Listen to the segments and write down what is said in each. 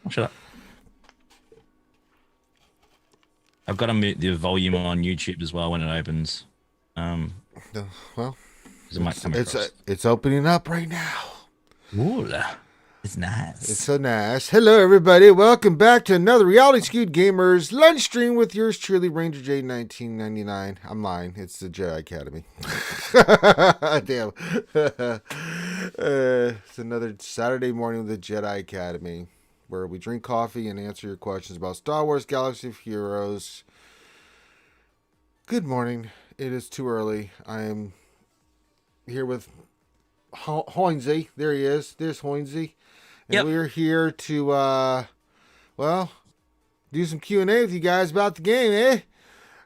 I'll shut up. I've got to mute the volume on YouTube as well when it opens. Um, Well, because it might come across. it's opening up right now. Ooh, it's It's nice. so nice. Hello, everybody. Welcome back to another Reality Skewed Gamers lunch stream with yours truly, Ranger J 1999. I'm lying. It's the Jedi Academy. Damn. It's another Saturday morning with the Jedi Academy, where we drink coffee and answer your questions about Star Wars Galaxy of Heroes. Good morning. It is too early. I am here with Hoinsey. There he is. There's Hoinsey. And Yep. we're here to, well, do some Q&A with you guys about the game, eh?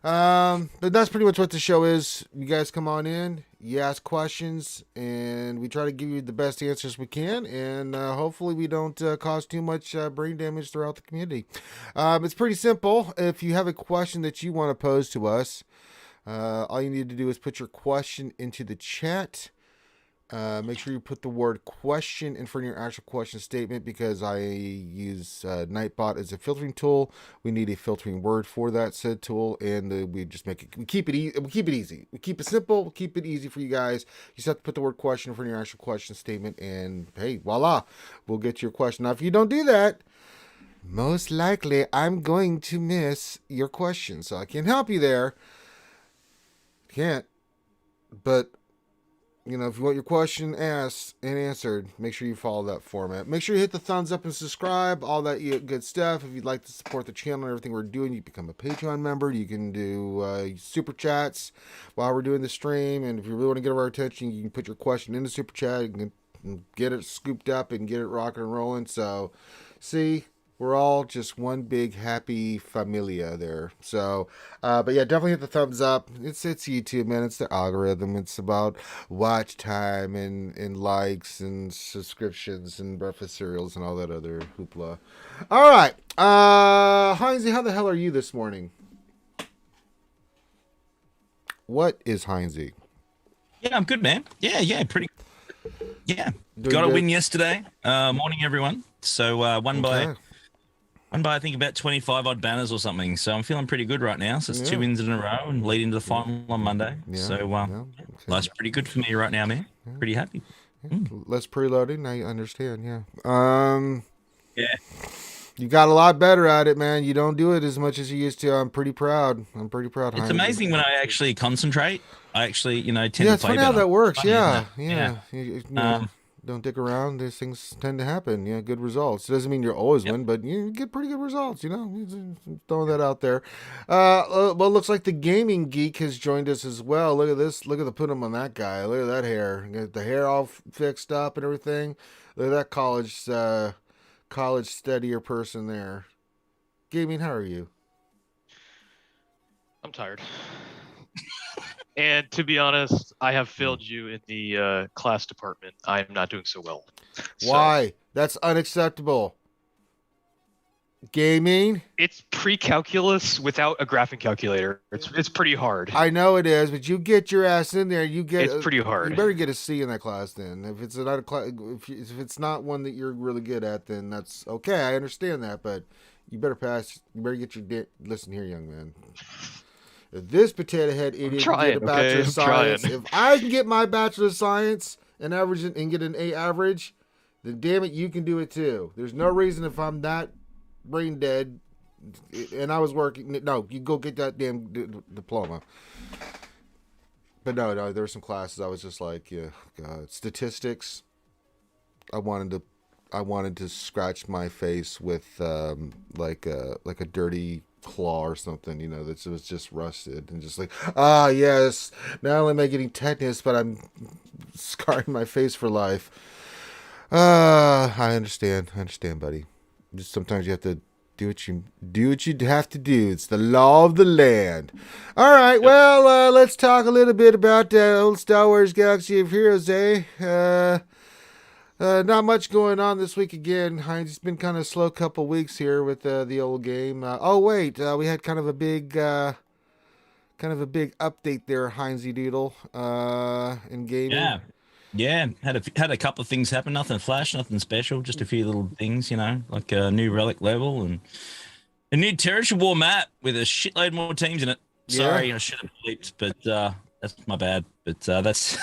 But that's pretty much what the show is. You guys come on in, you ask questions, and we try to give you the best answers we can, and hopefully we don't cause too much brain damage throughout the community. It's pretty simple. If you have a question that you want to pose to us, all you need to do is put your question into the chat. Make sure you put the word question in front of your actual question statement because I use Nightbot as a filtering tool. We need a filtering word for that said tool, and we just make it. We keep it easy. We keep it easy. We keep it simple. We keep it easy for you guys. You just have to put the word question in front of your actual question statement, and hey, voila, we'll get your question. Now, if you don't do that, most likely I'm going to miss your question, so I can't help you there. Can't, but if you want your question asked and answered, make sure you follow that format. Make sure you hit the thumbs up and subscribe, all that good stuff. If you'd like to support the channel and everything we're doing, you can become a Patreon member. You can do super chats while we're doing the stream. And if you really want to get our attention, you can put your question in the super chat. You can get it scooped up and get it rocking and rolling. So, see, we're all just one big happy familia there. So, but yeah, definitely hit the thumbs up. It's YouTube, man. It's the algorithm. It's about watch time and likes and subscriptions and breakfast cereals and all that other hoopla. All right, Heinzie, how the hell are you this morning? What is Heinzie? Yeah, I'm good, man. Yeah, pretty. Yeah, Doing got a good. win yesterday. Morning, everyone. So won by Okay. I think about 25 odd banners or something. So I'm feeling pretty good right now. So it's two Yeah. wins in a row and leading to the Yeah. final on Monday. Yeah. So Yeah. Okay. life's pretty good for me right now, man. Yeah. Pretty happy. Mm. Less preloading. I understand. Yeah. Yeah. You got a lot better at it, man. You don't do it as much as you used to. I'm pretty proud. I'm pretty proud, It's Heinz. amazing when I actually concentrate. I actually, tend Yeah, to it's play funny how better. that works. Funny, isn't it? Yeah, Yeah. yeah. Um, Don't dick around. These things tend to happen. Yeah, good results. It doesn't mean you're always yep. win, but you get pretty good results. Throwing that out there. Well, it looks like the gaming geek has joined us as well. Look at this. Look at the put him on that guy. Look at that hair. Got the hair all fixed up and everything. Look at that college steadier person there. Gaming, how are you? I'm tired. And to be honest, I have failed you in the class department. I am not doing so well. Why? That's unacceptable. Gaming? It's pre-calculus without a graphing calculator. It's pretty hard. I know it is, but you get your ass in there. It's pretty You hard. better get a C in that class then. If it's not a class, if it's not one that you're really good at, then that's okay. I understand that, but you better pass. You better get your listen here, young man. If this potato head I'm idiot can trying, get a okay? bachelor of I'm science, trying. if I can get my bachelor of science and average it and get an A average, then damn it, you can do it too. There's no reason if I'm not brain dead and I was working. No, you go get that damn diploma. But no, there were some classes I was just like, yeah, God, statistics. I wanted to scratch my face with like a dirty claw or something, that was just rusted and just like, yes. Not only am I getting tetanus, but I'm scarring my face for life. I understand, buddy. Just sometimes you have to do what you have to do. It's the law of the land. All right, Yep. well, let's talk a little bit about old Star Wars Galaxy of Heroes, eh? Not much going on this week again. It's been kind of a slow couple weeks here with the old game. Oh wait, we had kind of a big update there, Heinzie Doodle, in gaming. Yeah. Yeah, had a couple of things happen. Nothing flash, nothing special. Just a few little things, like a new relic level and a new territory war map with a shitload more teams in it. Yeah. Sorry, I should have bleeped, but that's my bad. But that's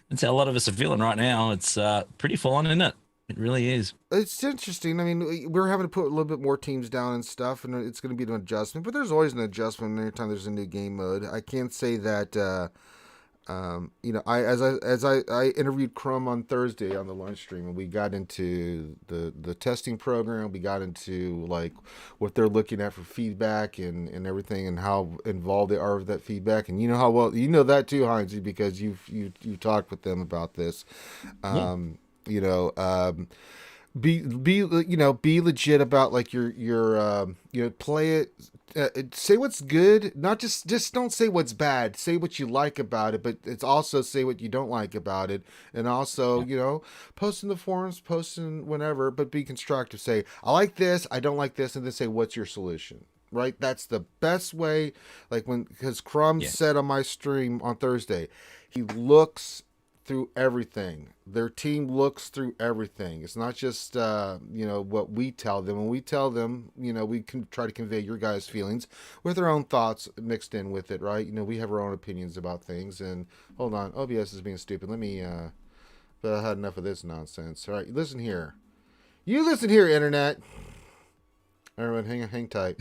that's how a lot of us are feeling right now. It's pretty full on, isn't it? It really is. It's interesting. I mean, we're having to put a little bit more teams down and stuff, and it's going to be an adjustment. But there's always an adjustment anytime there's a new game mode. I can't say that. I interviewed Crumb on Thursday on the lunch stream, and we got into the testing program. We got into like what they're looking at for feedback and everything, and how involved they are with that feedback. And you know how well you know that too, Heinz, because you talked with them about this. Yeah. You know, be legit about like play it, say what's good, not just don't say what's bad, say what you like about it, but it's also say what you don't like about it, and also post in the forums, post in whenever, but be constructive. Say I like this, I don't like this, and then say what's your solution. Right, that's the best way. Like because Crumb said on my stream on Thursday, he looks through everything. Their team looks through everything. It's not just what we tell them. When we tell them, we can try to convey your guys' feelings with our own thoughts mixed in with it, right? We have our own opinions about things. And hold on, OBS is being stupid. Let me. But I had enough of this nonsense. All right, listen here. You listen here, internet. Everyone, hang tight.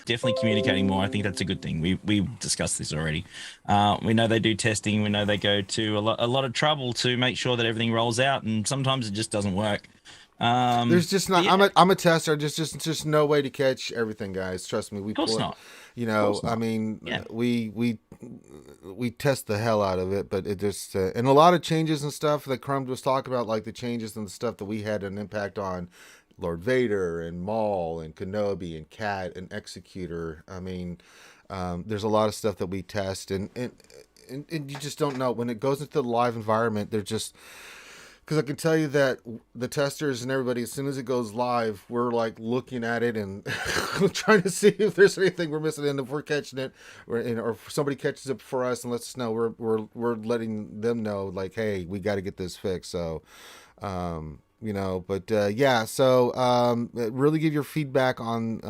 Definitely communicating more. I think that's a good thing. We discussed this already. We know they do testing. We know they go to a lot of trouble to make sure that everything rolls out, and sometimes it just doesn't work. There's just not. Yeah. I'm a tester. Just no way to catch everything, guys. Trust me. Of course not. I mean, we test the hell out of it, but it just and a lot of changes and stuff that Crumb was talking about, like the changes and the stuff that we had an impact on. Lord Vader and Maul and Kenobi and Cat and Executor. I mean, there's a lot of stuff that we test, and you just don't know when it goes into the live environment. They're just because I can tell you that the testers and everybody, as soon as it goes live, we're like looking at it and trying to see if there's anything we're missing, and if we're catching it, or if somebody catches it for us and lets us know, we're letting them know like, hey, we got to get this fixed. So. So really give your feedback on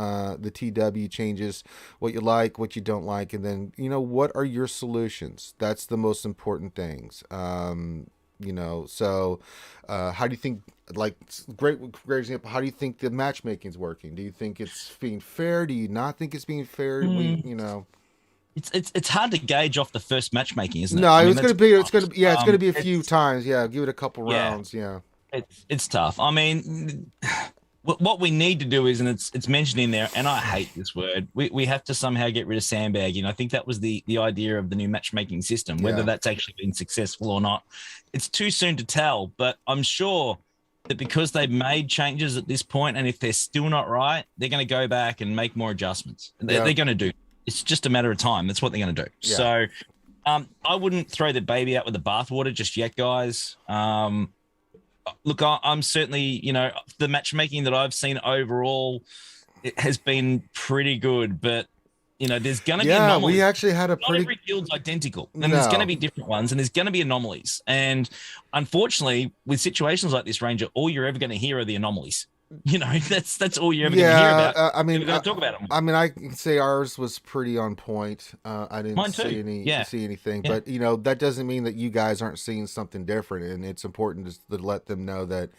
the TW changes, what you like, what you don't like, and then what are your solutions. That's the most important things. How do you think, like, great example, how do you think the matchmaking is working? Do you think it's being fair? Do you not think it's being fair? It's hard to gauge off the first matchmaking, isn't it? No, it's gonna be a few times. Yeah, give it a couple rounds. Yeah. It's tough. I mean, what we need to do is, and it's mentioned in there, and I hate this word, we have to somehow get rid of sandbagging. I think that was the idea of the new matchmaking system. Whether that's actually been successful or not, it's too soon to tell. But I'm sure that because they've made changes at this point, and if they're still not right, they're going to go back and make more adjustments. They're going to do. It's just a matter of time. That's what they're going to do. Yeah. So I wouldn't throw the baby out with the bathwater just yet, guys. Look, I'm certainly, the matchmaking that I've seen overall, it has been pretty good, but there's going to be anomalies. We actually had not every guild's identical, and there's going to be different ones, and there's going to be anomalies. And unfortunately, with situations like this, Ranger, all you're ever going to hear are the anomalies. That's all you're ever going to hear about. Talk about them. I mean, I can say ours was pretty on point. I didn't see anything, but that doesn't mean that you guys aren't seeing something different, and it's important to let them know that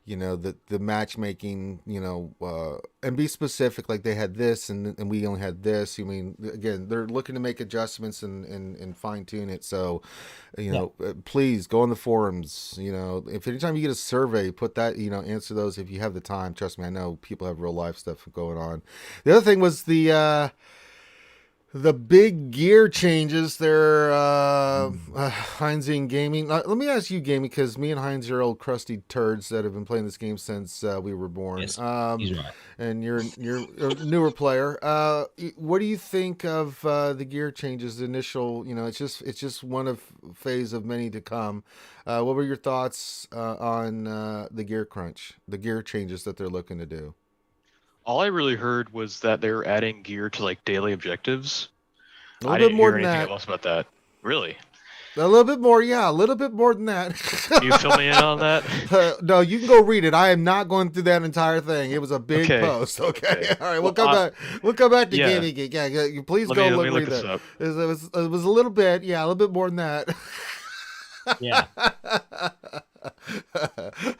that the matchmaking, and be specific, like they had this and we only had this. I mean, again, they're looking to make adjustments and fine tune it. So, please go on the forums. If anytime you get a survey, put that, answer those if you have the time. Trust me, I know people have real life stuff going on. The other thing was the big gear changes there, Heinz and Gaming. Let me ask you, Gaming, because me and Heinz are old crusty turds that have been playing this game since we were born. Yes, he's right. And you're a newer player. What do you think of the gear changes? The initial, it's just one of phase of many to come. What were your thoughts on the gear crunch, the gear changes that they're looking to do? All I really heard was that they were adding gear to like daily objectives. A little bit more than I didn't hear that. anything else about that. Really? A little bit more, yeah, a little bit more than that. You fill me in on that? No, you can go read it. I am not going through that entire thing. It was a big Okay. post. Okay. All right, Well, we'll come back. We'll come back to yeah. Gaming Geek. Yeah, you please Let go me read look this that. up. It was a little bit, yeah, a little bit more than that. Yeah.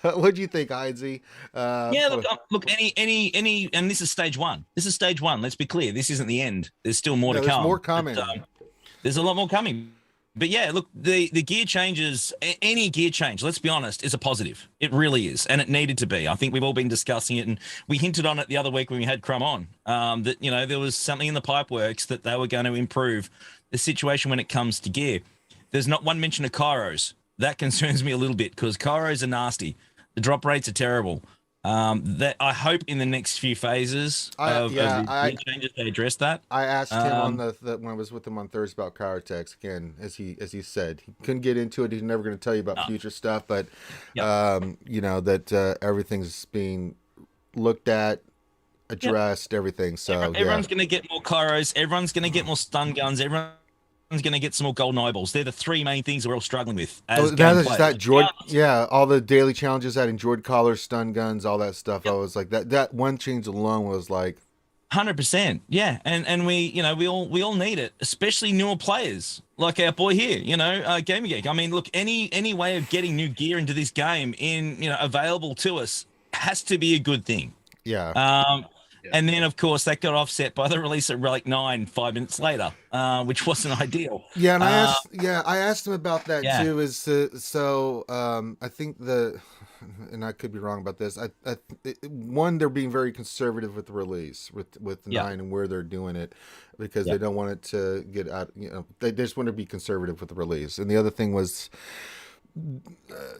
What'd you think, Heinze? Yeah, look, any, and this is stage one. This is stage one. Let's be clear. This isn't the end. There's still more to there's come. more coming. But, there's a lot more coming. But yeah, look, the gear changes, any gear change, let's be honest, is a positive. It really is. And it needed to be. I think we've all been discussing it, and we hinted on it the other week when we had Crumb on, that, you know, there was something in the pipe works that they were going to improve the situation when it comes to gear. There's not one mention of Kairos. That concerns me a little bit because Kairos are nasty. The drop rates are terrible. That I hope in the next few phases of the changes they address that. I asked him on the when I was with him on Thursday about Chirotex again, as he said he couldn't get into it. He's never going to tell you about future stuff, but you know that everything's being looked at, addressed, everything. So everyone's going to get more Kairos. Everyone's going to get more stun guns. Everyone's going to get some more golden eyeballs. They're the three main things we're all struggling with. As that droid, all the daily challenges, adding droid collars, stun guns, all that stuff. I was like, that one change alone was like 100%. Yeah, and we, you know, we all need it, especially newer players like our boy here. You know, Gamer Geek. I mean, look, any way of getting new gear into this game available to us has to be a good thing. Yeah. And then, of course, that got offset by the release of Relic 9 5 minutes later, which wasn't ideal. Yeah, and I asked him about that too. I think and I could be wrong about this. One, they're being very conservative with the release with 9 and where they're doing it because they don't want it to get out. You know, they just want to be conservative with the release. And the other thing was, TW,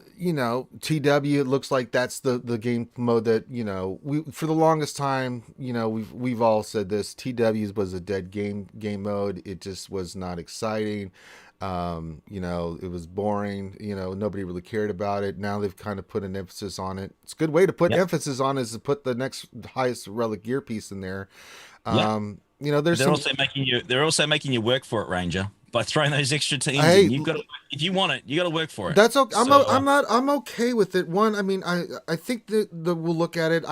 it looks like that's the game mode that, we for the longest time, we've all said this, TW was a dead game mode. It just was not exciting. It was boring. Nobody really cared about it. Now they've kind of put an emphasis on it. It's a good way to put emphasis on is to put the next highest relic gear piece in there. They're also making you work for it, Ranger, by throwing those extra teams in. You've got to, if you want it, you got to work for it. That's okay. I'm okay with it. One, I mean, I think that we'll look at it.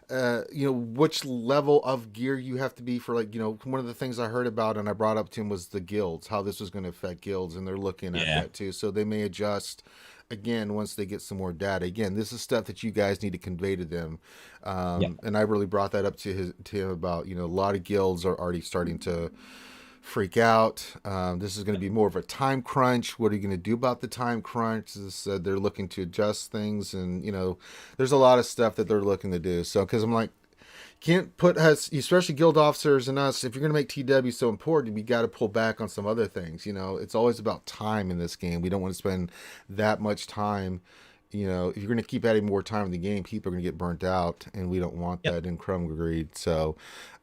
Which level of gear you have to be for, one of the things I heard about and I brought up to him was the guilds, how this was going to affect guilds, and they're looking at that too. So they may adjust again once they get some more data. Again, this is stuff that you guys need to convey to them. And I really brought that up to him about, a lot of guilds are already starting to freak out. This is going to be more of a time crunch. What are you going to do about the time crunch? They're looking to adjust things, and there's a lot of stuff that they're looking to do. So because I'm like, can't put us, especially guild officers and us, if you're going to make TW so important, we got to pull back on some other things. It's always about time in this game. We don't want to spend that much time. If you're going to keep adding more time in the game, people are going to get burnt out, and we don't want that. And Crumb agreed. So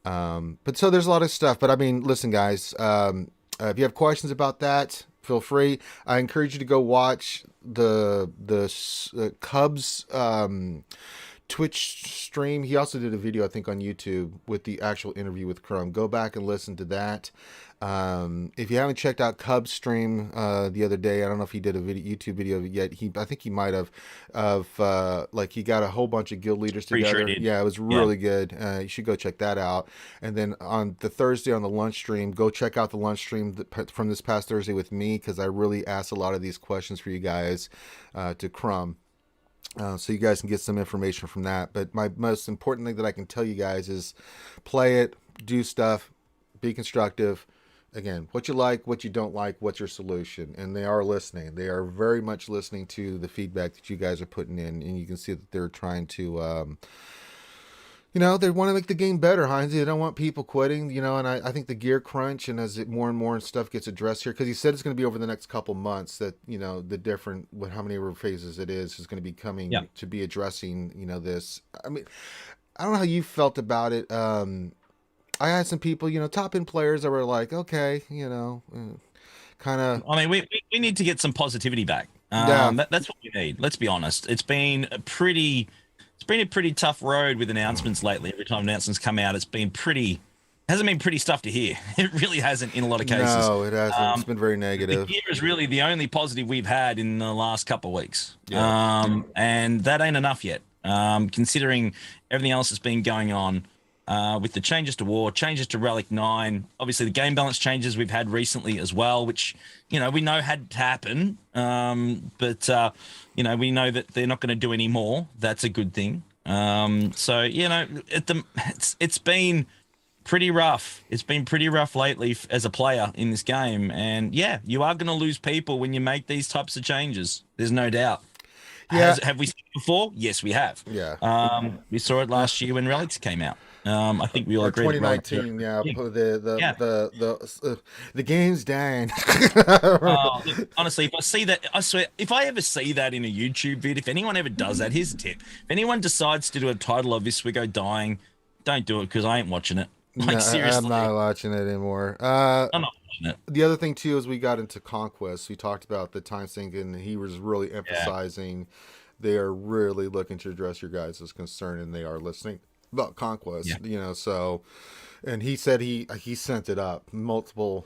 so there's a lot of stuff, but I mean, listen guys, if you have questions about that, feel free. I encourage you to go watch the Cubs Twitch stream. He also did a video, I think, on YouTube with the actual interview with Crumb. Go back and listen to that. If you haven't checked out Cub's stream the other day, I don't know if he did a YouTube video yet. I think he might have he got a whole bunch of guild leaders together. Yeah, it was really good. You should go check that out. And then on the Thursday on the lunch stream, go check out the lunch stream from this past Thursday with me, because I really asked a lot of these questions for you guys to Crumb. So you guys can get some information from that. But my most important thing that I can tell you guys is play it, do stuff, be constructive. Again, what you like, what you don't like, what's your solution? And they are listening. They are very much listening to the feedback that you guys are putting in. And you can see that they're trying to, they want to make the game better, Heinz. They don't want people quitting, and I think the gear crunch, and as more and more stuff gets addressed here, because he said it's going to be over the next couple months that, the different, how many phases it is going to be coming to be addressing, this. I mean, I don't know how you felt about it. I had some people, top end players that were like, okay, kind of. I mean, we need to get some positivity back. That's what we need. Let's be honest. It's been a pretty tough road with announcements lately. Every time announcements come out, it's been pretty hasn't been pretty stuff to hear. It really hasn't in a lot of cases. No, it hasn't. It's been very The negative. gear is really the only positive we've had in the last couple of weeks. Yeah. And that ain't enough yet. Considering everything else that's been going on with the changes to war, changes to Relic 9, obviously the game balance changes we've had recently as well, which, we know had to happen. But we know that they're not going to do any more. That's a good thing. So, it's been pretty rough. It's been pretty rough lately as a player in this game. And yeah, you are going to lose people when you make these types of changes. There's no doubt. Yeah. Have we seen it before? Yes, we have. Yeah. We saw it last year when Relics came out. I think we all Or agreed. 2019, yeah. The game's dying. Look, honestly, if I see that, I swear, if I ever see that in a YouTube vid, if anyone ever does that, here's a tip. If anyone decides to do a title of SWGOH dying, don't do it because I ain't watching it. Like, No, seriously. I'm not watching it anymore. I'm not watching it. The other thing too is we got into Conquest. We talked about the time sink, and he was really emphasizing they are really looking to address your guys' concern, and they are listening about Conquest. So, and he said he sent it up multiple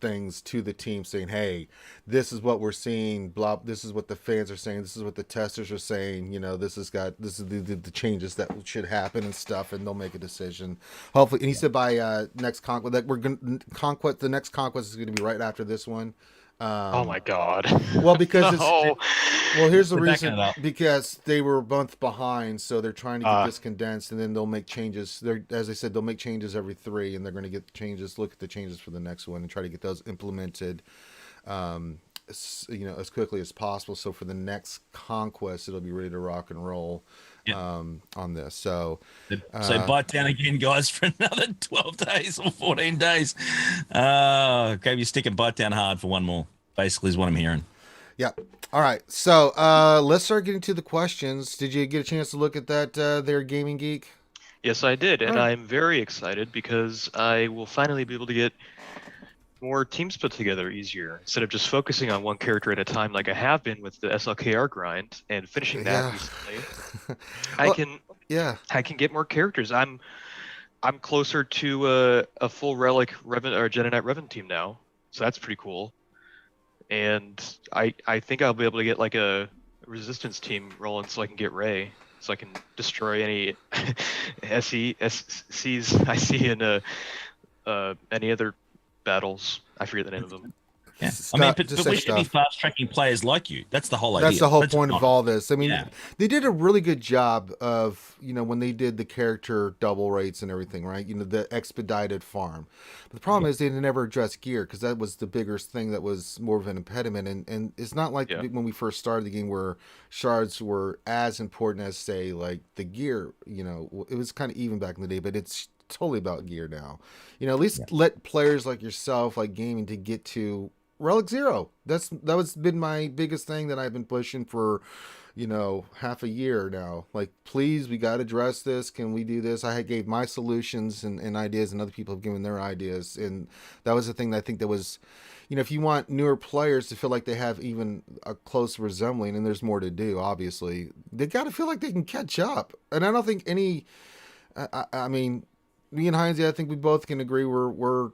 things to the team saying, hey, this is what we're seeing, blah, this is what the fans are saying, this is what the testers are saying, this is the changes that should happen and stuff, and they'll make a decision hopefully. And he said by next Conquest that the next Conquest is going to be right after this one. Oh my God. Well, because No. here's the We're backing reason, it up. because they were a month behind, so they're trying to get this condensed, and then they'll make changes. As I said, they'll make changes every 3, and they're going to look at the changes for the next one and try to get those implemented, as quickly as possible. So for the next Conquest, it'll be ready to rock and roll. On this. So bite down again, guys, for another 12 days or 14 days. Okay, you stick and bite down hard for one more, basically, is what I'm hearing. Yeah. All right. So let's start getting to the questions. Did you get a chance to look at that there, Gaming Geek? Yes, I did, and I'm very excited because I will finally be able to get more teams put together easier instead of just focusing on one character at a time like I have been with the SLKR grind and finishing that recently. I can get more characters. I'm closer to a full Relic Revan or Jedi Knight Revan team now, so that's pretty cool. And I think I'll be able to get like a Resistance team rolling so I can get Rey, so I can destroy any SCs I see in any other battles. I forget the name of them. Yeah. Scott, but we should be fast tracking players like you. That's the whole idea. That's the whole point of all this. I mean, Yeah. they did a really good job of, when they did the character double rates and everything, right? The expedited farm. But the problem is they never addressed gear, because that was the biggest thing that was more of an impediment. And it's not like when we first started the game where shards were as important as, say, like the gear. It was kind of even back in the day, but it's totally about gear now. At least let players like yourself, like gaming, to get to Relic 0. That was been my biggest thing that I've been pushing for, half a year now. Like, please, we got to address this. Can we do this? I gave my solutions and ideas, and other people have given their ideas. And that was the thing that I think that was, if you want newer players to feel like they have even a close resembling, and there's more to do, obviously, they got to feel like they can catch up. And I don't think any, I mean, me and Heinze, I think we both can agree we're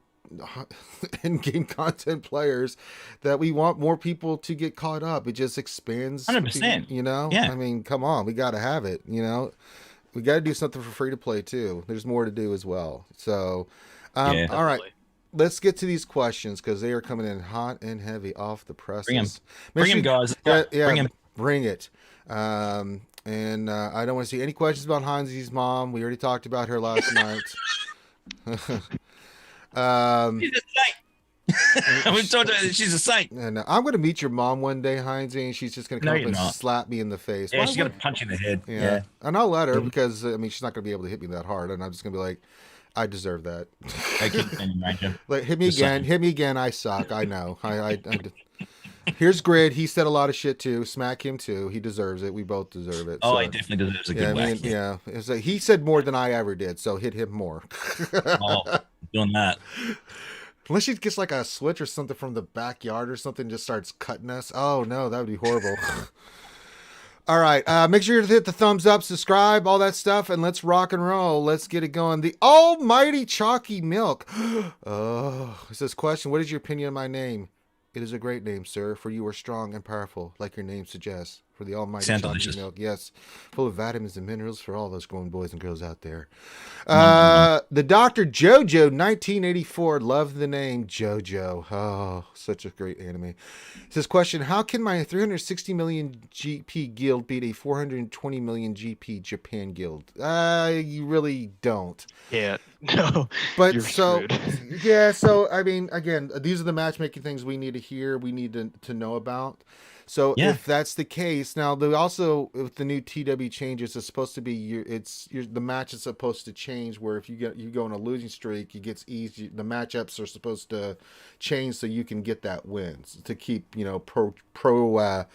in-game content players, that we want more people to get caught up. It just expands 100%. I mean, come on, we got to have it. We got to do something for free to play too. There's more to do as well. So all right, let's get to these questions, because they are coming in hot and heavy off the presses. Bring them, guys. Bring it. And I don't want to see any questions about Heinze's mom. We already talked about her last night. She's a saint. We've talked about it. She's a saint. And I'm going to meet your mom one day, Heinze, and she's just going to come up and slap me in the face. Yeah, she's going to punch you in the head. Yeah. And I'll let her, because, she's not going to be able to hit me that hard, and I'm just going to be like, I deserve that. Like, hit me again. I suck. I know. Here's Grid. He said a lot of shit too. Smack him too. He deserves it. We both deserve it. Oh, he definitely deserves a good whack. It's like, he said more than I ever did, so hit him more. Doing that. Unless she gets like a switch or something from the backyard or something, just starts cutting us. Oh no, that would be horrible. All right. Make sure to hit the thumbs up, subscribe, all that stuff, and let's rock and roll. Let's get it going. The almighty Chalky Milk. Oh, it says, question, what is your opinion on my name? It is a great name, sir, for you are strong and powerful, like your name suggests. For the almighty Sounds Chalky delicious. Milk. Yes. Full of vitamins and minerals for all those grown boys and girls out there. Mm. The Dr. JoJo 1984. Love the name JoJo. Oh, such a great anime. It says, question, how can my 360 million GP guild beat a 420 million GP Japan guild? You really don't. Yeah, no. But you're so, screwed. yeah, so, I mean, again, these are the matchmaking things we need to hear, we need to know about. So Yeah. if that's the case, now they also with the new TW changes, it's supposed to be the match is supposed to change. Where if you go on a losing streak, it gets easy. The matchups are supposed to change so you can get that win to keep protracted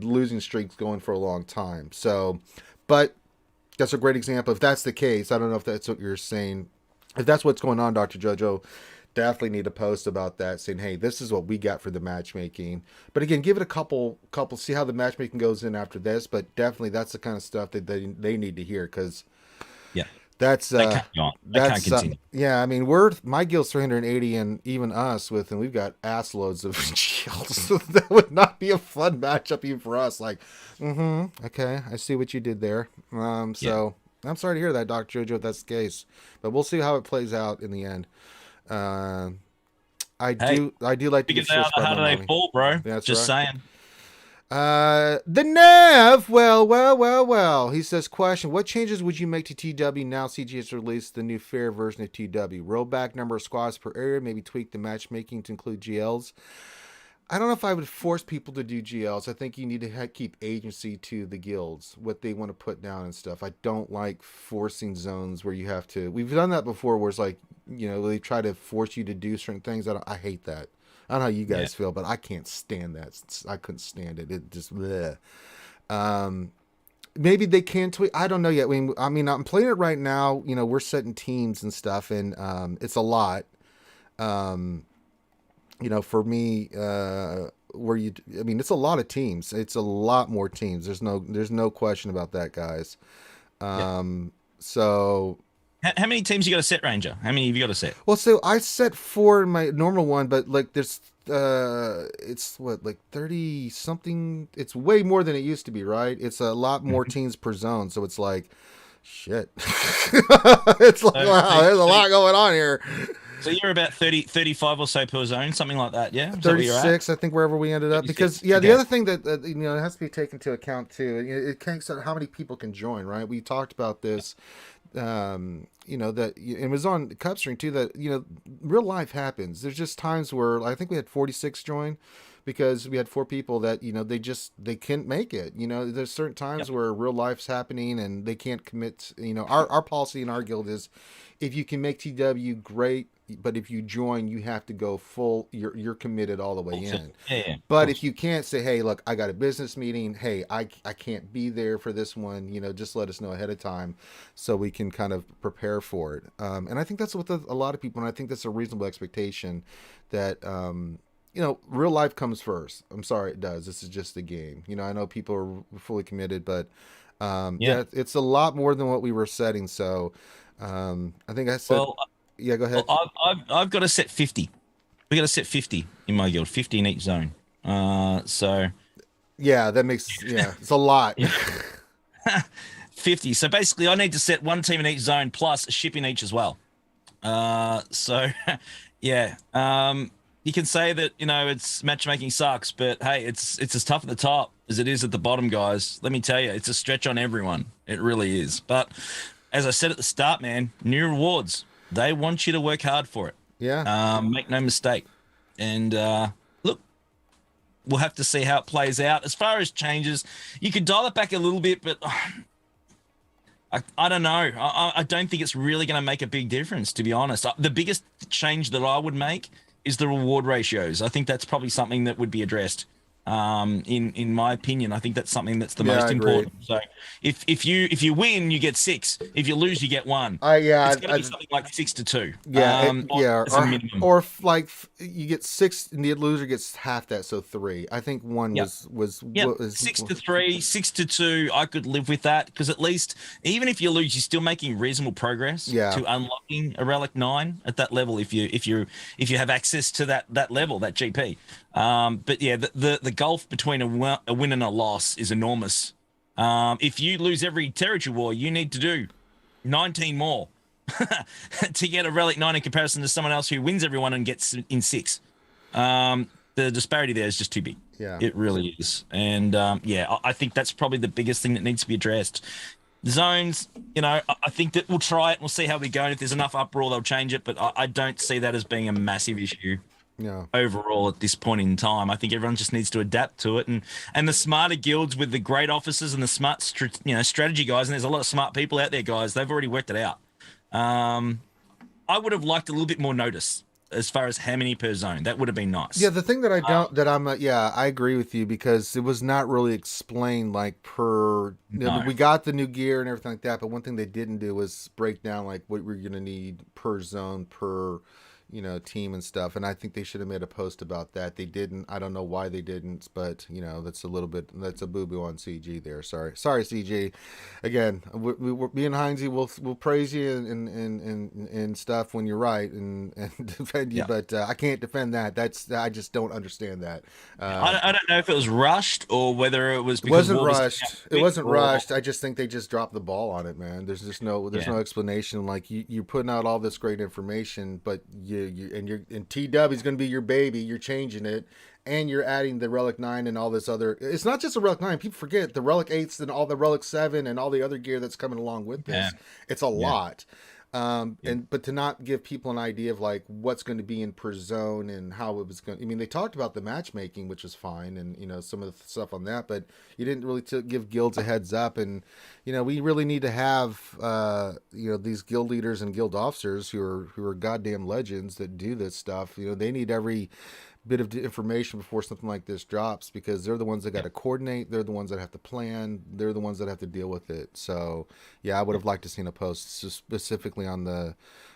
losing streaks going for a long time. So, but that's a great example. If that's the case, I don't know if that's what you're saying. If that's what's going on, Dr. JoJo, definitely need to post about that, saying, hey, this is what we got for the matchmaking. But again, give it a couple, see how the matchmaking goes in after this. But definitely that's the kind of stuff that they need to hear, because Yeah. that's That can't go on. That can't continue. yeah, I mean, my guild's 380, and even us and we've got ass loads of shields, so that would not be a fun matchup even for us. Like, okay, I see what you did there. So I'm sorry to hear that, Dr. JoJo, if that's the case, but we'll see how it plays out in the end. I do like to Because get how do they fall, bro? That's Just right. saying. The Nav, well. He says, question, what changes would you make to TW now CG has released the new fair version of TW? Roll back number of squads per area, maybe tweak the matchmaking to include GLs. I don't know if I would force people to do GLs. I think you need to keep agency to the guilds, what they want to put down and stuff. I don't like forcing zones where you have to. We've done that before where it's like, they try to force you to do certain things. I hate that. I don't know how you guys feel, but I can't stand that. I couldn't stand it. It just, bleh. Maybe they can tweak. I don't know yet. I mean, I'm playing it right now. We're setting teams and stuff, and it's a lot. For me, it's a lot of teams. It's a lot more teams. There's no question about that, guys. So How many teams you got to set, Ranger? How many have you got to set? well, so I set 4 in my normal one, but like there's it's what, like 30 something. It's way more than it used to be, right? It's a lot more teams per zone, so it's like shit. It's like, wow, there's a lot going on here. So you're about 35 or so per zone, something like that, yeah? Is that where you're at? 36, I think, wherever we ended up. 36, Because, the okay. other thing that, it has to be taken into account, too, it can't say how many people can join, right? We talked about this, that it was on Cupstream, too, that, real life happens. There's just times where, I think we had 46 join, because we had 4 people that, they can't make it. There's certain times where real life's happening and they can't commit. Our policy in our guild is, if you can make TW, great. But if you join, you have to go full. You're committed all the way in. Yeah. But if you can't, say, hey, look, I got a business meeting. Hey, I can't be there for this one. Just let us know ahead of time so we can kind of prepare for it. And I think that's what a lot of people, and I think that's a reasonable expectation that, real life comes first. I'm sorry, it does. This is just a game. I know people are fully committed, but it's a lot more than what we were setting. So I think I said. Well, yeah, go ahead. Well, I've got to set 50. We got to set 50 in my guild, 50 in each zone. So yeah, that makes it's a lot. 50. So basically, I need to set 1 team in each zone plus a ship in each as well. So yeah, you can say that it's matchmaking sucks, but hey, it's as tough at the top as it is at the bottom, guys. Let me tell you, it's a stretch on everyone. It really is. But as I said at the start, man, new rewards. They want you to work hard for it. Yeah. Make no mistake. And look, we'll have to see how it plays out. As far as changes, you could dial it back a little bit, but I don't know. I don't think it's really going to make a big difference, to be honest. The biggest change that I would make is the reward ratios. I think that's probably something that would be addressed. In my opinion, I think that's something that's the Yeah, most I agree. important. So if you win, you get 6. If you lose, you get 1. Yeah, It's going to be something like 6-2. yeah, As a minimum. like you get 6 and the loser gets half that, so 3. I think 1 Yep. was Yep. what was 6-3, 6-2. I could live with that because at least even if you lose, you're still making reasonable progress Yeah. to unlocking a relic 9 at that level. If you have access to that level, that GP. But yeah, the gulf between a win and a loss is enormous. If you lose every territory war, you need to do 19 more to get a relic 9 in comparison to someone else who wins everyone and gets in 6. The disparity there is just too big. Yeah. It really is. And yeah, I think that's probably the biggest thing that needs to be addressed. The zones, I think that we'll try it and we'll see how we go. And if there's enough uproar, they'll change it. But I don't see that as being a massive issue Yeah. overall at this point in time. I think everyone just needs to adapt to it. And the smarter guilds with the great officers and the smart strategy guys, and there's a lot of smart people out there, guys, they've already worked it out. I would have liked a little bit more notice as far as how many per zone. That would have been nice. Yeah, the thing that I agree with you because it was not really explained like per. No. We got the new gear and everything like that, but one thing they didn't do was break down like what we're gonna need per zone per, team and stuff. And I think they should have made a post about that. They didn't. I don't know why they didn't, but that's a boo boo on CG there. Sorry, CG. Again, me and Heinze will praise you and stuff when you're right and defend you, but I can't defend that. I just don't understand that. I don't know if it was rushed or whether it was It because wasn't war was rushed. It wasn't rushed. I just think they just dropped the ball on it, man. There's just no explanation. Like you're putting out all this great information, but and TW is going to be your baby. You're changing it, and you're adding the Relic 9 and all this other. It's not just a Relic 9. People forget the Relic 8s and all the Relic 7 and all the other gear that's coming along with this. Yeah. It's a lot. But to not give people an idea of like what's going to be in per zone and how it was going. I mean, they talked about the matchmaking, which was fine, and some of the stuff on that, but you didn't really give guilds a heads up. And we really need to have these guild leaders and guild officers who are goddamn legends that do this stuff. They need every bit of information before something like this drops because they're the ones that got to coordinate. They're the ones that have to plan. They're the ones that have to deal with it. So yeah, I would have liked to seen a post specifically on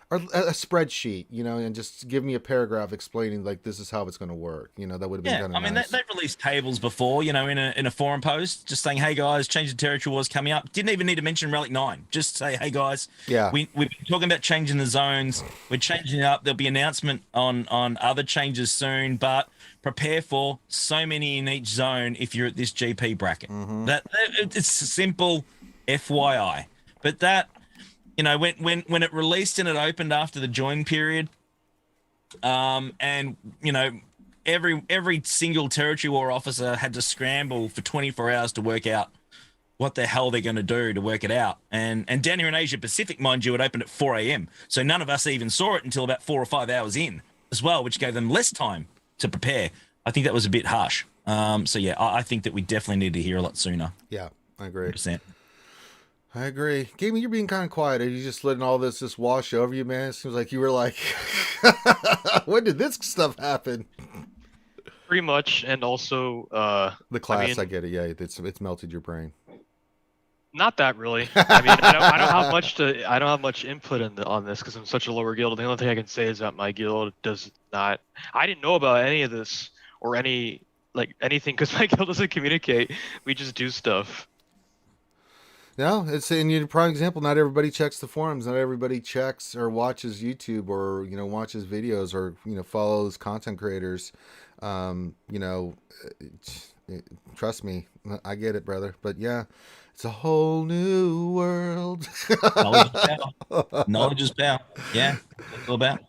or a spreadsheet, and just give me a paragraph explaining like this is how it's going to work. That would have been kind of nice. I mean, they've released tables before, in a forum post, just saying, "Hey guys, change the territory wars coming up." Didn't even need to mention Relic 9. Just say, "Hey guys, we've been talking about changing the zones. We're changing it up. There'll be announcement on other changes soon, but prepare for so many in each zone if you're at this GP bracket." That it's simple, FYI. But that. When it released and it opened after the join period, and every single territory war officer had to scramble for 24 hours to work out what the hell they're going to do to work it out. And down here in Asia Pacific, mind you, it opened at 4 a.m. So none of us even saw it until about 4 or 5 hours in as well, which gave them less time to prepare. I think that was a bit harsh. So yeah, I think that we definitely need to hear a lot sooner. Yeah, I agree. 100%. I agree. Gaming, you're being kind of quiet. Are you just letting all this wash over you, man? It seems like you were like, when did this stuff happen? Pretty much, and also the class. I get it. Yeah, it's melted your brain. Not that really. I mean, I don't have much input on this because I'm such a lower guild. The only thing I can say is that my guild does not. I didn't know about any of this or anything because my guild doesn't communicate. We just do stuff. No, it's in your prime example. Not everybody checks the forums. Not everybody checks or watches YouTube or watches videos or follows content creators. Trust me, I get it, brother. But yeah, it's a whole new world. Knowledge is power. Knowledge is power. Yeah, that's all about.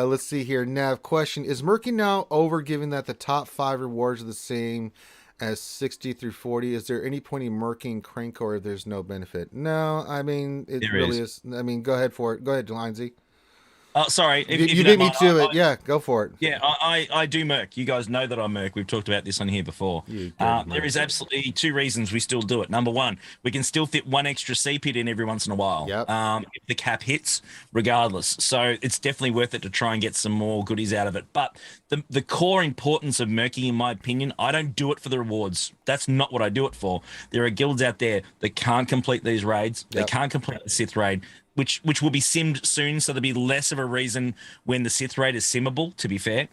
Let's see here. Nav question: is Murky now over? Given that the top 5 rewards are the same as 60 through 40, is there any point in murking Cranko or there's no benefit? No, I mean it there really is. I mean, go ahead for it. Go ahead, Lindsay. Oh, sorry. You, If you you beat don't me mind, to it. Yeah, go for it. yeah, I do Merc. You guys know that I Merc. We've talked about this on here before. You dirty There Merc. is absolutely two reasons we still do it. Number one, we can still fit one extra C pit in every once in a while. Yep. If the cap hits, regardless. So it's definitely worth it to try and get some more goodies out of it. But the core importance of Merking, in my opinion, I don't do it for the rewards. That's not what I do it for. There are guilds out there that can't complete these raids. They Yep. can't complete the Sith raid, which will be simmed soon. So there'll be less of a reason when the Sith raid is simmable, to be fair.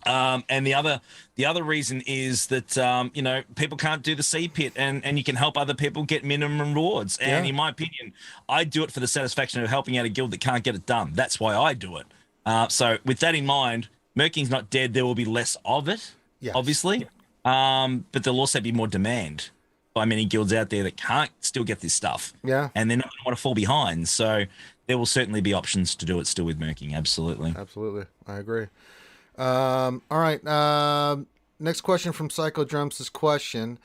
And the other reason is that people can't do the C pit, and you can help other people get minimum rewards. And Yeah. in my opinion, I do it for the satisfaction of helping out a guild that can't get it done. That's why I do it. So with that in mind, Merking's not dead. There will be less of it, Yes. obviously, but there'll also be more demand by many guilds out there that can't still get this stuff. Yeah. And they're not going to want to fall behind. So there will certainly be options to do it still with Merking. Absolutely. Absolutely. I agree. All right. Next question from Psycho Drums' question.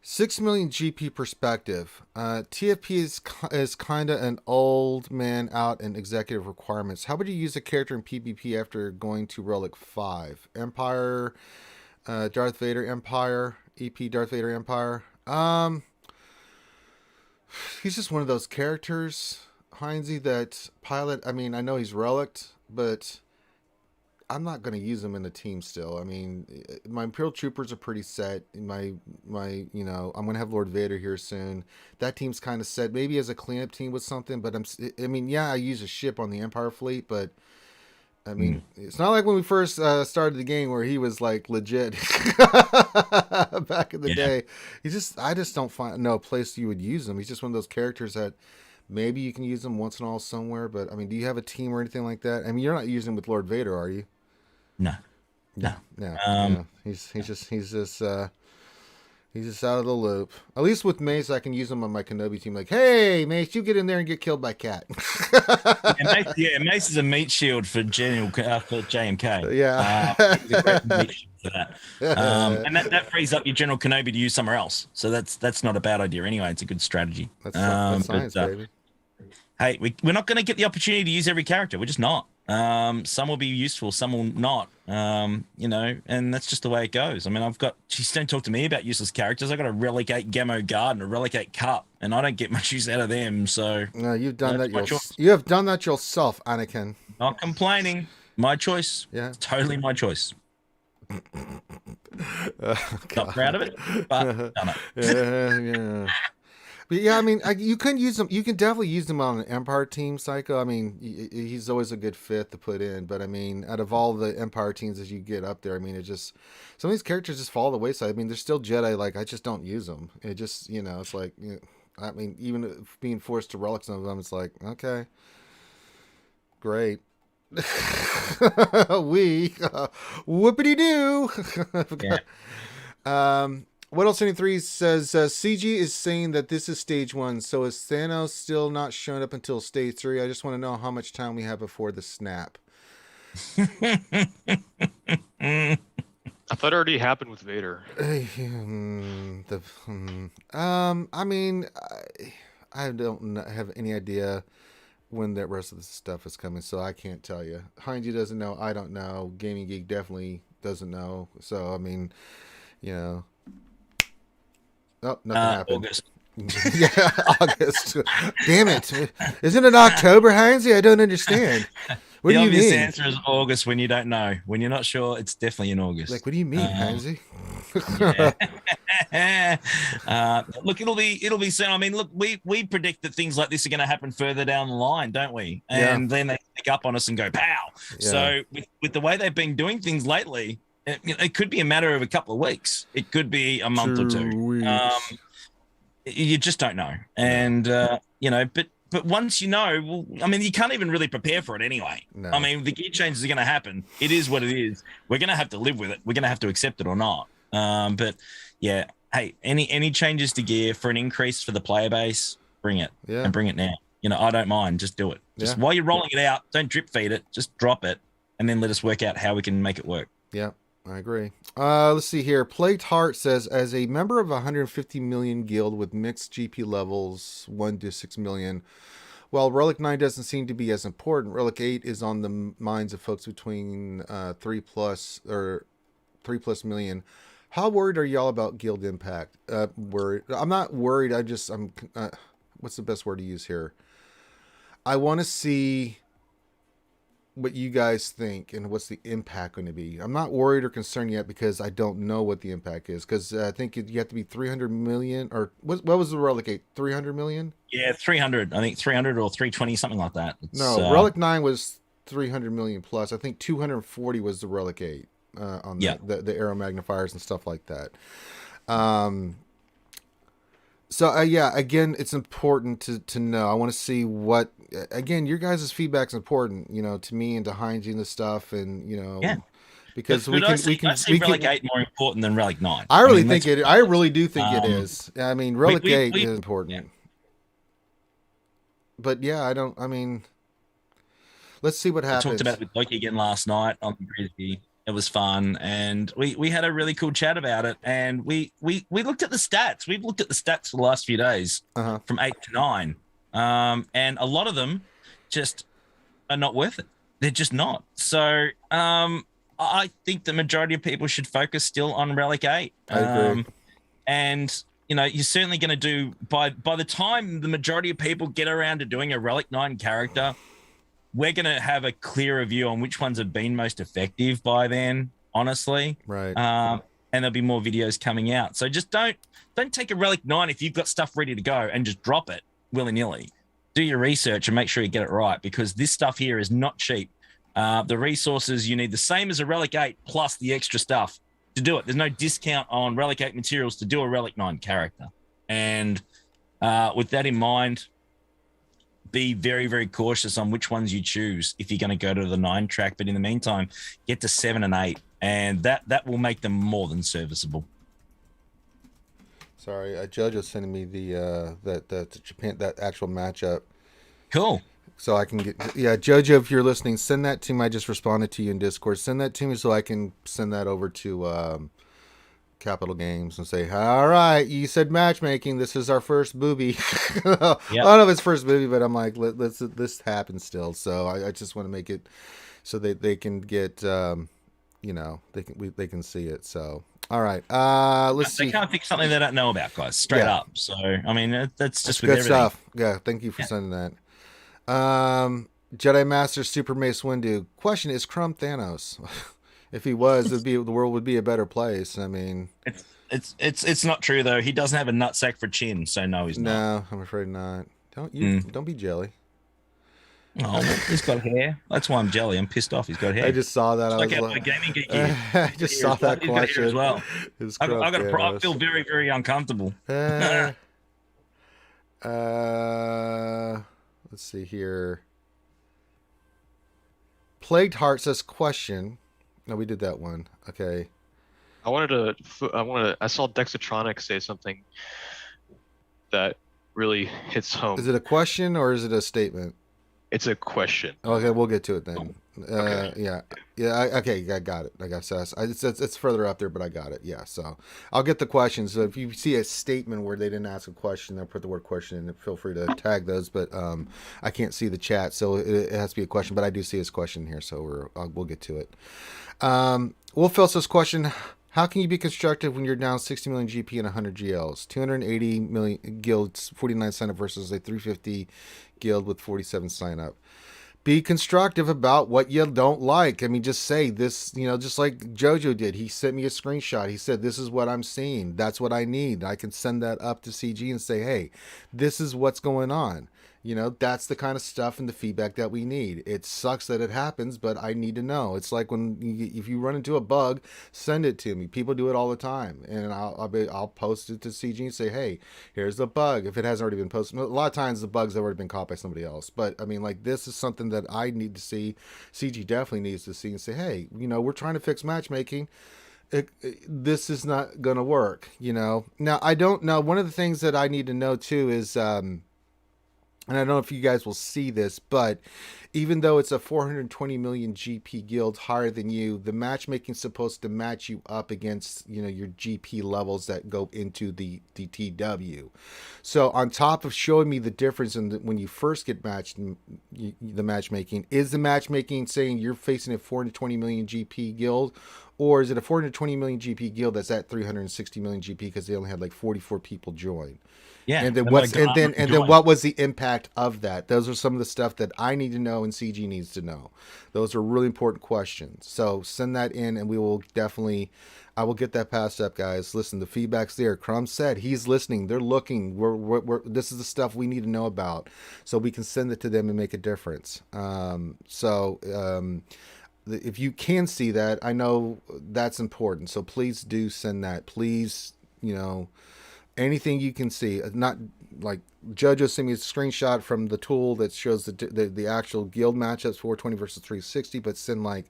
6 million GP perspective. TFP is kind of an old man out in executive requirements. How would you use a character in PvP after going to Relic 5? Empire, Darth Vader Empire, EP Darth Vader Empire. He's just one of those characters, Heinze, that pilot. I mean, I know he's relict, but I'm not going to use him in the team still. I mean, my Imperial Troopers are pretty set. I'm going to have Lord Vader here soon. That team's kind of set. Maybe as a cleanup team with something, but I use a ship on the Empire fleet, but I mean, it's not like when we first started the game where he was like legit back in the day. I just don't find no place you would use him. He's just one of those characters that maybe you can use him once in a while somewhere. But I mean, do you have a team or anything like that? I mean, you're not using him with Lord Vader, are you? No. He's just out of the loop. At least with Mace, I can use him on my Kenobi team. Like, hey, Mace, you get in there and get killed by Cat. Mace is a meat shield for for JMK. Yeah. He's a great meat shield for that. And that frees up your General Kenobi to use somewhere else. So that's not a bad idea anyway. It's a good strategy. That's science, baby. Hey, we're not going to get the opportunity to use every character. We're just not. Some will be useful, some will not. And that's just the way it goes. I mean, just don't talk to me about useless characters. I got a Relic 8 Gamo Guard and a Relic 8 Cup, and I don't get much use out of them. So no, you've done that yourself. You have done that yourself, Anakin. Not complaining. My choice. Yeah, it's totally my choice. Not proud of it, but done it. Yeah. But yeah, I mean, you can use him. You can definitely use him on an Empire team, Psycho. I mean, he's always a good fit to put in. But I mean, out of all the Empire teams as you get up there, I mean, some of these characters just fall to the wayside. I mean, they're still Jedi. Like, I just don't use them. It just, it's like, I mean, even being forced to relic some of them, it's like, okay, great. Whoopity doo. Yeah. What else? 73 says CG is saying that this is stage 1. So is Thanos still not showing up until stage 3? I just want to know how much time we have before the snap. I thought it already happened with Vader. I mean, I don't have any idea when that rest of the stuff is coming, so I can't tell you. Heinze doesn't know. I don't know. Gaming Geek definitely doesn't know. So I mean, Oh, nothing happened. August. Yeah, August. Damn it. Isn't it October, Heinze? I don't understand. What do you mean? The obvious answer is August when you don't know. When you're not sure, it's definitely in August. Like, what do you mean, Heinze? Look, it'll be soon. I mean, look, we predict that things like this are going to happen further down the line, don't we? And then they pick up on us and go, pow. Yeah. So with the way they've been doing things lately, it could be a matter of a couple of weeks. It could be a month or 2 weeks. You just don't know. And, but once you know, well, I mean, you can't even really prepare for it anyway. No. I mean, the gear changes are going to happen. It is what it is. We're going to have to live with it. We're going to have to accept it or not. But yeah, hey, any changes to gear for an increase for the player base, bring it. Yeah. And bring it now. I don't mind. Just do it. Just while you're rolling it out, don't drip feed it. Just drop it. And then let us work out how we can make it work. Yeah. I agree. Let's see here. Plagued Heart says, as a member of a 150 million guild with mixed GP levels, 1 to 6 million, Well, Relic 9 doesn't seem to be as important. Relic 8 is on the minds of folks between 3 plus or 3 plus million. How worried are y'all about guild impact? Worried. I'm not worried. I'm what's the best word to use here? I want to see what you guys think and what's the impact going to be. I'm not worried or concerned yet because I don't know what the impact is, because I think you have to be 300 million, or what was the Relic 8? 300 million? Yeah, 300. I think 300 or 320, something like that. Relic 9 was 300 million plus. I think 240 was the Relic 8 on the arrow magnifiers and stuff like that. So yeah, again, it's important to know. I want to see what, again, your guys' feedback's important, to me and to Heinz and the stuff, and because I see Relic 8 more important than Relic 9. I really do think it is. I mean, Relic 8 is important. Yeah. But yeah, let's see what happens. I talked about it with Loki again last night on the Grizzly. It was fun, and we had a really cool chat about it. And we looked at the stats. We've looked at the stats for the last few days from 8 to 9, and a lot of them just are not worth it. They're just not. So I think the majority of people should focus still on Relic 8. I agree. And you're certainly going to do by the time the majority of people get around to doing a Relic 9 character, we're going to have a clearer view on which ones have been most effective by then, honestly. Right. And there'll be more videos coming out. So just don't take a Relic 9 if you've got stuff ready to go and just drop it willy-nilly. Do your research and make sure you get it right, because this stuff here is not cheap. The resources you need, the same as a Relic 8 plus the extra stuff to do it. There's no discount on Relic 8 materials to do a Relic 9 character. And with that in mind, be very, very cautious on which ones you choose if you're going to go to the 9 track. But in the meantime, get to 7 and 8, and that will make them more than serviceable. Sorry, JoJo's sending me the Japan, that actual matchup. Cool. So I can get, JoJo, if you're listening, send that to me. I just responded to you in Discord. Send that to me so I can send that over to Capital Games and say, all right, you said matchmaking. This is our first booby. Yep. I don't know if it's first booby, but I'm like, this happen still. So I just want to make it so that they can get, they can see it. So, all right, let's see. They can't think something they don't know about, guys, straight up. So, I mean, that's just with good everything. Stuff. Yeah. Thank you for sending that. Jedi Master Super Mace Windu. Question: is Crumb Thanos? If he was, the world would be a better place. I mean, it's not true though. He doesn't have a nutsack for chin, so no, he's not. No, I'm afraid not. Don't be jelly. Oh, well, he's got hair. That's why I'm jelly. I'm pissed off. He's got hair. I just saw that. I was like, gaming geek here. I just saw that question as well. I feel very, very uncomfortable. Let's see here. Plagued Heart says question. No, we did that one. Okay. I saw Dexatronic say something that really hits home. Is it a question or is it a statement? It's a question. Okay, we'll get to it then. Okay. Yeah. Okay, I got it. I got it. It's further up there, but I got it. Yeah. So I'll get the questions. So if you see a statement where they didn't ask a question, they'll put the word question in. Feel free to tag those. But I can't see the chat, so it has to be a question. But I do see his question here, so we'll get to it. Wolf Phil says question: how can you be constructive when you're down 60 million GP and 100 GLs? 280 million guilds, 49 sign up versus a 350 guild with 47 sign up. Be constructive about what you don't like. I mean, just say this, just like JoJo did. He sent me a screenshot. He said, this is what I'm seeing. That's what I need. I can send that up to CG and say, hey, this is what's going on. That's the kind of stuff and the feedback that we need. It sucks that it happens, but I need to know. It's like if you run into a bug, send it to me. People do it all the time, and I'll post it to CG and say, hey, here's the bug. If it hasn't already been posted, a lot of times the bugs have already been caught by somebody else. But I mean, like, this is something that I need to see. CG definitely needs to see and say, hey, we're trying to fix matchmaking. This is not gonna work. Now I don't know. One of the things that I need to know too is and I don't know if you guys will see this, but even though it's a 420 million GP guild higher than you, the matchmaking's supposed to match you up against, your GP levels that go into the TW. So on top of showing me the difference in when you first get matched, the matchmaking, is the matchmaking saying you're facing a 420 million GP guild, or is it a 420 million GP guild that's at 360 million GP because they only had like 44 people join? Yeah. And then what was the impact of that? Those are some of the stuff that I need to know and CG needs to know. Those are really important questions. So send that in, and I will get that passed up, guys. Listen, the feedback's there. Crumb said he's listening. They're looking. This is the stuff we need to know about, so we can send it to them and make a difference. If you can see that, I know that's important. So please do send that. Please, anything you can see. Not like Judge sent me a screenshot from the tool that shows the actual guild matchups, 420 versus 360, but send like,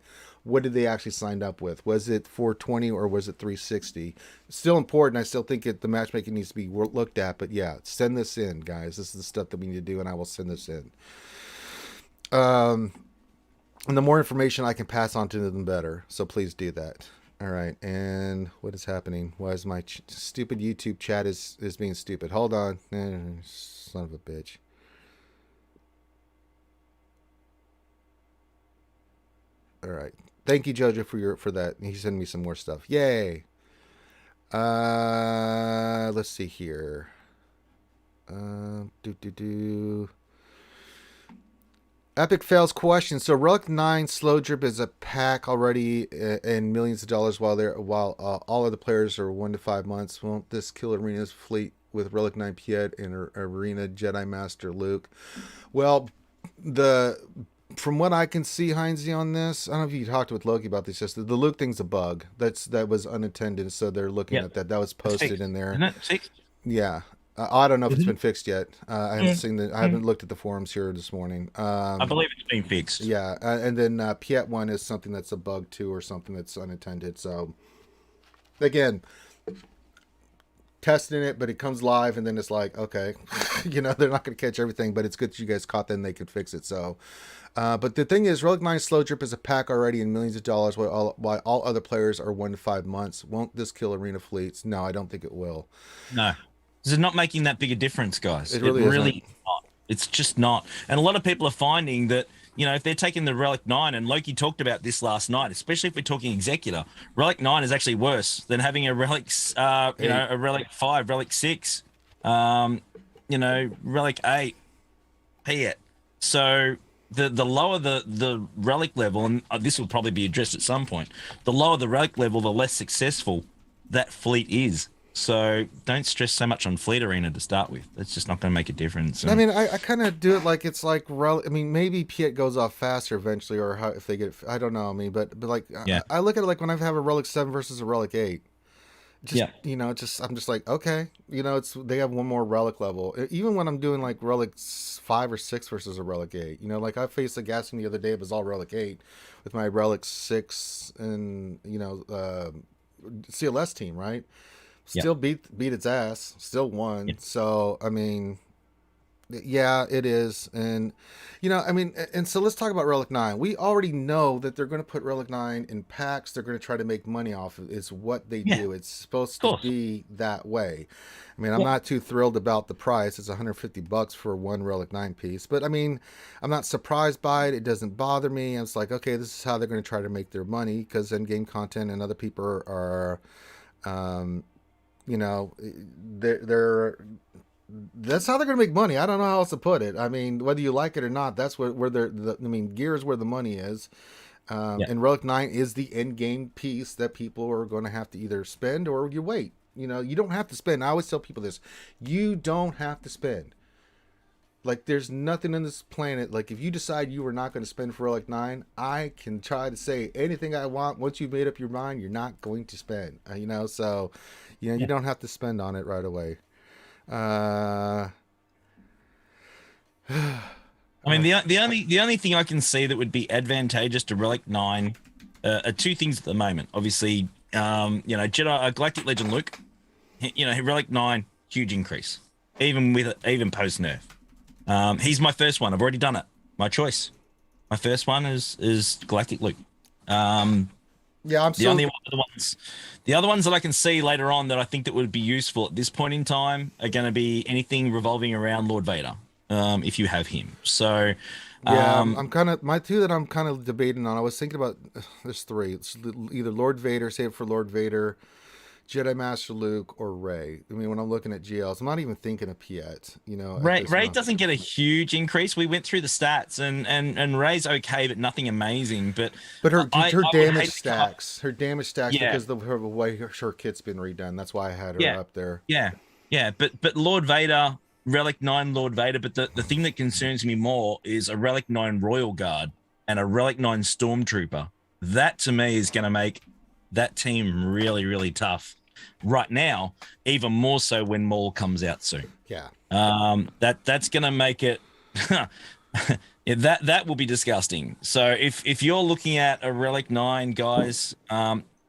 what did they actually sign up with? Was it 420 or was it 360? Still important. I still think the matchmaking needs to be looked at, but yeah, send this in, guys. This is the stuff that we need to do, and I will send this in. And the more information I can pass on to them, better. So please do that. All right, and what is happening? Why is my stupid YouTube chat is being stupid? Hold on, son of a bitch. All right, thank you, Jojo, for that. He sent me some more stuff. Yay. Let's see here. Epic fails question. So Relic 9 Slow Drip is a pack already and millions of dollars while all of the players are 1 to 5 months. Won't this kill Arena's fleet with Relic 9 Piet and Arena Jedi Master Luke? Well, from what I can see, Heinze, on this, I don't know if you talked with Loki about this. Just the Luke thing's a bug. That was unintended, so they're looking at that. That was posted in there. Isn't it fixed? Yeah. I don't know if it's been fixed yet. I haven't seen I haven't looked at the forums here this morning. I believe it's been fixed. Yeah, and then Piet one is something that's a bug too, or something that's unintended. So again, testing it, but it comes live, and then it's like, okay, they're not going to catch everything, but it's good that you guys caught that and they could fix it. So, but the thing is, Relic 9 Slow Drip is a pack already and millions of dollars, while all other players are 1 to 5 months. Won't this kill Arena fleets? No, I don't think it will. No. This is not making that big a difference, guys. It really not. It's just not. And a lot of people are finding that, if they're taking the Relic 9, and Loki talked about this last night, especially if we're talking Executor, Relic 9 is actually worse than having a Relic, a Relic 5, Relic 6, Relic 8, Piet. So the lower the Relic level, and this will probably be addressed at some point, the lower the Relic level, the less successful that fleet is. So don't stress so much on Fleet Arena to start with. It's just not going to make a difference. I mean, I kind of do it like it's like, maybe Piet goes off faster eventually, or if they get, I don't know. I mean, but like, yeah. I look at it like when I have a Relic 7 versus a Relic 8. I'm just like, okay, they have one more Relic level. Even when I'm doing like Relic 5 or 6 versus a Relic 8, like I faced a Gaston the other day, it was all Relic 8 with my Relic 6 and, CLS team, right? Still beat its ass, still won. Yep. So, I mean, yeah, it is. And, and so let's talk about Relic 9. We already know that they're going to put Relic 9 in packs. They're going to try to make money off of it. It's what they do. It's supposed to be that way. I mean, I'm not too thrilled about the price. It's $150 for one Relic 9 piece. But, I mean, I'm not surprised by it. It doesn't bother me. It's like, okay, this is how they're going to try to make their money, because in-game content and other people are that's how they're going to make money. I don't know how else to put it. I mean, whether you like it or not, that's where gear is where the money is. And Relic 9 is the end game piece that people are going to have to either spend or you wait. You don't have to spend. I always tell people this. You don't have to spend. Like, there's nothing on this planet. Like, if you decide you are not going to spend for Relic 9, I can try to say anything I want. Once you've made up your mind, you're not going to spend. So... you don't have to spend on it right away. I mean, the only thing I can see that would be advantageous to Relic 9 are two things at the moment. Obviously, Jedi Galactic Legend Luke, Relic 9, huge increase, even post nerf. He's my first one. I've already done it. My choice. My first one is Galactic Luke. Yeah, I'm The only the other ones that I can see later on that I think that would be useful at this point in time are going to be anything revolving around Lord Vader, if you have him. So, Yeah, I'm kind of my two that I'm kind of debating on. I was thinking about there's three. It's either Lord Vader, save it for Lord Vader, Jedi Master Luke, or Rey. I mean, when I'm looking at GLs, I'm not even thinking of Piet. You know, at Ray this Ray moment. doesn't get a huge increase. We went through the stats, and Ray's okay, but nothing amazing. But But her I her would damage hate to come up. stacks, her damage stacks Yeah, because of her way her kit's been redone. That's why I had her yeah, up there. yeah, yeah. But Lord Vader, Relic 9 Lord Vader. But the thing that concerns me more is a Relic 9 Royal Guard and a Relic 9 Stormtrooper. That to me is going to make that team really, really tough. Right now, even more so when Maul comes out soon. Yeah. That's gonna make it that will be disgusting. So if you're looking at a Relic 9, guys,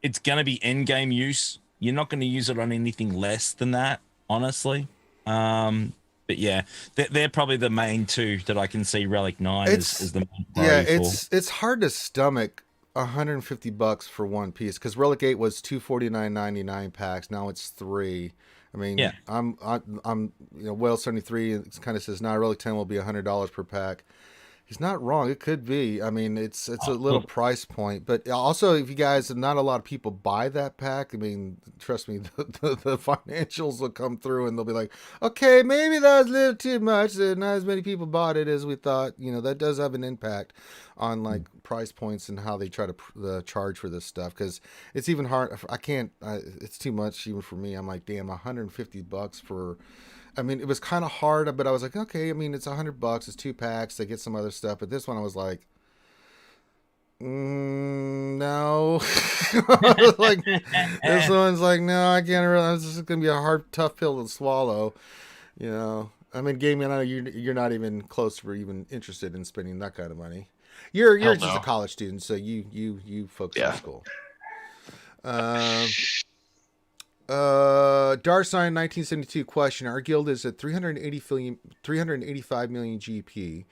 it's gonna be end game use. You're not gonna use it on anything less than that, honestly. But yeah, they're probably the main two that I can see Relic 9 as the main yeah, priority for. it's hard to stomach $150 for one piece because Relic 8 was 249.99 packs. Now it's three. I mean, Yeah. I'm Whale 73 kind of says now Relic 10 will be $100 per pack. He's not wrong. It could be. I mean, it's a little price point, but also if you guys, not a lot of people buy that pack. I mean, trust me, the financials will come through and they'll be like, okay, maybe that was a little too much. Not as many people bought it as we thought. You know, that does have an impact on like price points and how they try to charge for this stuff because it's even hard. I can't. It's too much even for me. I'm like, damn, $150 for. I mean, it was kind of hard, but I was like, okay. I mean, it's $100. It's 2 packs. They get some other stuff, but this one I was like, no. Like this one's like, no, I can't. This is gonna be a hard, tough pill to swallow. You know, I mean, gaming. I know you're not even close to even interested in spending that kind of money. You're Hell just a no. college student, so you focus on Yeah. school. Darth Sign 1972 question. Our guild is at 385 million GP.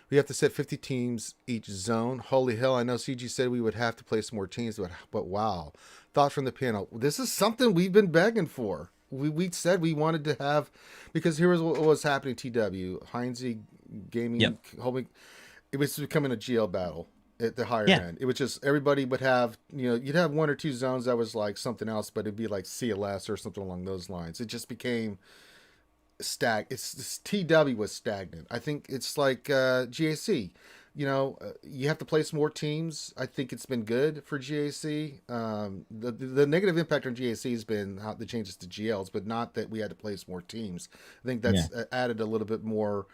We have to set 50 teams each zone. Holy hell, I know CG said we would have to play some more teams, but wow. Thought from the panel. This is something we've been begging for. We said we wanted to have, because here was what was happening TW. Heinze Gaming, Yep. it was becoming a GL battle at the higher Yeah. end. It was just everybody would have, you'd have 1 or 2 zones that was like something else, but it'd be like CLS or something along those lines. It just became TW was stagnant. I think it's like GAC. You have to play some more teams. I think it's been good for GAC. The negative impact on GAC has been how the changes to GLs, but not that we had to play some more teams. I think that's added a little bit more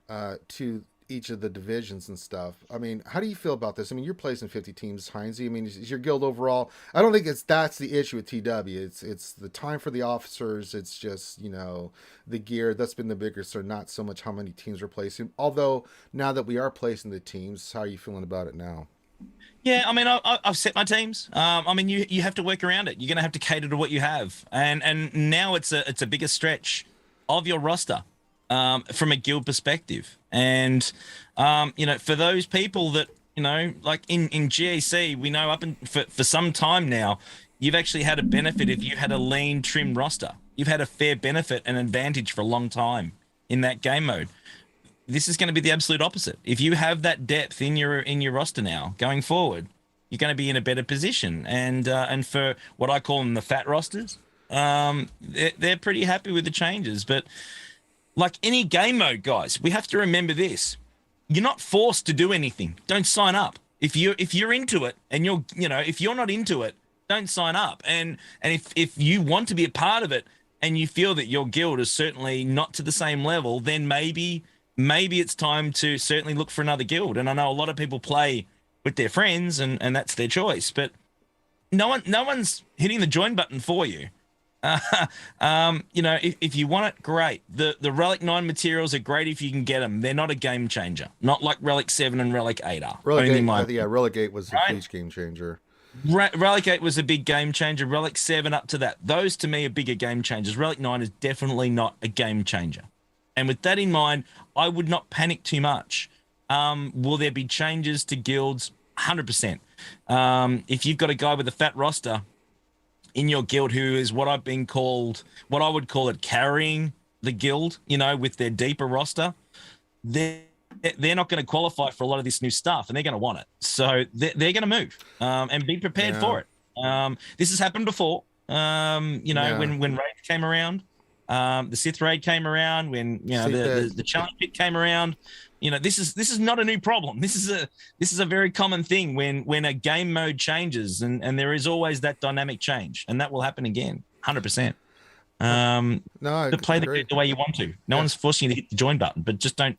to each of the divisions and stuff. I mean, how do you feel about this? I mean, you're placing 50 teams, Heinze. I mean, is your guild overall? I don't think that's the issue with TW. It's the time for the officers. It's just the gear that's been the bigger. So not so much how many teams we're placing. Although now that we are placing the teams, how are you feeling about it now? Yeah, I mean, I've set my teams. I mean, you have to work around it. You're going to have to cater to what you have, and now it's a bigger stretch of your roster from a guild perspective. And for those people that like in GAC, we know for some time now, you've actually had a benefit if you had a lean, trim roster. You've had a fair benefit and advantage for a long time in that game mode. This is going to be the absolute opposite. If you have that depth in your roster now going forward, you're going to be in a better position. And for what I call them the fat rosters, they're pretty happy with the changes. But like any game mode, guys, we have to remember this: you're not forced to do anything. Don't sign up. If you're into it, and if you're not into it, don't sign up. And if you want to be a part of it, and you feel that your guild is certainly not to the same level, then maybe it's time to certainly look for another guild. And I know a lot of people play with their friends, and that's their choice. But no one's hitting the join button for you. If you want it, great. The Relic 9 materials are great if you can get them. They're not a game changer. Not like Relic 7 and Relic 8 are. Relic 8 was a huge game changer. Relic 8 was a big game changer. Relic 7 up to that. Those to me are bigger game changers. Relic 9 is definitely not a game changer. And with that in mind, I would not panic too much. Will there be changes to guilds? 100%. If you've got a guy with a fat roster in your guild who is what I would call it, carrying the guild, with their deeper roster, they're not going to qualify for a lot of this new stuff, and they're going to want it. So they're going to move, and be prepared for it. This has happened before. When Raid came around, the Sith Raid came around, when the challenge pit came around. This is not a new problem. This is a very common thing when a game mode changes, and there is always that dynamic change, and that will happen again, 100%. To play the way you want to. No one's forcing you to hit the join button, but just don't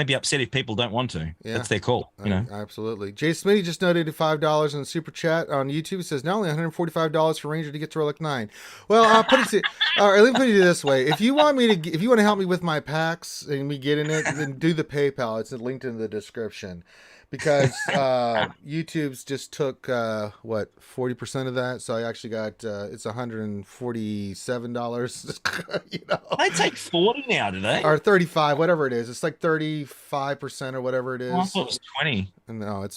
be upset if people don't want to. That's their call. Absolutely. Jay Smitty just donated $5 in the super chat on YouTube. It says not only $145 for Ranger to get to Relic 9. Well, I'll put it to all right. Let me put it this way: if you want to help me with my packs and me getting it, then do the PayPal. It's linked in the description. Because YouTube's just took 40% of that, so I actually got it's $147. They take 40 now, do they? Or 35, whatever it is. It's like 35% or whatever it is. I thought it was 20. No,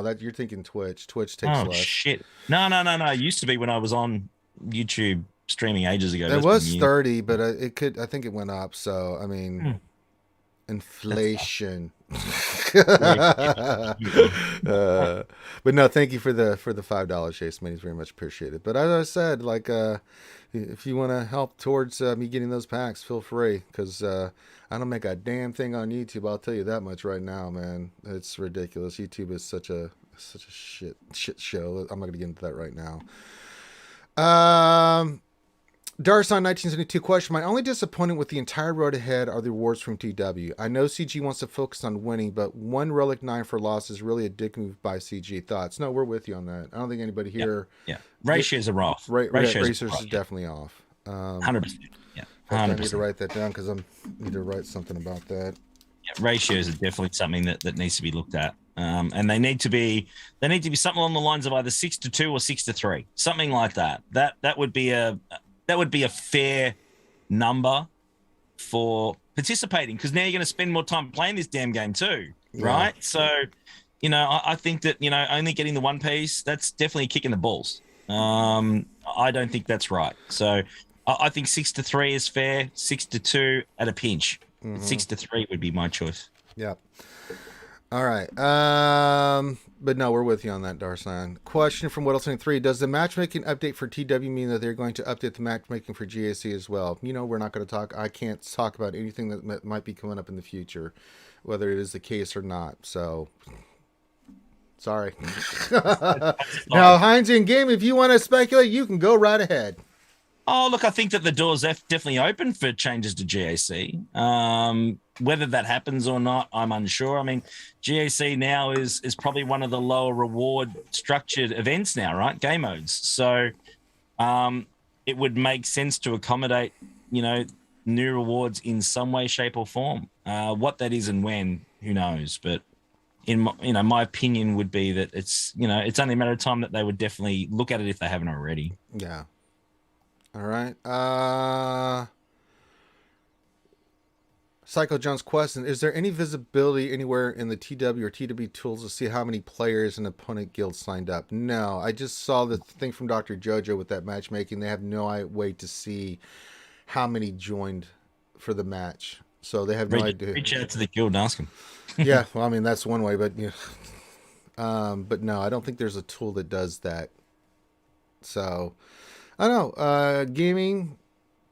that you're thinking Twitch. Twitch takes less. Oh shit! No. It used to be when I was on YouTube streaming ages ago. It was 30, but I think it went up. So I mean, inflation. But no, thank you for the $5, Chase. It's very much appreciated. But as I said, if you want to help towards me getting those packs, feel free, because I don't make a damn thing on YouTube. I'll tell you that much right now, man. It's ridiculous. YouTube is such a shit show. I'm not gonna get into that right now. Darth on 1972 question. My only disappointment with the entire road ahead are the rewards from TW. I know CG wants to focus on winning, but one Relic 9 for loss is really a dick move by CG. Thoughts? No, we're with you on that. I don't think anybody here. Yeah. Ratios are off. Ratios are definitely off. 100%. Yeah. 100%. I need to write that down because I need to write something about that. Yeah, ratios are definitely something that needs to be looked at. And they need to be something along the lines of either 6-2 or 6-3, something like that. That would be a fair number for participating, because now you're going to spend more time playing this damn game too, right? So, I think that, only getting the one piece, that's definitely kicking the balls. I don't think that's right. So I think 6-3 is fair, 6-2 at a pinch. 6-3 would be my choice. Yep. All right. But no, we're with you on that, Darsan. Question from Whittle23. Does the matchmaking update for TW mean that they're going to update the matchmaking for GAC as well? We're not going to talk. I can't talk about anything that might be coming up in the future, whether it is the case or not. So, sorry. Now, Heinz in game, if you want to speculate, you can go right ahead. Oh, look, I think that the door's definitely open for changes to GAC. Whether that happens or not, I'm unsure. I mean, GAC now is probably one of the lower reward structured events now, right? Game modes. So it would make sense to accommodate, new rewards in some way, shape, or form. What that is and when, who knows? But my opinion would be that it's only a matter of time that they would definitely look at it if they haven't already. Yeah. All right. Psycho John's question: is there any visibility anywhere in the TW or TW tools to see how many players an opponent guild signed up? No, I just saw the thing from Dr. Jojo with that matchmaking. They have no way to see how many joined for the match, so they have no idea. Reach out to the guild and ask them. Yeah, well, I mean that's one way, but but no, I don't think there's a tool that does that. So. I don't know. Gaming,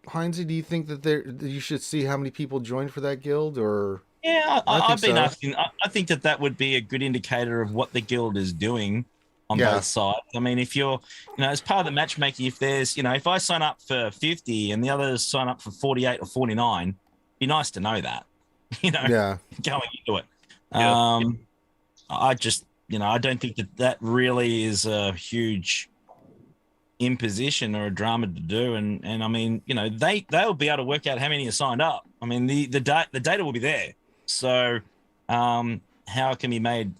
Heinze, do you think that you should see how many people joined for that guild, or? Yeah, I've been asking. I think that would be a good indicator of what the guild is doing on both sides. I mean, if you're, as part of the matchmaking, if there's, if I sign up for 50 and the others sign up for 48 or 49, it'd be nice to know that, going into it. Yeah. I just, I don't think that really is a huge imposition or a drama to do, and I mean, they'll be able to work out how many are signed up. I mean, the data will be there, so how it can be made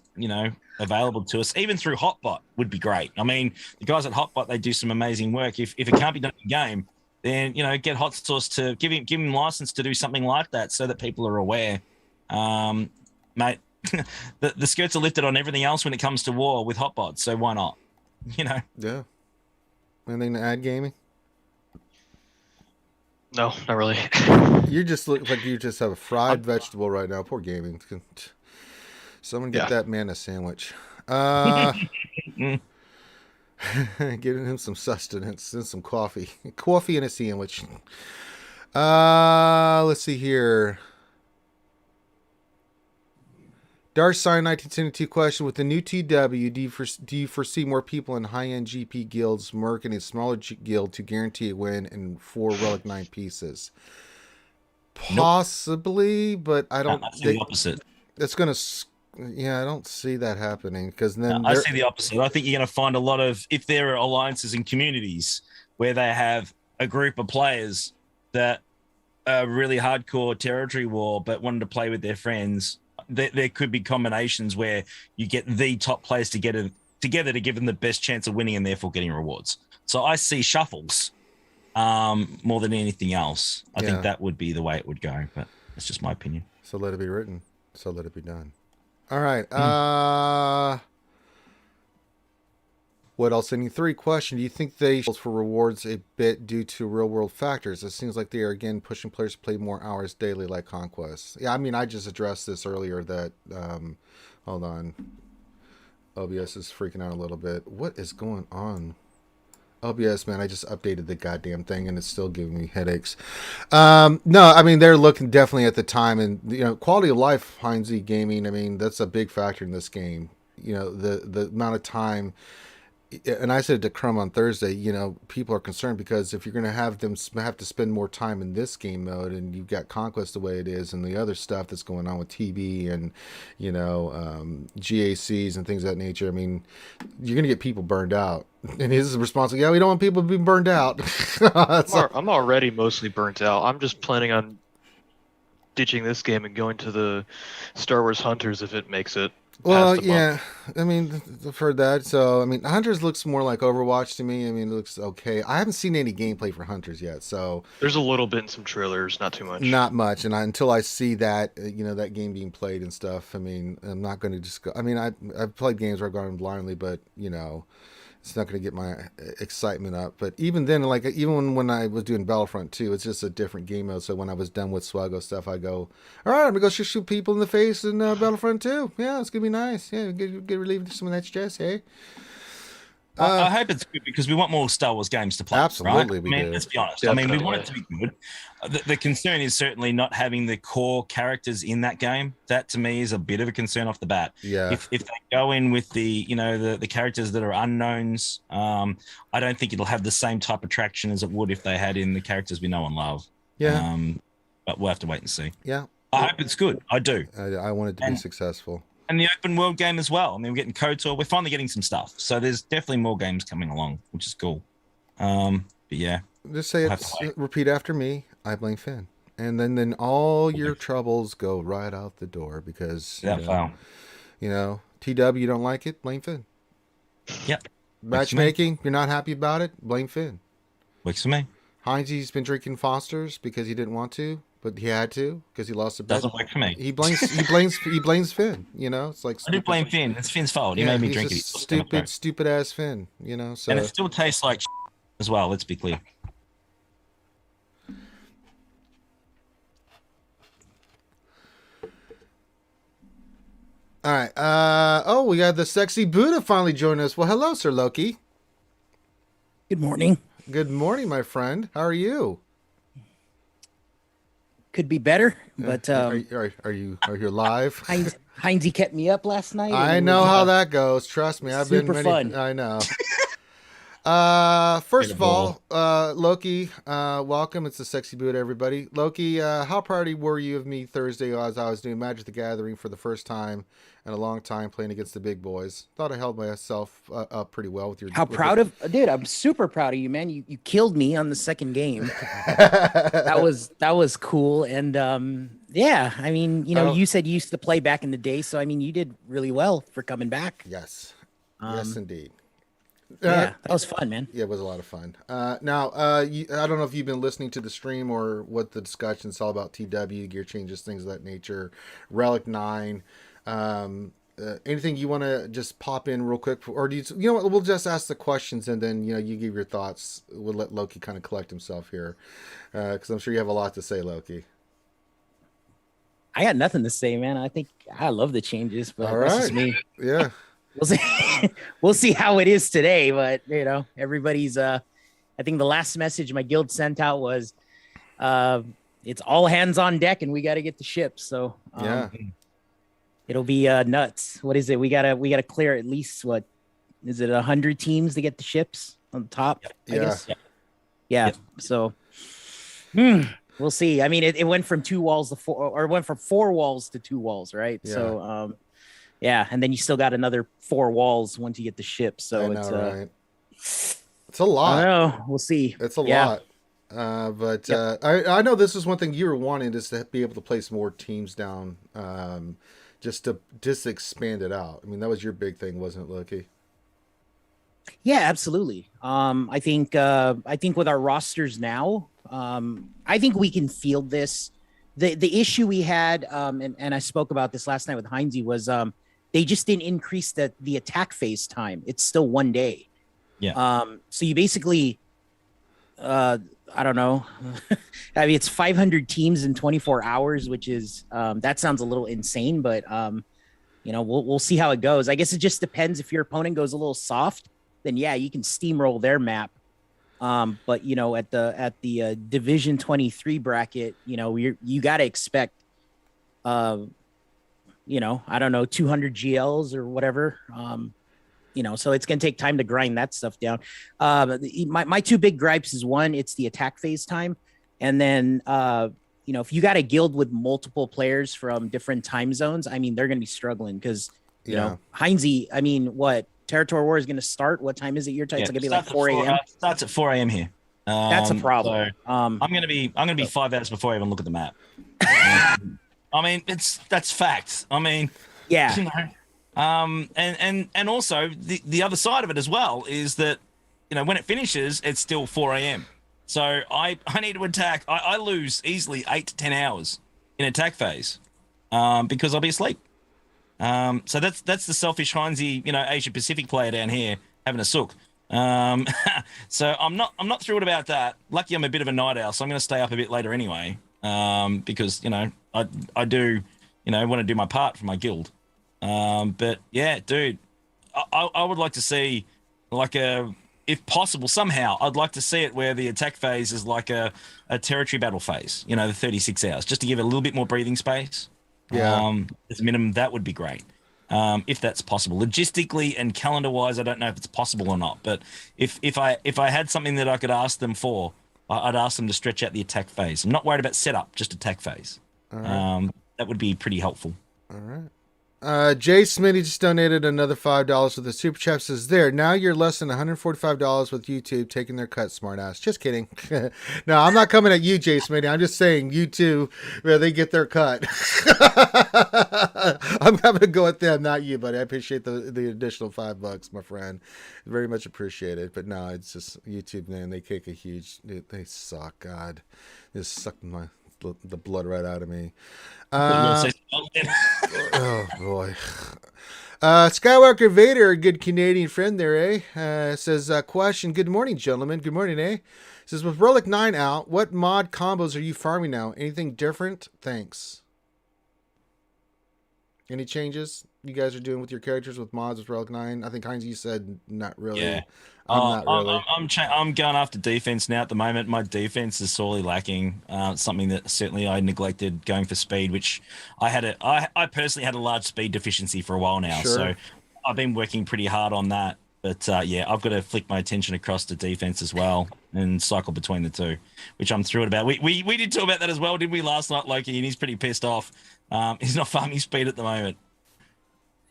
available to us even through Hotbot would be great. I mean, the guys at Hotbot, they do some amazing work. If it can't be done in game, then get Hot Sauce to give him license to do something like that, so that people are aware. Mate, the skirts are lifted on everything else when it comes to war with hotbots, so why not? Yeah. Anything to add, gaming? No, not really. You just look like you just have a fried vegetable right now. Poor gaming. Someone get that man a sandwich. Giving him some sustenance and some coffee. Coffee and a sandwich. Let's see here. Darth Sign 1972 question: with the new TW, do you foresee more people in high-end GP guilds mercing a smaller guild to guarantee a win in 4 Relic 9 pieces? Possibly, but I don't. I see the opposite. It's gonna. Yeah, I don't see that happening because then I see the opposite. I think you're going to find a lot of, if there are alliances and communities where they have a group of players that are really hardcore territory war but wanted to play with their friends, there could be combinations where you get the top players together to give them the best chance of winning and therefore getting rewards. So I see shuffles more than anything else. I think that would be the way it would go, but that's just my opinion. So let it be written. So let it be done. All right. What else? Any 3 question. Do you think they for rewards a bit due to real world factors? It seems like they are again pushing players to play more hours daily like Conquest. Yeah, I mean, I just addressed this earlier that hold on. OBS is freaking out a little bit. What is going on? OBS, man, I just updated the goddamn thing and it's still giving me headaches. No, I mean, they're looking definitely at the time and, quality of life, Heinze Gaming. I mean, that's a big factor in this game. The amount of time, and I said to Crumb on Thursday, people are concerned because if you're going to have them have to spend more time in this game mode and you've got Conquest the way it is and the other stuff that's going on with TB and, GACs and things of that nature, I mean, you're going to get people burned out. And his response, we don't want people to be burned out. I'm already mostly burnt out. I'm just planning on ditching this game and going to the Star Wars Hunters if it makes it. Well, yeah, I mean, I've heard that. So, I mean, Hunters looks more like Overwatch to me. I mean, it looks okay. I haven't seen any gameplay for Hunters yet, so there's a little bit in some trailers, not too much. Not much, and until I see that, that game being played and stuff, I mean, I'm not going to just go. I mean, I've played games where I've gone blindly, but it's not going to get my excitement up. But even then, like even when I was doing Battlefront 2, it's just a different game mode. So when I was done with SWGOH stuff, I go, all right, I'm going to go shoot people in the face in Battlefront 2. Yeah, it's going to be nice. Yeah, get relieved of some of that stress, hey? I hope it's good because we want more Star Wars games to play. Absolutely, right? I mean, let's be honest. Definitely. I mean, we want it to be good. The concern is certainly not having the core characters in that game. That to me is a bit of a concern off the bat. Yeah. If they go in with the the characters that are unknowns, I don't think it'll have the same type of traction as it would if they had in the characters we know and love. Yeah. But we'll have to wait and see. Yeah. I hope it's good. I do. I want it to be successful. And the open world game as well. I mean, we're getting KOTOR. We're finally getting some stuff. So there's definitely more games coming along, which is cool. But yeah. Just say it. Repeat after me. I blame Finn. And then all your troubles go right out the door because, TW, you don't like it, blame Finn. Yep. Matchmaking, you're not happy about it, blame Finn. Works for me. Heinze's been drinking Foster's because he didn't want to, but he had to because he lost a bet. Doesn't work for me. He blames Finn. It's like I do blame Finn. It's Finn's fault. He made me drink it. Stupid ass Finn. So and it still tastes like as well. Let's be clear. All right. We got the sexy Buddha finally joining us. Well, hello, Sir Loki. Good morning. Good morning, my friend. How are you? Could be better, but are you live? Heinze kept me up last night. I know how that goes. Trust me, I've been fun. I know. First of all, Loki, welcome. It's the Sexy Buddha, everybody. Loki, how proud were you of me Thursday as I was doing Magic the Gathering for the first time in a long time, playing against the big boys? Thought I held myself up pretty well with your. Dude, I'm super proud of you, man. You killed me on the second game. that was cool, and yeah, I mean, you said you used to play back in the day, so I mean, you did really well for coming back. Yes, yes, indeed. Yeah, that was fun, man. Yeah, it was a lot of fun. Now, I don't know if you've been listening to the stream or what the discussion's all about. TW, gear changes, things of that nature. Relic 9. Anything you want to just pop in real quick? Or do you know what? We'll just ask the questions and then, you give your thoughts. We'll let Loki kind of collect himself here. Because I'm sure you have a lot to say, Loki. I got nothing to say, man. I think I love the changes, but All that's right. just me. Yeah. We'll see. We'll see how it is today, but everybody's. I think the last message my guild sent out was, "It's all hands on deck, and we got to get the ship." So Yeah. it'll be nuts. What is it? We gotta clear at least what is it? 100 teams to get the ships on top. I guess. Yeah. Yep. So. We'll see. I mean, it went from 2 walls to 4, or it went from 4 walls to 2 walls, right? Yeah. So, and then you still got another 4 walls once you get the ship. So I know, it's right? It's a lot. I don't know. We'll see. It's a lot. But I know this is one thing you were wanting, is to be able to place more teams down, just to expand it out. I mean, that was your big thing, wasn't it, Loki? Yeah, absolutely. I think with our rosters now, I think we can field this. The issue we had, and I spoke about this last night with Heinze, was they just didn't increase the attack phase time. It's still 1 day. Yeah. So you basically, I don't know. I mean, it's 500 teams in 24 hours, which is that sounds a little insane, but we'll see how it goes. I guess it just depends. If your opponent goes a little soft, then yeah, you can steamroll their map. But at the Division 23 bracket, you got to expect, I don't know, 200 GLs or whatever. So it's gonna take time to grind that stuff down. My 2 big gripes is, one, it's the attack phase time, and then if you got a guild with multiple players from different time zones, I mean, they're gonna be struggling because Heinze, I mean, what? Territory War is going to start. What time is it your time? It's going to be like 4 a.m. Starts at 4 a.m. here. That's a problem. So I'm going to be 5 hours before I even look at the map. I mean, that's facts. I mean, yeah. And also the other side of it as well is that, when it finishes, it's still 4 a.m. So I need to attack. I lose easily 8 to 10 hours in attack phase because I'll be asleep. So that's the selfish Heinze, Asia Pacific player down here having a sook. So I'm not thrilled about that. Lucky I'm a bit of a night owl, so I'm going to stay up a bit later anyway. Because I do want to do my part for my guild. But yeah, dude, I would like to see if possible somehow, I'd like to see it where the attack phase is like a territory battle phase. The 36 hours, just to give it a little bit more breathing space. Yeah. As a minimum, that would be great. If that's possible. Logistically and calendar-wise, I don't know if it's possible or not. But if I had something that I could ask them for, I'd ask them to stretch out the attack phase. I'm not worried about setup, just attack phase. All right. That would be pretty helpful. All right. Jay Smitty just donated another $5 with the super chat. Says, there, now you're less than $145 with YouTube taking their cut, smartass. Just kidding. No, I'm not coming at you, Jay Smitty. I'm just saying YouTube, where they get their cut. I'm having to go at them, not you, buddy. I appreciate the additional $5, my friend. Very much appreciated. But no, it's just YouTube, man. They kick a huge. They suck. God, they just suck the blood right out of me. Oh boy. Skywalker Vader, a good Canadian friend there, says, question. Good morning, gentlemen. Good morning, Says, with Relic 9 out, what mod combos are you farming now? Anything different? Thanks. Any changes you guys are doing with your characters with mods with Relic 9? I think Heinze, you said not really. Yeah. I'm not really. I'm going after defense now at the moment. My defense is sorely lacking. Something that certainly I neglected going for speed, which I personally had a large speed deficiency for a while now. Sure. So I've been working pretty hard on that. But yeah, I've got to flick my attention across to defense as well and cycle between the two, which I'm thrilled about. We did talk about that as well, didn't we, last night, Loki? And he's pretty pissed off. He's not farming speed at the moment.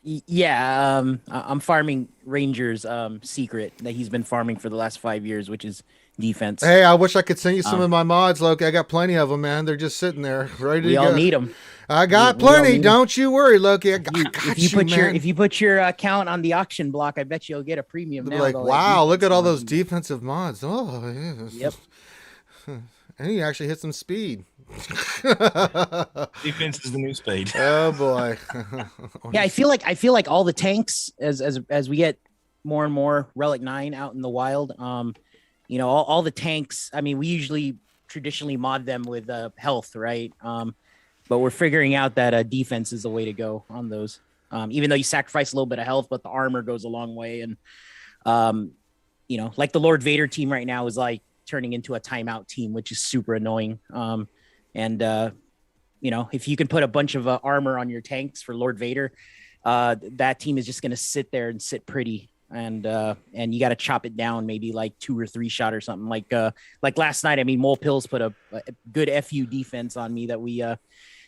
Yeah, I'm farming Ranger's secret that he's been farming for the last 5 years, which is defense. Hey, I wish I could send you some of my mods, Loki. I got plenty of them, man. They're just sitting there ready to We go. all need them. I got plenty. Don't you worry, Loki. I got If you put your account on the auction block, I bet you'll get a premium. They'll now, be like, wow, look at all those defensive mods. Oh, yeah. Yep. And he actually hit some speed. Defense is the new speed. Oh boy. Yeah, I feel like all the tanks as we get more and more Relic 9 out in the wild, you know, all the tanks, I mean, we usually traditionally mod them with health, right? But we're figuring out that defense is the way to go on those. Even though you sacrifice a little bit of health, but the armor goes a long way. And you know, like the Lord Vader team right now is like turning into a timeout team, which is super annoying. You know, if you can put a bunch of armor on your tanks for Lord Vader, that team is just going to sit there and sit pretty. And you got to chop it down, maybe like 2 or 3 shot or something like last night. I mean, Mole Pills put a good FU defense on me that we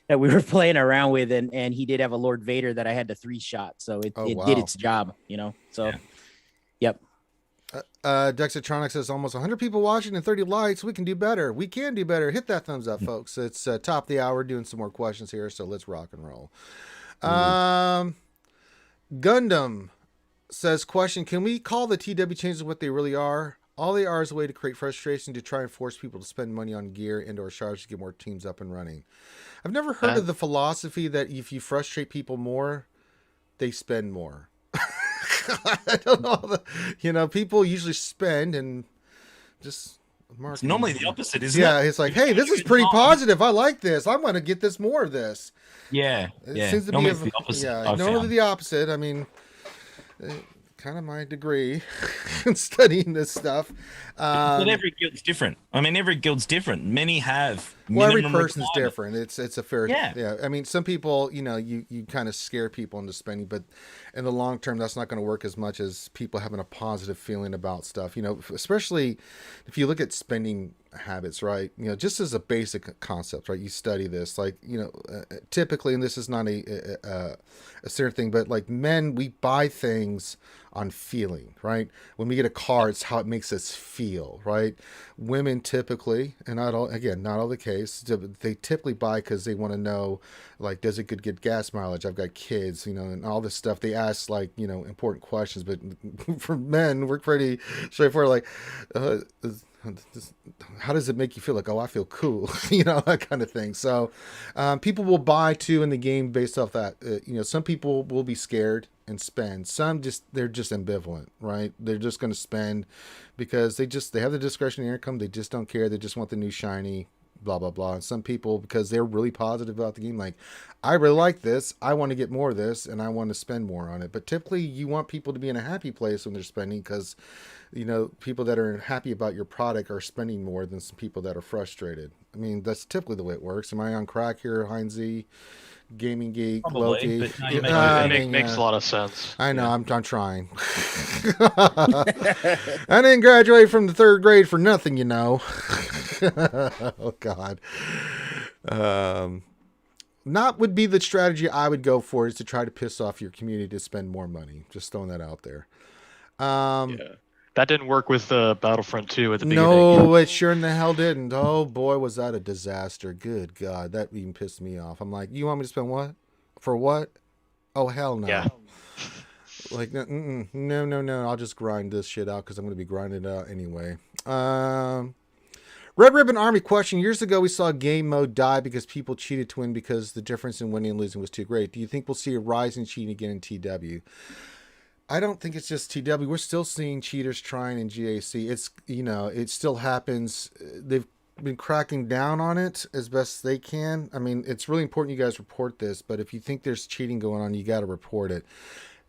were playing around with. And he did have a Lord Vader that I had to 3 shot. So it did its job, you know? So, yeah. Yep. Dexatronic says almost 100 people watching and 30 likes. We can do better. We can do better. Hit that thumbs up, folks. It's top of the hour, doing some more questions here. So let's rock and roll. Gundam says, question, can we call the TW changes what they really are? All they are is a way to create frustration to try and force people to spend money on gear and or shards to get more teams up and running. I've never heard of the philosophy that if you frustrate people more, they spend more. I don't know. You know, people usually spend and just mark. It's normally the opposite, isn't it? Yeah, it's like, hey, this is pretty positive. I like this. I want to get this more of this. Yeah, it seems to normally be the opposite. Yeah, normally the opposite. I mean, kind of my degree in studying this stuff. But every guild's different. I mean, every guild's different. Many have. Well, every person's different. It's a fair. Yeah. I mean, some people, you know, you kind of scare people into spending, but in the long term, that's not going to work as much as people having a positive feeling about stuff. You know, especially if you look at spending habits, right? You know, just as a basic concept, right? You study this, like, you know, typically, and this is not a certain thing, but like men, we buy things on feeling, right? When we get a car, it's how it makes us feel, right? Women typically, and not all the case, they typically buy because they want to know, like, does it get gas mileage? I've got kids, you know, and all this stuff. They ask, like, you know, important questions, but for men, we're pretty straightforward, like, how does it make you feel? Like, oh, I feel cool, you know, that kind of thing. So people will buy too in the game based off that. You know, some people will be scared and spend. Some they're just ambivalent, right? They're just going to spend because they have the discretionary income. They just don't care. They just want the new shiny, blah blah blah. And some people, because they're really positive about the game, like, I really like this, I want to get more of this, and I want to spend more on it. But typically you want people to be in a happy place when they're spending, because, you know, people that are happy about your product are spending more than some people that are frustrated. I mean, that's typically the way it works. Am I on crack here, Heinze? Gaming Geek, Probably, Loki. no, makes a lot of sense. I know, I'm trying. I didn't graduate from the 3rd grade for nothing, you know. Oh God. Not would be the strategy I would go for, is to try to piss off your community to spend more money. Just throwing that out there. Yeah. That didn't work with Battlefront 2 at the beginning. No, it sure in the hell didn't. Oh boy, was that a disaster. Good God, that even pissed me off. I'm like, you want me to spend what? For what? Oh, hell no. Yeah. Like, no. I'll just grind this shit out because I'm going to be grinding it out anyway. Red Ribbon Army question. Years ago, we saw game mode die because people cheated to win because the difference in winning and losing was too great. Do you think we'll see a rise in cheating again in TW? I don't think it's just TW. We're still seeing cheaters trying in GAC. It's, you know, it still happens. They've been cracking down on it as best they can. I mean, it's really important you guys report this, but if you think there's cheating going on, you got to report it.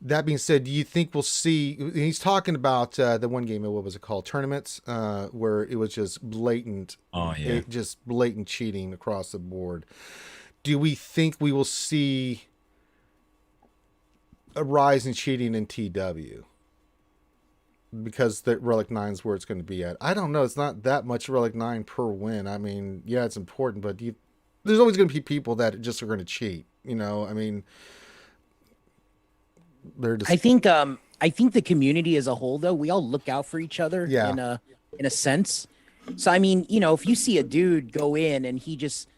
That being said, do you think we'll see, he's talking about the one game, what was it called? Tournaments, where it was just blatant, just blatant cheating across the board. Do we think we will see a rise in cheating in TW because the Relic 9 is where it's going to be at? I don't know. It's not that much Relic 9 per win. I mean, yeah, it's important, but there's always going to be people that just are going to cheat. You know, I mean, they're just... I think the community as a whole, though, we all look out for each other in a sense. So I mean, if you see a dude go in and he just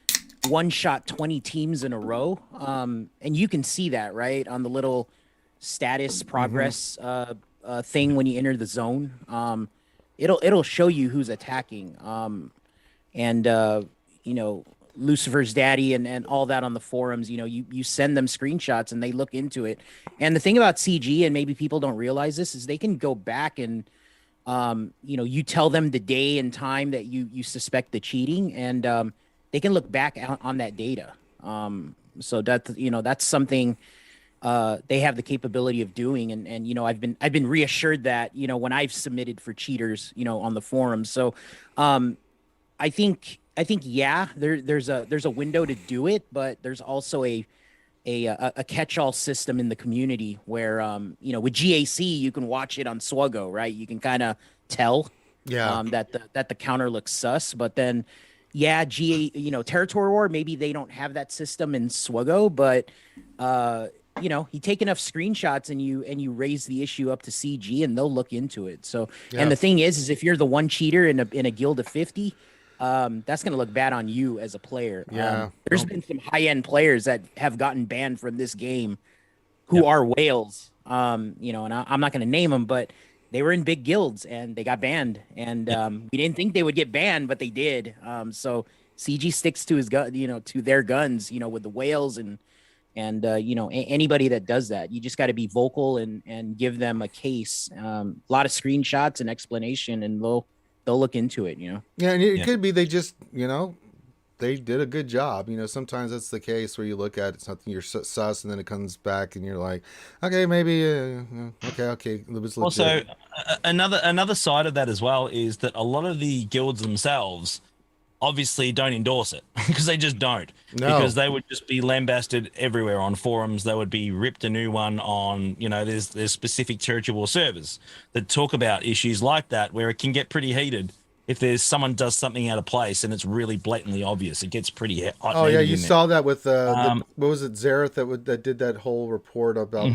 one shot 20 teams in a row, and you can see that right on the little status progress thing when you enter the zone. It'll show you who's attacking. And Lucifer's daddy and all that on the forums, you send them screenshots and they look into it. And the thing about CG, and maybe people don't realize this, is they can go back and you tell them the day and time that you suspect the cheating, and they can look back on that data. So that's something they have the capability of doing, and I've been reassured that when I've submitted for cheaters on the forums. So I think yeah, there's a window to do it, but there's also a catch-all system in the community where with GAC you can watch it on SWGOH, right? You can kind of tell that the counter looks sus, but then Territory War, maybe they don't have that system in SWGOH, but you take enough screenshots and you raise the issue up to CG and they'll look into it. So and the thing is if you're the one cheater in a guild of 50, that's going to look bad on you as a player. There's been some high-end players that have gotten banned from this game who are whales, and I'm not going to name them, but they were in big guilds and they got banned, and we didn't think they would get banned, but they did. So CG sticks to his gun, to their guns, with the whales and anybody that does that, you just got to be vocal and give them a case, a lot of screenshots and explanation, and they'll look into it, Yeah, and it could be they just, they did a good job. Sometimes that's the case where you look at something, you're sus, and then it comes back and you're like, okay, maybe, okay. It was legit. Also, another side of that as well is that a lot of the guilds themselves obviously don't endorse it because they just don't. No. Because they would just be lambasted everywhere on forums. They would be ripped a new one on, there's specific territory war servers that talk about issues like that where it can get pretty heated. If there's someone does something out of place and it's really blatantly obvious, it gets pretty hot. Oh yeah, you saw that with what was it, Zareth that did that whole report about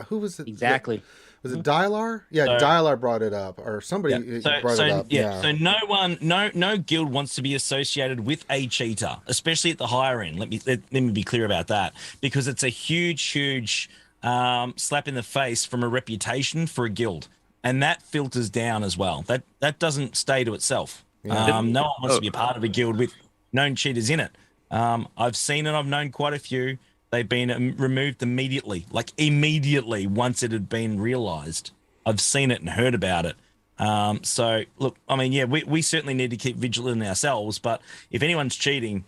who was it exactly? Was it Dylar? Yeah, Dylar brought it up, or somebody brought it up. Yeah. So no guild wants to be associated with a cheater, especially at the higher end. Let me be clear about that, because it's a huge slap in the face from a reputation for a guild. And that filters down as well. That doesn't stay to itself. No one wants to be a part of a guild with known cheaters in it. I've seen and I've known quite a few. They've been removed immediately once it had been realized. I've seen it and heard about it. So look, I mean, we certainly need to keep vigilant ourselves. But if anyone's cheating,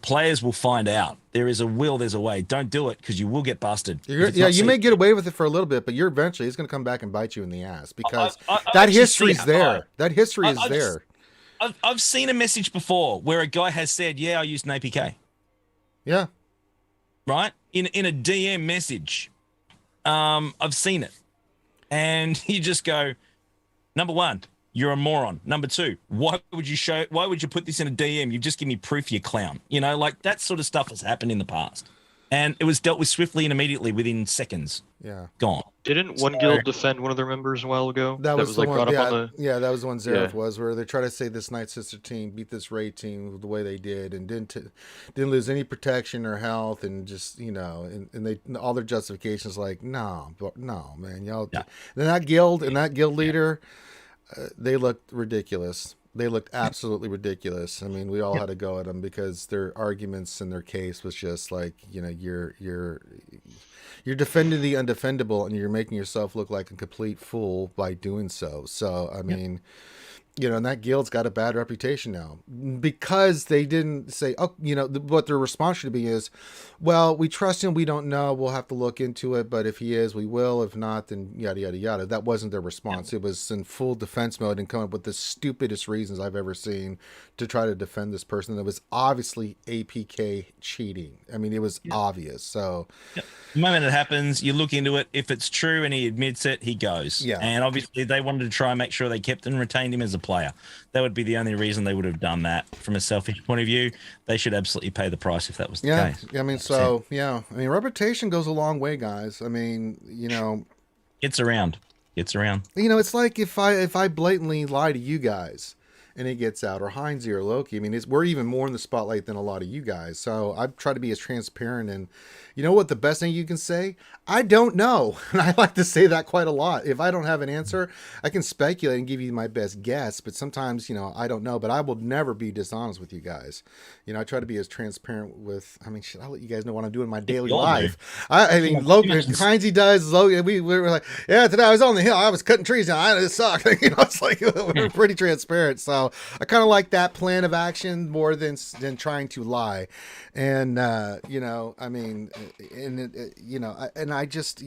players will find out. There is a will, there's a way. Don't do it because you will get busted. You may get away with it for a little bit, but you're eventually it's going to come back and bite you in the ass because that history's there. That history is there. I've seen a message before where a guy has said, "Yeah, I used an APK." Yeah. Right? In a DM message. I've seen it. And you just go, number one, you're a moron. Number two, why would you put this in a DM? You just give me proof, you clown. Like that sort of stuff has happened in the past. And it was dealt with swiftly and immediately within seconds. Yeah. Gone. Didn't one guild defend one of their members a while ago? That was like one, brought up on the... Yeah, that was the one Zareth was, where they try to say this Night Sister team beat this raid team the way they did and didn't lose any protection or health, and just, and they all their justifications like, no, man, y'all. Yeah. And that guild leader, they looked ridiculous. They looked absolutely ridiculous. I mean, we all had to go at them because their arguments and their case was just like, you're defending the undefendable and you're making yourself look like a complete fool by doing so. So, I mean, and that guild's got a bad reputation now because they didn't say, what their response should be is, well, we trust him. We don't know. We'll have to look into it. But if he is, we will. If not, then yada, yada, yada. That wasn't their response. It was in full defense mode and come up with the stupidest reasons I've ever seen to try to defend this person that was obviously APK cheating. I mean, it was obvious. So the moment it happens, you look into it. If it's true and he admits it, he goes. Yeah. And obviously they wanted to try and make sure they kept and retained him as a player. That would be the only reason they would have done that. From a selfish point of view, they should absolutely pay the price if that was the case. I mean, reputation goes a long way, guys. I mean, gets around. It's like if I blatantly lie to you guys and he gets out, or Heinze or Loki. I mean, we're even more in the spotlight than a lot of you guys. So I try to be as transparent. And you know what? The best thing you can say, I don't know. And I like to say that quite a lot. If I don't have an answer, I can speculate and give you my best guess. But sometimes, I don't know. But I will never be dishonest with you guys. I try to be as transparent with. I mean, shit, I'll let you guys know what I'm doing in my daily life. I mean, Loki, Heinze does. Logan, we were like, yeah, today I was on the hill. I was cutting trees down. It sucked. It's like we're pretty transparent. So I kind of like that plan of action more than trying to lie. And I mean, and I just,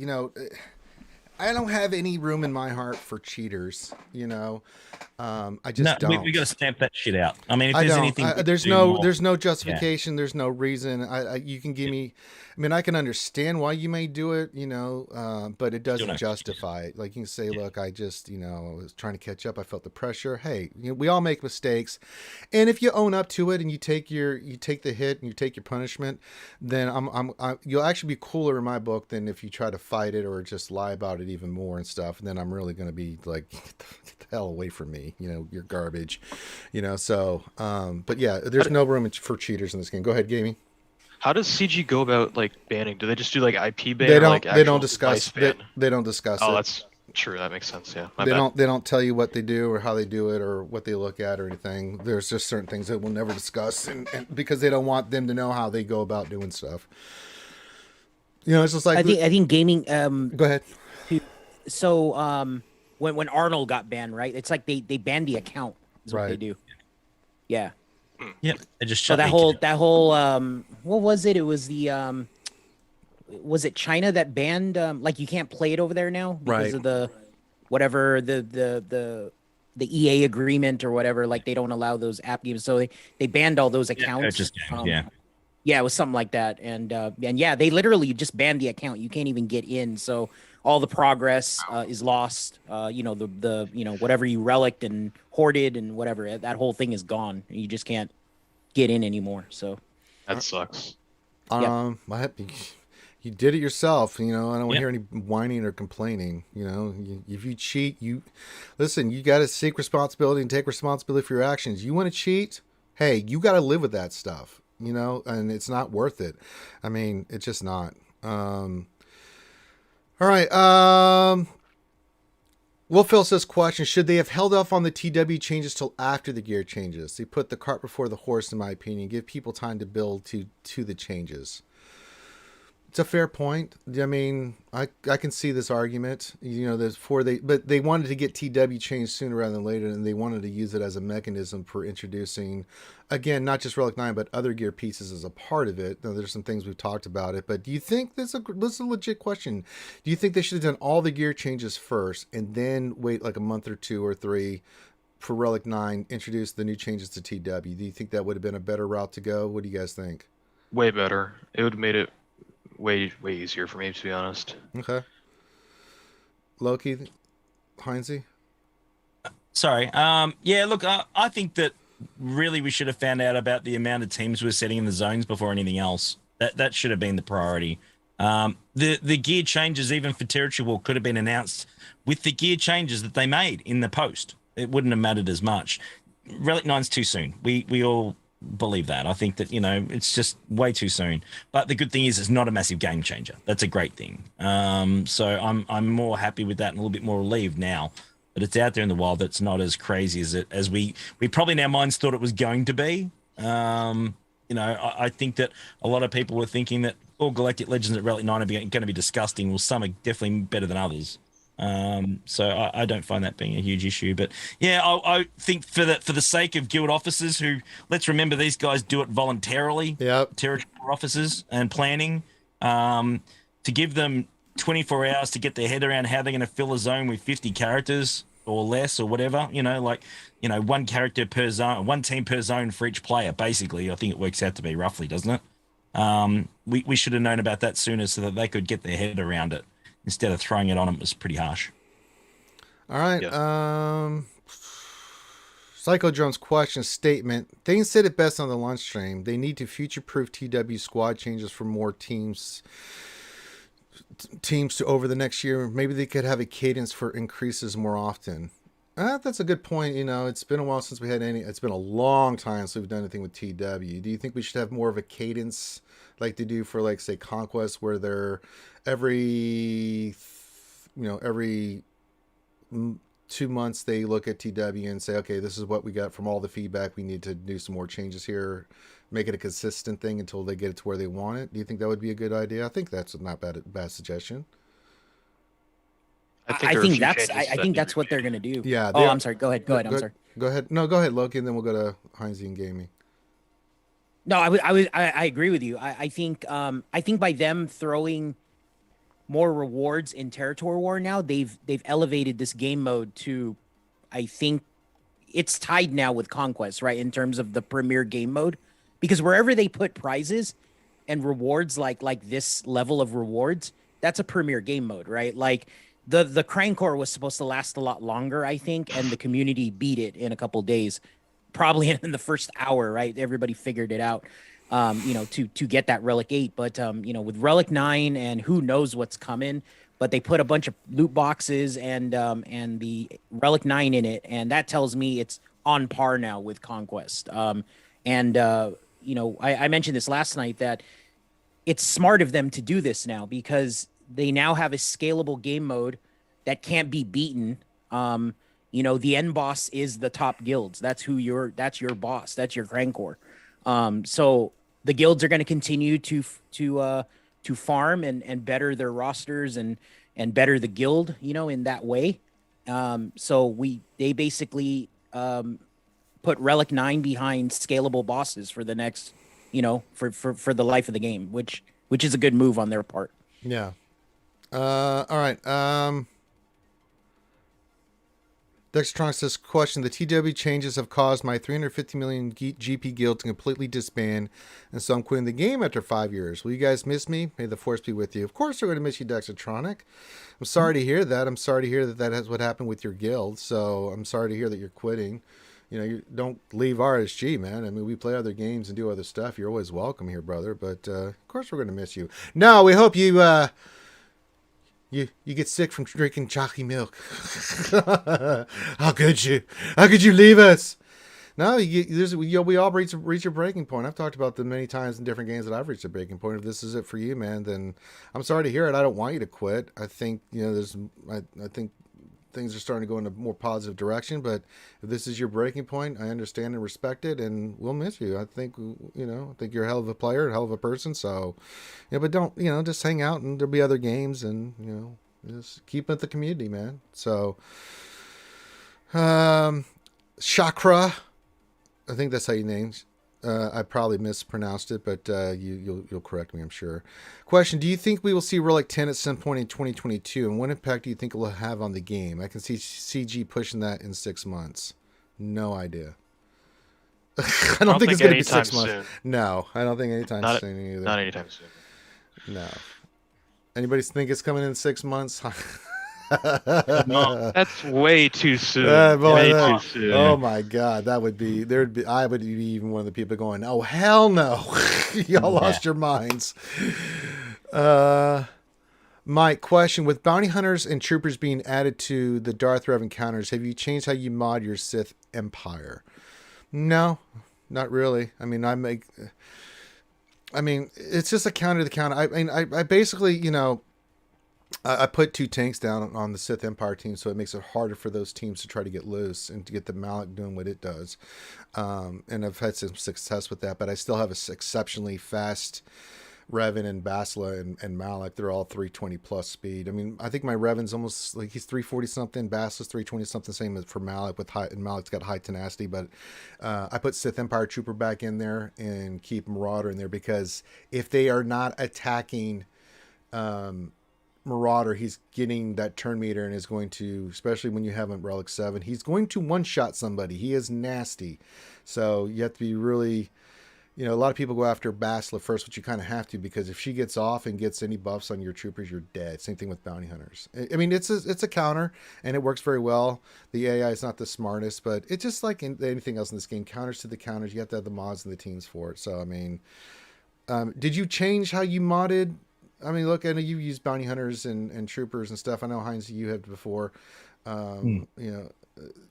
I don't have any room in my heart for cheaters. I just don't. We got to stamp that shit out. I mean, if I there's don't. anything, there's no justification. Yeah. There's no reason. You can give me. I mean, I can understand why you may do it, but it doesn't justify it. Like you can say, look, I just, I was trying to catch up. I felt the pressure. Hey, we all make mistakes, and if you own up to it and you take the hit and you take your punishment, then you'll actually be cooler in my book than if you try to fight it or just lie about it even more and stuff. And then I'm really going to be like, get the hell away from me. You're garbage. So, but yeah, there's no room for cheaters in this game. Go ahead, Gaming. How does CG go about like banning? Do they just do like IP ban? They don't discuss. They don't discuss. Oh, it. that's true. That makes sense. Yeah. They don't tell you what they do or how they do it or what they look at or anything. There's just certain things that we'll never discuss, and because they don't want them to know how they go about doing stuff. It's just like I think gaming. Go ahead. So when Arnold got banned, right? It's like they banned the account. Is what they do. Yeah. Yeah, they just so that whole what was it? It was the was it China that banned like you can't play it over there now because of the whatever the EA agreement or whatever, like they don't allow those app games, so they banned all those accounts. Yeah, it was something like that, and yeah, they literally just banned the account. You can't even get in, so all the progress is lost. The whatever you relicked and hoarded and whatever, that whole thing is gone. You just can't get in anymore. So that sucks. You did it yourself. I don't want to hear any whining or complaining. If you cheat, you got to seek responsibility and take responsibility for your actions. You want to cheat? Hey, you got to live with that stuff. And it's not worth it. I mean, it's just not. All right. Will Phil says, question, should they have held off on the TW changes till after the gear changes? They put the cart before the horse, in my opinion. Give people time to build to the changes. It's a fair point. I mean, I can see this argument. But they wanted to get TW changed sooner rather than later, and they wanted to use it as a mechanism for introducing, again, not just Relic 9, but other gear pieces as a part of it. Now, there's some things we've talked about it, but do you think this is a legit question? Do you think they should have done all the gear changes first and then wait like a month or 2 or 3 for Relic 9, introduce the new changes to TW? Do you think that would have been a better route to go? What do you guys think? Way better. It would have made it way easier for me, to be honest. Okay. Loki, Heinze? Sorry. Yeah, look, I think that really we should have found out about the amount of teams we're setting in the zones before anything else. That should have been the priority. The gear changes, even for territory war, could have been announced with the gear changes that they made in the post. It wouldn't have mattered as much. Relic 9's too soon. We all believe that. I think that, it's just way too soon. But the good thing is it's not a massive game changer. That's a great thing. So I'm more happy with that and a little bit more relieved now that it's out there in the wild. That's not as crazy as we probably in our minds thought it was going to be. I think that a lot of people were thinking that all Galactic Legends at Relic 9 are going to be disgusting. Well, some are definitely better than others. So I don't find that being a huge issue, but yeah, I think for the sake of guild officers who, let's remember, these guys do it voluntarily. Yep. Territory officers and planning, to give them 24 hours to get their head around how they're going to fill a zone with 50 characters or less or whatever, one character per zone, one team per zone for each player. Basically, I think it works out to be roughly, doesn't it? We should have known about that sooner so that they could get their head around it. Instead of throwing it on them, was pretty harsh. All right. Yeah. Psychodrone's question statement. Things said it best on the lunch stream. They need to future-proof TW squad changes for more teams to over the next year. Maybe they could have a cadence for increases more often. That's a good point. You know, it's been a while since we had any. It's been a long time since we've done anything with TW. Do you think we should have more of a cadence, like they do for, like, say, Conquest, where they're every, every 2 months they look at TW and say, okay, this is what we got from all the feedback. We need to do some more changes here, make it a consistent thing until they get it to where they want it. Do you think that would be a good idea? I think that's not bad suggestion. I I think there are a think few that's changes I that think need to that's be what they're made. gonna do. Yeah. Oh, I'm sorry. Go ahead. I'm sorry. Go ahead. No, go ahead, Loki, and then we'll go to Heinz and Gaming. No, I agree with you. I think by them throwing more rewards in Territory War now, they've elevated this game mode to, I think it's tied now with Conquest, right? In terms of the premier game mode. Because wherever they put prizes and rewards like this level of rewards, that's a premier game mode, right? Like the Crankcore was supposed to last a lot longer, I think, and the community beat it in a couple days, probably in the first hour, right? Everybody figured it out, to get that Relic 8. But with Relic 9 and who knows what's coming, but they put a bunch of loot boxes and the Relic 9 in it, and that tells me it's on par now with Conquest. I mentioned this last night that it's smart of them to do this now because they now have a scalable game mode that can't be beaten. The end boss is the top guilds. That's your boss. That's your Crankcore. So the guilds are going to continue to farm and better their rosters and better the guild, in that way. They basically put Relic 9 behind scalable bosses for the next, for the life of the game, which is a good move on their part. Yeah. All right. Dextron says, question, the TW changes have caused my 350 million GP guild to completely disband, and so I'm quitting the game after 5 years. Will you guys miss me? May the force be with you. Of course they're going to miss you, Dexatronic. I'm sorry to hear that. I'm sorry to hear that is what happened with your guild, so I'm sorry to hear that you're quitting. You don't leave RSG, man. I mean, we play other games and do other stuff. You're always welcome here, brother, but of course we're going to miss you. No, we hope you... You get sick from drinking chalky milk. How could you leave us? No, we all reach a breaking point. I've talked about them many times in different games that I've reached a breaking point. If this is it for you, man, then I'm sorry to hear it. I don't want you to quit. I think I think things are starting to go in a more positive direction. But if this is your breaking point, I understand and respect it, and we'll miss you. I think I think you're a hell of a player, a hell of a person. So, but don't just hang out, and there'll be other games, and just keep with the community, man. So, Chakra, I think that's how you named. I probably mispronounced it, but you'll correct me, I'm sure. Question: do you think we will see Relic 10 at some point in 2022, and what impact do you think it will have on the game? I can see CG pushing that in 6 months. No idea. I don't think it's going to be 6 months. Soon. No, I don't think anytime soon either. Not anytime soon. No. Anybody think it's coming in 6 months? No, that's way too soon. Too soon. Oh my God, I would be even one of the people going, "Oh hell no, y'all lost your minds." Mike, question: with bounty hunters and troopers being added to the Darth Rev encounters, have you changed how you mod your Sith Empire? No, not really. I mean, it's just a counter to the counter. I basically, I put 2 tanks down on the Sith Empire team, so it makes it harder for those teams to try to get loose and to get the Malak doing what it does. And I've had some success with that, but I still have a exceptionally fast Revan and Basila and Malak. They're all 320 plus speed. I mean, I think my Revan's almost like he's 340 something. Basila's 320 something. Same as for Malak and Malak's got high tenacity. But I put Sith Empire Trooper back in there and keep Marauder in there because if they are not attacking Marauder, he's getting that turn meter and is going to, especially when you have him Relic 7, he's going to one-shot somebody. He is nasty. So you have to be really, a lot of people go after Basila first, which you kind of have to, because if she gets off and gets any buffs on your troopers, you're dead. Same thing with bounty hunters. I mean, it's a counter, and it works very well. The AI is not the smartest, but it's just like anything else in this game. Counters to the counters. You have to have the mods and the teams for it. So, I mean, did you change how you modded? I mean, look, I know you use bounty hunters and troopers and stuff. I know, Heinz, you have before.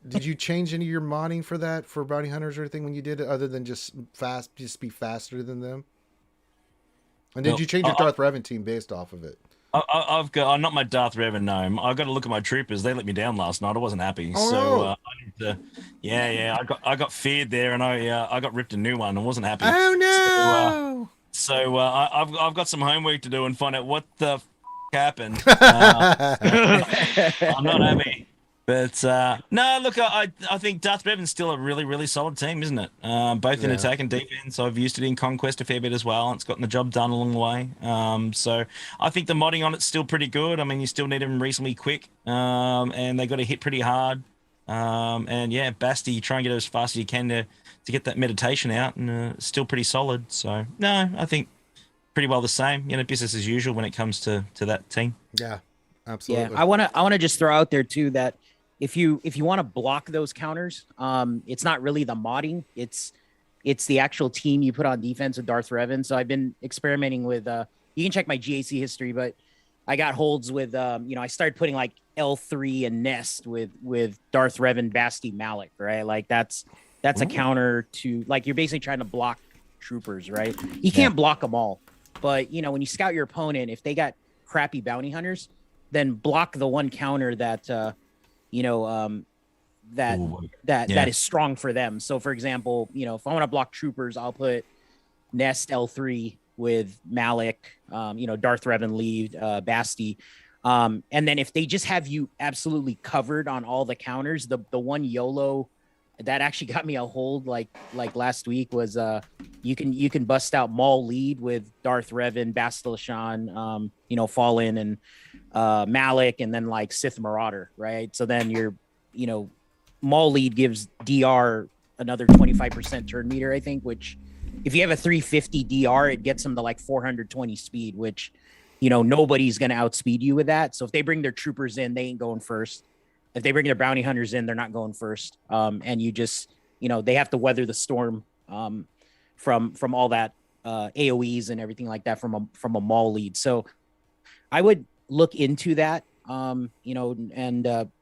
did you change any of your modding for that for bounty hunters or anything when you did it, other than just be faster than them? And did No, you change your Darth Revan team based off of it? I've got. I'm not my Darth Revan gnome. I got to look at my troopers. They let me down last night. I wasn't happy. Oh, So no. I need to. Yeah. I got feared there, and I got ripped a new one. and wasn't happy. Oh no! I've got some homework to do and find out what the happened. I'm not happy. But no, look, I think Darth Revan's still a really, really solid team, isn't it? Both in Yeah. attack and defense. I've used it in Conquest a fair bit as well, and it's gotten the job done along the way. So I think the modding on it's still pretty good. I mean, you still need them reasonably quick, and they got to hit pretty hard. And yeah, Basti, you try and get it as fast as you can to get that meditation out, and it's still pretty solid. So no, I think pretty well the same. You know, business as usual when it comes to that team. Yeah, absolutely. Yeah, I want to just throw out there too that if you want to block those counters, it's not really the modding, it's the actual team you put on defense with Darth Revan. So I've been experimenting with you can check my GAC history, but I got holds with I started putting like L3 and Nest with Darth Revan, Basti, Malik, right? Like that's a counter to, like, you're basically trying to block troopers, right? You can't block them all, but when you scout your opponent, if they got crappy bounty hunters, then block the one counter that that is strong for them. So for example, if I want to block troopers, I'll put Nest L3 with Malik, Darth Revan lead, Basti. And then if they just have you absolutely covered on all the counters, the one YOLO that actually got me a hold like last week was you can bust out Maul lead with Darth Revan, Bastila Shan, Fallen, and Malik, and then like Sith Marauder, right? So then you're Maul lead gives DR another 25% turn meter, I think, which if you have a 350 DR, it gets them to like 420 speed, which nobody's going to outspeed you with that. So if they bring their troopers in, they ain't going first. If they bring their bounty hunters in, they're not going first. And you just, they have to weather the storm from all that AOEs and everything like that from a Maul lead. So I would look into that, and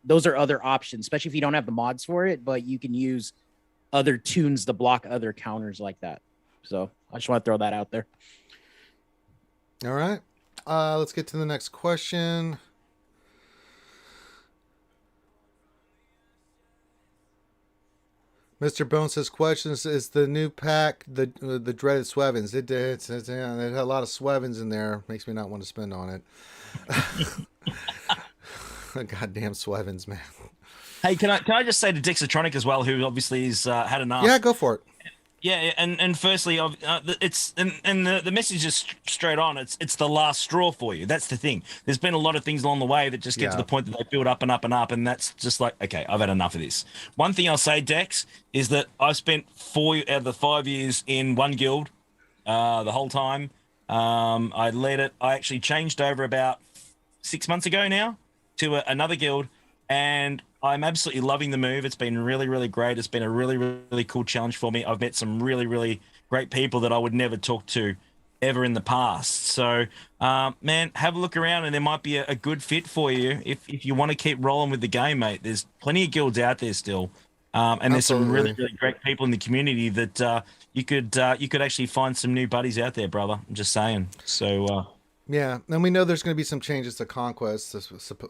those are other options, especially if you don't have the mods for it, but you can use other tunes to block other counters like that. So I just want to throw that out there. All right. Let's get to the next question. Mr. Bone says, questions, is the new pack the dreaded Swevens? It did. It had a lot of Swevens in there. Makes me not want to spend on it. Goddamn Swevens, man. Hey, can I just say to Dexatronic as well, who obviously has had enough. Yeah, go for it. Yeah, and firstly, it's and the message is straight on. It's the last straw for you. That's the thing. There's been a lot of things along the way that just get to the point that they build up and up and up, and that's just like, okay, I've had enough of this. One thing I'll say, Dex, is that I've spent 4 out of the 5 years in one guild, the whole time. I led it. I actually changed over about 6 months ago now to another guild, and I'm absolutely loving the move. It's been really, really great. It's been a really, really cool challenge for me. I've met some really, really great people that I would never talk to ever in the past. So, man, have a look around, and there might be a good fit for you if you want to keep rolling with the game, mate. There's plenty of guilds out there still, and there's some really, really great people in the community that you could actually find some new buddies out there, brother. I'm just saying. So. Yeah, and we know there's going to be some changes to Conquest,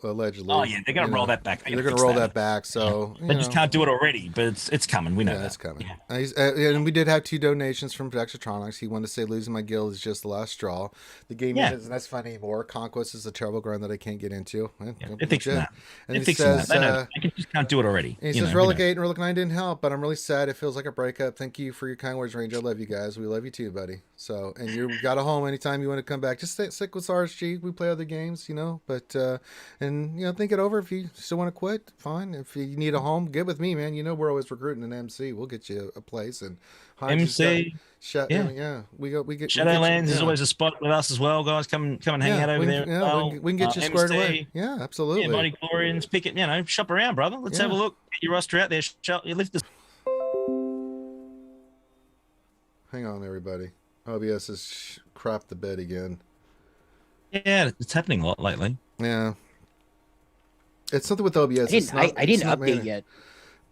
allegedly. Oh yeah, they're going to roll that back. They're going to roll that back. So they just can't do it already, but it's coming. We know that. It's coming. Yeah. And we did have 2 donations from Dexatronics. He wanted to say losing my guild is just the last straw. The game isn't as fun anymore. Conquest is a terrible grind that I can't get into. They're fixing that. And he says, they just can't do it already. And he says, Relegate and Relic 9 didn't help, but I'm really sad. It feels like a breakup. Thank you for your kind words, Ranger. I love you guys. We love you too, buddy. So, and you got a home anytime you want to come back. Just stick with RSG. We play other games, but think it over. If you still want to quit, fine. If you need a home, get with me, man. We're always recruiting an MC. We'll get you a place. And MC, we get Shadowlands is always a spot with us as well, guys. Come and hang out over there. Yeah, we can get you squared away. Yeah, absolutely. Yeah, Mighty Glorians, pick it. Shop around, brother. Let's have a look. Get your roster out there. You lift this. Hang on, everybody. OBS has crapped the bed again. Yeah, it's happening a lot lately. Yeah. It's something with OBS. I didn't update yet.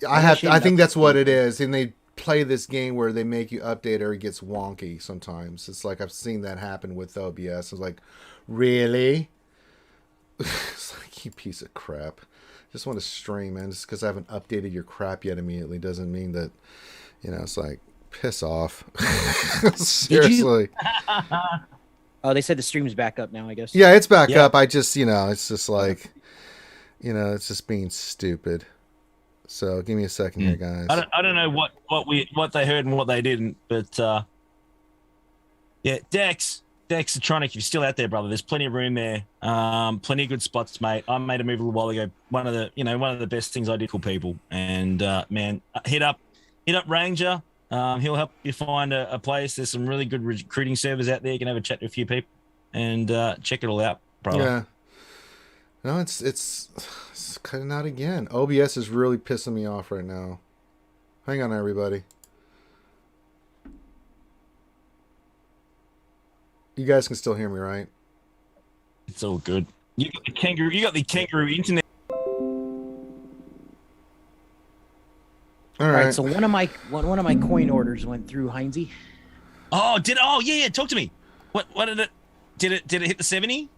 I think that's what it is, and they play this game where they make you update or it gets wonky sometimes. It's like I've seen that happen with OBS. It's like, really? It's like, you piece of crap. Just want to stream, man. Just because I haven't updated your crap yet immediately doesn't mean that, it's like, piss off. Seriously. Oh, they said the stream's back up now, I guess. Yeah, it's back up. I just, it's just like, it's just being stupid. So give me a second here, guys. I don't know what they heard and what they didn't, but yeah, Dex Atronic, if you're still out there, brother, there's plenty of room there. Plenty of good spots, mate. I made a move a little while ago. One of the best things I did for people. And man, hit up Ranger. He'll help you find a place. There's some really good recruiting servers out there. You can have a chat to a few people and check it all out, brother. Yeah. No, it's cutting out again. OBS is really pissing me off right now. Hang on, everybody. You guys can still hear me, right? It's all good. You got the kangaroo internet. All right. So one of my coin orders went through, Heinzie. Oh, yeah. Talk to me. What did it? Did it hit the 70?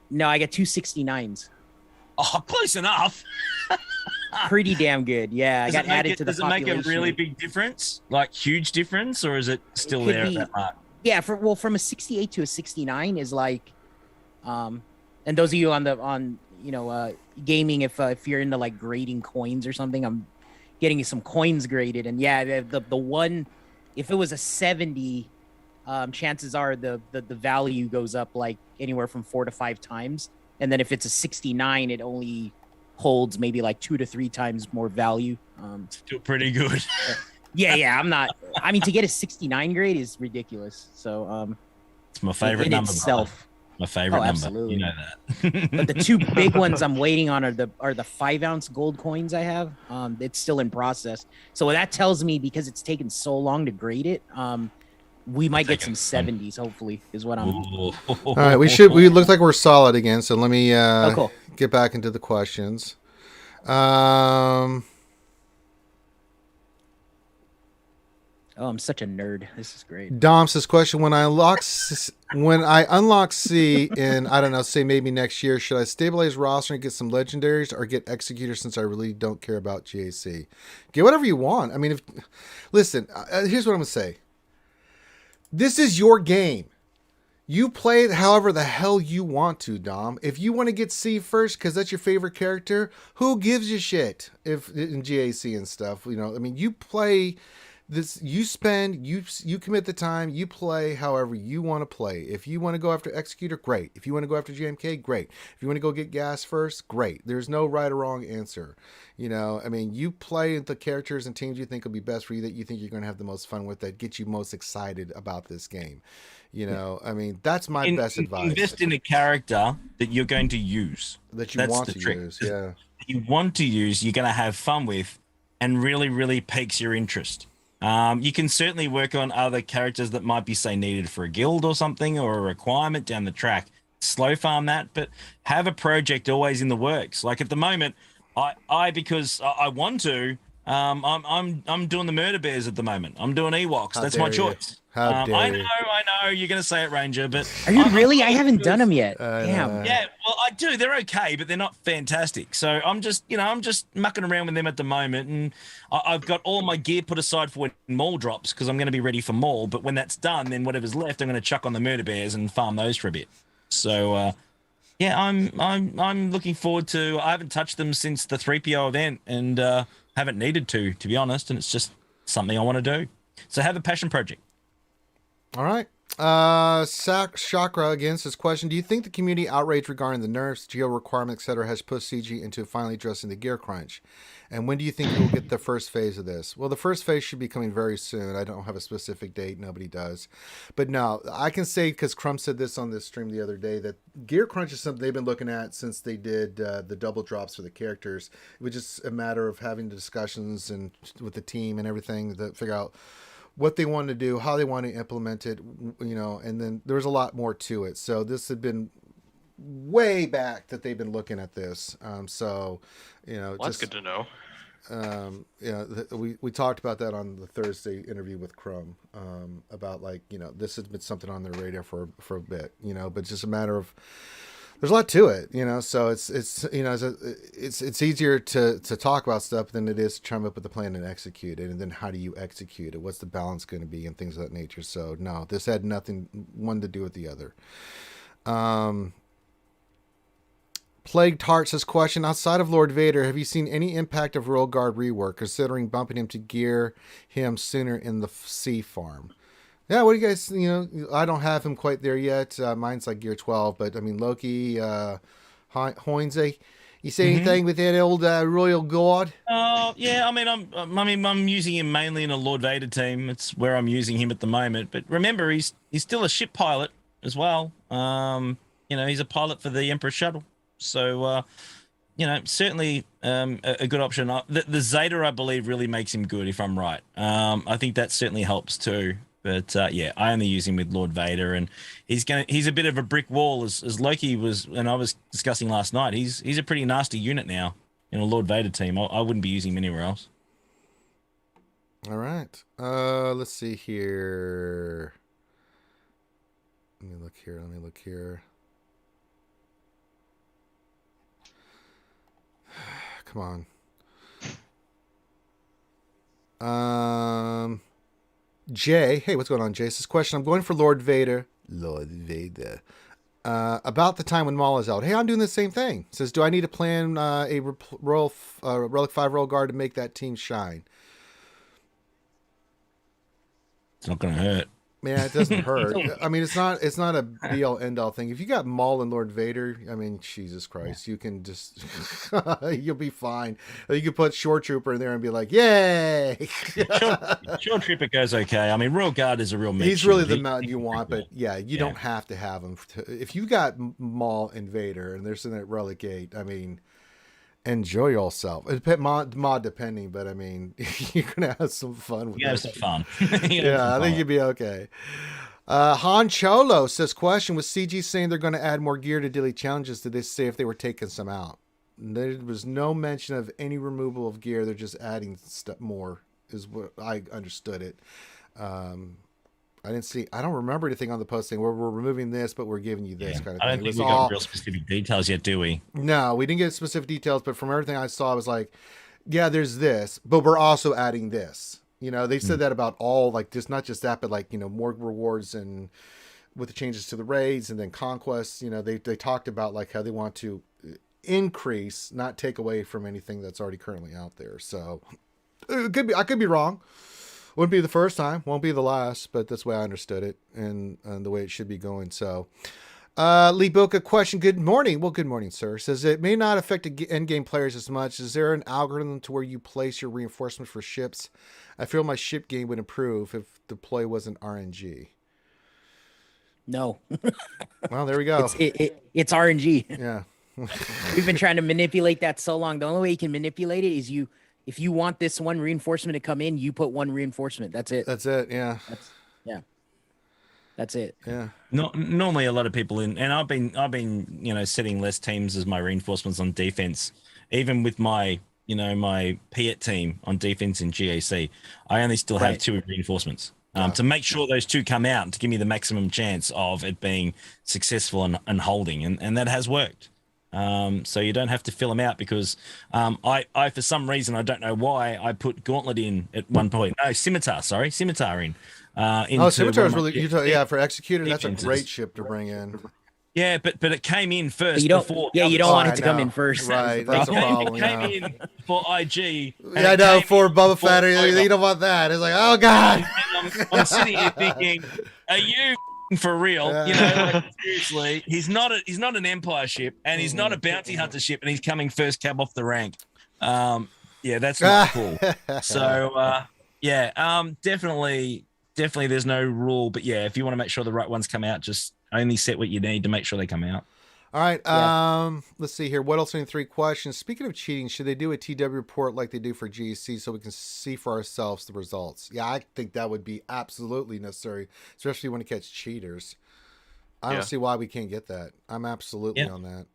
No, I got 269s. Oh, close enough. Pretty damn good. Yeah, I got added to the population. Does it make a really big difference? Like huge difference, or is it still there at that mark? Yeah, from a 68 to a 69 is like, and those of you on gaming, if you're into like grading coins or something, I'm getting some coins graded, and yeah, the one, if it was a 70, chances are the value goes up like anywhere from 4 to 5 times, and then if it's a 69, it only holds maybe like 2 to 3 times more value. Still pretty good. Yeah. I mean, to get a 69 grade is ridiculous. So, it's my favorite number. Itself. My favorite number. Absolutely. You know that. But the 2 big ones I'm waiting on are the 5-ounce gold coins I have. It's still in process. So that tells me, because it's taken so long to grade it, we might get some 70s. Hopefully, is what I'm. All right, we look like we're solid again. So let me cool. get back into the questions. Oh, I'm such a nerd. This is great. Dom says, question: When I unlock C in, I don't know, say maybe next year, should I stabilize roster and get some legendaries, or get executor, since I really don't care about GAC? Get whatever you want. I mean, listen, here's what I'm gonna say. This is your game. You play it however the hell you want to, Dom. If you want to get C first because that's your favorite character, who gives a shit if in GAC and stuff? I mean, you play this, you commit the time, you play however you want to play. If you want to go after Executor, great. If you want to go after GMK, great. If you want to go get gas first, great. There's no right or wrong answer. I mean, you play the characters and teams you think will be best for you, that you think you're going to have the most fun with, that get you most excited about this game. I mean, that's my best advice. Invest in a character that you're going to use. That you want to use, yeah. You want to use, you're going to have fun with, and really, really piques your interest. You can certainly work on other characters that might be, say, needed for a guild or something, or a requirement down the track. Slow farm that, but have a project always in the works. Like at the moment, because I want to, I'm doing the Murder Bears at the moment. I'm doing Ewoks. That's my choice. How dare I know you're going to say it, Ranger, but are you really? I haven't done them yet. Damn. Yeah, well, I do. They're okay, but they're not fantastic. So I'm just mucking around with them at the moment, and I've got all my gear put aside for when Maul drops, because I'm going to be ready for Maul. But when that's done, then whatever's left, I'm going to chuck on the Murder Bears and farm those for a bit. So yeah, I'm looking forward to. I haven't touched them since the 3PO event, and haven't needed to be honest. And it's just something I want to do. So have a passion project. All right. Chakra again says, question: do you think the community outrage regarding the nerfs, geo requirements, etc., has pushed CG into finally addressing the gear crunch? And when do you think we'll get the first phase of this? Well, the first phase should be coming very soon. I don't have a specific date. Nobody does. But no, I can say, because Crumb said this on this stream the other day, that gear crunch is something they've been looking at since they did the double drops for the characters. It was just a matter of having the discussions and with the team and everything to figure out what they want to do, how they want to implement it, and then there's a lot more to it. So this had been way back that they've been looking at this. So, Well, that's good to know. We talked about that on the Thursday interview with Crumb, about like, this has been something on their radar for a bit, but it's just a matter of, there's a lot to it, so it's easier to talk about stuff than it is to try to come up with a plan and execute it. And then how do you execute it? What's the balance going to be and things of that nature? So no, this had nothing one to do with the other. Plagued Heart says, question, outside of Lord Vader, have you seen any impact of Royal Guard rework, considering bumping him to gear him sooner in the sea farm? Yeah, what do you guys, I don't have him quite there yet. Mine's like gear 12, but I mean, Loki, Hoinze, you say anything with that old Royal Guard? Yeah, I'm using him mainly in a Lord Vader team. It's where I'm using him at the moment. But remember, he's still a ship pilot as well. He's a pilot for the Emperor shuttle. So, certainly a good option. The Zeta, I believe, really makes him good, if I'm right. I think that certainly helps too. But I only use him with Lord Vader, and he's a bit of a brick wall, as Loki was, and I was discussing last night. He's a pretty nasty unit now in a Lord Vader team. I wouldn't be using him anywhere else. All right. Let's see here. Let me look here. Come on. Jay, hey, what's going on, Jay? This question, I'm going for Lord Vader. About the time when Maul is out. Hey, I'm doing the same thing. Says, do I need to plan a Relic 5 Royal Guard to make that team shine? It's not going to hurt. Man, it doesn't hurt. I mean, it's not a be all end all thing. If you got Maul and Lord Vader, I mean, Jesus Christ, you can just you'll be fine. You could put Shore Trooper in there and be like, yay! Shore Trooper goes okay. I mean, Royal Guard is a real mix. He's really the mountain you want, but you don't have to have him. If you got Maul and Vader and they're sitting at Relic 8, I mean, enjoy yourself. Mod depending, but I mean, you're gonna have some fun with it. Have some fun. I think you'd be okay. Han Cholo says, question, with CG saying they're going to add more gear to daily challenges, did they say if they were taking some out? There was no mention of any removal of gear. They're just adding more, is what I understood it. I don't remember anything on the posting where we're removing this, but we're giving you this kind of thing. I don't think we got real specific details yet, do we? No, we didn't get specific details, but from everything I saw, I was like, yeah, there's this, but we're also adding this. They said that about all, like, just not just that, but like, more rewards and with the changes to the raids and then conquests, they talked about like how they want to increase, not take away from anything that's already currently out there. So it could be, I could be wrong. Wouldn't be the first time, won't be the last, but that's the way I understood it and the way it should be going. So, Lee Boca, question. Good morning. Well, good morning, sir. Says it may not affect endgame players as much. Is there an algorithm to where you place your reinforcements for ships? I feel my ship game would improve if the play wasn't RNG. No. Well, there we go. It's RNG. Yeah. We've been trying to manipulate that so long. The only way you can manipulate it is if you want this one reinforcement to come in, you put one reinforcement. That's it. Yeah. That's it. Yeah. Normally, a lot of people and I've been setting less teams as my reinforcements on defense, even with my my Piet team on defense in GAC. I only still have 2 reinforcements to make sure those 2 come out and to give me the maximum chance of it being successful and holding, and that has worked. So you don't have to fill them out because I for some reason, I don't know why, I put Gauntlet in at one point. No, Scimitar in. Scimitar is really, for Executor, that's a great ship to bring in. Yeah, but it came in first. You don't want it to come in first. Right, that's a problem. It came in for IG. Yeah, I know, for Boba Fett, you don't want that. It's like, oh, God. I'm sitting here thinking, are you for real? Seriously, he's not an Empire ship, and he's not a bounty hunter ship, and he's coming first cab off the rank. That's not cool. So, definitely there's no rule, but if you want to make sure the right ones come out, just only set what you need to make sure they come out. All right. Let's see here. What else? 3 questions. Speaking of cheating, should they do a TW report like they do for GC so we can see for ourselves the results? Yeah, I think that would be absolutely necessary, especially when it catch cheaters. I don't Yeah. see why we can't get that. I'm absolutely Yeah. on that.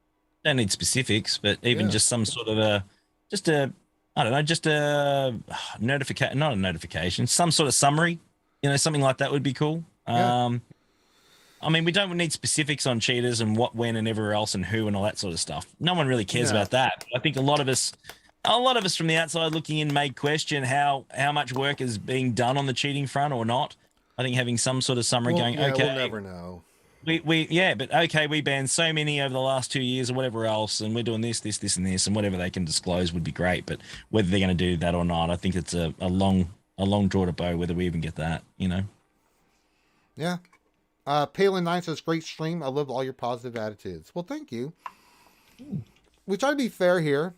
Don't need specifics, but even Yeah. just some sort of I don't know, just a notification, not a notification, some sort of summary, something like that would be cool. Yeah. I mean, we don't need specifics on cheaters and what, when, and everywhere else, and who, and all that sort of stuff. No one really cares No. about that. I think a lot of us from the outside looking in may question how much work is being done on the cheating front or not. I think having some sort of summary Well, going, yeah, okay, we'll never know. but okay, we banned so many over the last 2 years or whatever else, and we're doing this, and this, and whatever they can disclose would be great. But whether they're going to do that or not, I think it's a long draw to bow whether we even get that. Yeah. Palin 9 says, great stream. I love all your positive attitudes. Well, thank you. We try to be fair here.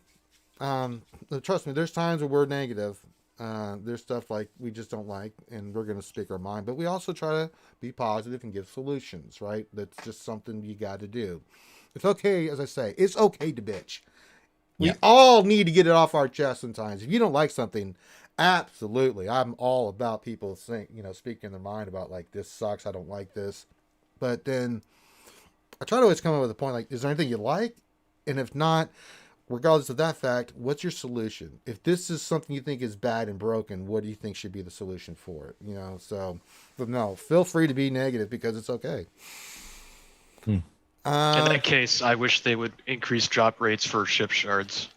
Trust me, there's times where we're negative. There's stuff like we just don't like, and we're going to speak our mind. But we also try to be positive and give solutions, right? That's just something you got to do. It's okay, as I say, it's okay to bitch. We all need to get it off our chest sometimes. If you don't like something, absolutely. I'm all about people speaking their mind about like, this sucks, I don't like this. But then I try to always come up with a point like, is there anything you like? And if not, regardless of that fact, what's your solution? If this is something you think is bad and broken, what do you think should be the solution for it? But no, feel free to be negative because it's okay. In that case, I wish they would increase drop rates for ship shards.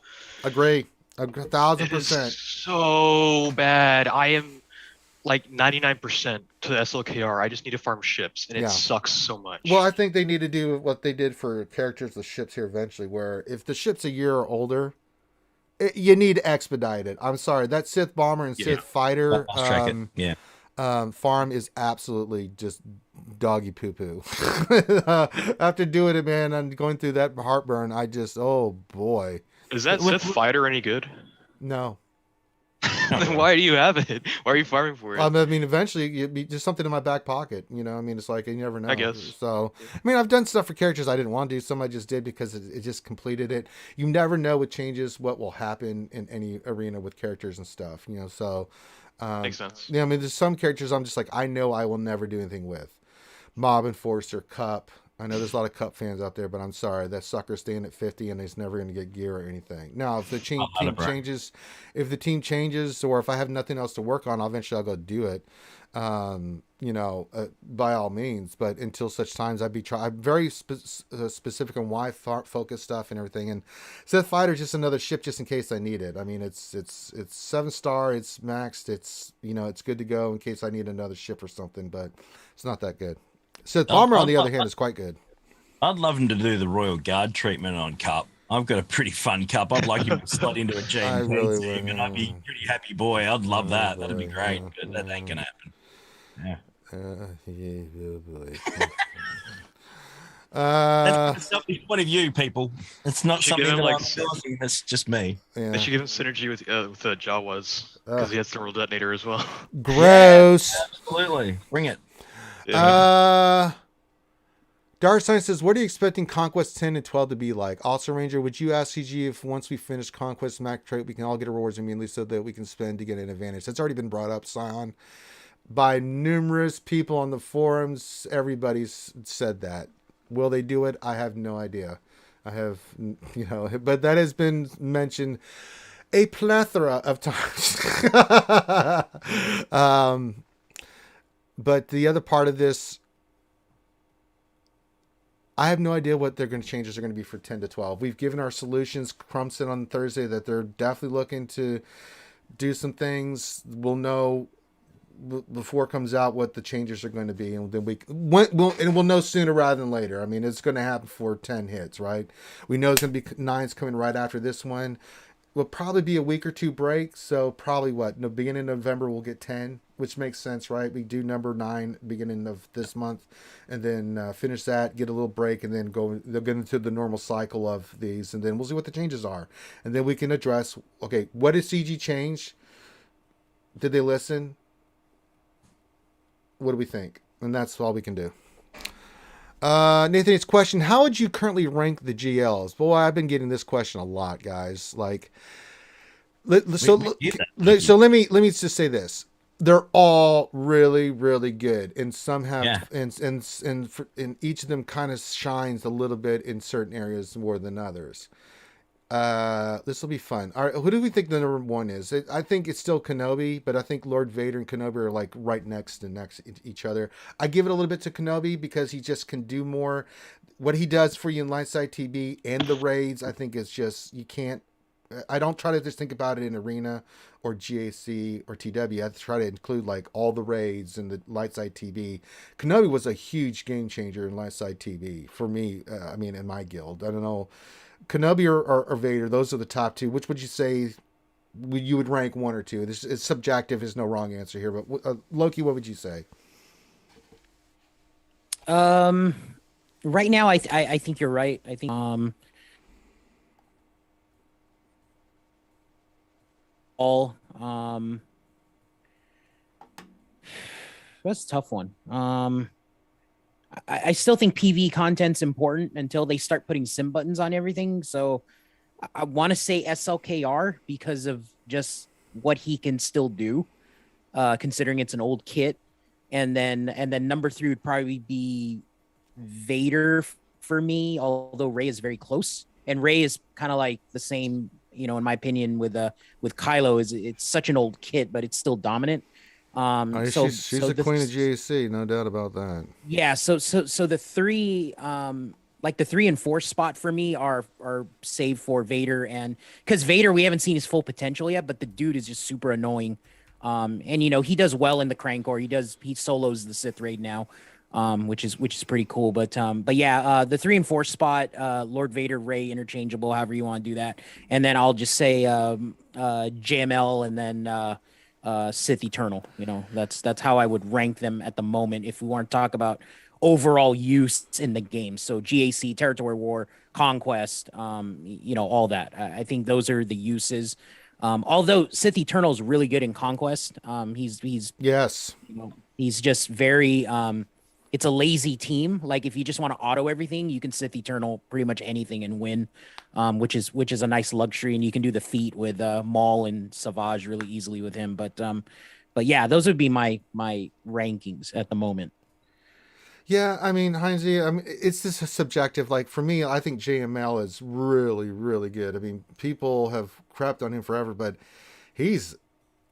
Agree. It is 1,000%. so bad. I am like 99% to the SLKR. I just need to farm ships, and it sucks so much. Well, I think they need to do what they did for characters with ships here eventually, where if the ship's a year or older, you need to expedite it. I'm sorry. That Sith bomber and Sith fighter farm is absolutely just doggy poo-poo. After doing it, man, I'm going through that heartburn. Oh, boy. Is that Sith fighter any good? No. Then why do you have it? Why are you farming for it? I mean, eventually, it'd be just something in my back pocket. It's like, you never know. I guess. So, I mean, I've done stuff for characters I didn't want to do. Some I just did because it just completed it. You never know with changes what will happen in any arena with characters and stuff, so. Makes sense. Yeah, I mean, there's some characters I'm just like, I know I will never do anything with. Mob Enforcer, Cup. I know there's a lot of Cup fans out there, but I'm sorry. That sucker's staying at 50 and he's never going to get gear or anything. Now, if the team changes, or if I have nothing else to work on, eventually I'll go do it. By all means. But until such times, I'm very specific on why focus stuff and everything. And Sith Fighter is just another ship just in case I need it. I mean, it's 7-star, it's maxed, it's good to go in case I need another ship or something, but it's not that good. Sith Bomber, on the other hand, is quite good. I'd love him to do the Royal Guard treatment on Cup. I've got a pretty fun Cup. I'd like him to slot into a GMP team, and I'd be a pretty happy boy. I'd love that. That'd be great, but that ain't gonna happen. Yeah. That's not the point of view, people. It's not something that I'm talking. That's just me. Yeah. They should give him synergy with Jawas because he has the Thermal Detonator as well. Gross. Yeah, absolutely. Bring it. Darth Science says, what are you expecting Conquest 10 and 12 to be like? Also, Ranger, would you ask CG if once we finish Conquest Mac trait, we can all get rewards immediately so that we can spend to get an advantage? That's already been brought up, Scion, by numerous people on the forums. Everybody's said that. Will they do it? I have no idea. But that has been mentioned a plethora of times. But the other part of this, I have no idea what changes are going to be for 10 to 12. We've given our solutions. Crumb said on Thursday that they're definitely looking to do some things. We'll know before it comes out what the changes are going to be, and then we'll know sooner rather than later. I mean, it's going to happen before 10 hits, right? We know it's going to be 9's coming right after this one. Will probably be a week or two break, so probably beginning of November we'll get 10, which makes sense, right? We do number 9 beginning of this month, and then finish that, get a little break, and then they'll get into the normal cycle of these, and then we'll see what the changes are, and then we can address, okay, what did CG change? Did they listen? What do we think? And that's all we can do. Nathan's question, how would you currently rank the GLs? Boy, I've been getting this question a lot, guys. Like, so let me just say this. they're all really, really good, and some have, Yeah. and each of them kind of shines a little bit in certain areas more than others. This will be fun. All right, who do we think the number one is? I think it's still Kenobi, but I think Lord Vader and Kenobi are like right next to each other. I give it a little bit to Kenobi because he just can do more. What he does for you in Lightside TB and the raids, I think is just you can't. I don't try to just think about it in Arena or GAC or TW. I try to include like all the raids and the Lightside TB. Kenobi was a huge game changer in Lightside TB for me. I mean, in my guild, I don't know. Kenobi or Vader, those are the top two. Which would you say you would rank one or two? This is subjective. There's no wrong answer here. But Loki, what would you say? Right now, I think you're right. I think all that's a tough one. I still think PV content's important until they start putting sim buttons on everything. So I want to say SLKR because of just what he can still do, considering it's an old kit. And then number 3 would probably be Vader for me, although Rey is very close. And Rey is kind of like the same, you know, in my opinion, with Kylo. It's such an old kit, but it's still dominant. She's the queen of GAC, no doubt about that. Yeah, so the 3, like the 3 and 4 spot for me are saved for Vader, and because Vader, we haven't seen his full potential yet, but the dude is just super annoying. And you know, he does well in the Crankor. He solos the Sith raid now, which is pretty cool. But yeah, the 3 and 4 spot, Lord Vader, Rey, interchangeable, however you want to do that. And then I'll just say JML, and then Sith Eternal. You know, that's how I would rank them at the moment if we want to talk about overall use in the game. So GAC, Territory War, Conquest, you know, all that. I think those are the uses. Although Sith Eternal is really good in Conquest. He's yes, you know, he's just very it's a lazy team. Like if you just want to auto everything, you can Sith Eternal pretty much anything and win, which is a nice luxury. And you can do the feat with Maul and Savage really easily with him. But yeah, those would be my rankings at the moment. Yeah, I mean, Heinze, I mean, it's just subjective. Like for me, I think JML is really, really good. I mean, people have crapped on him forever, but he's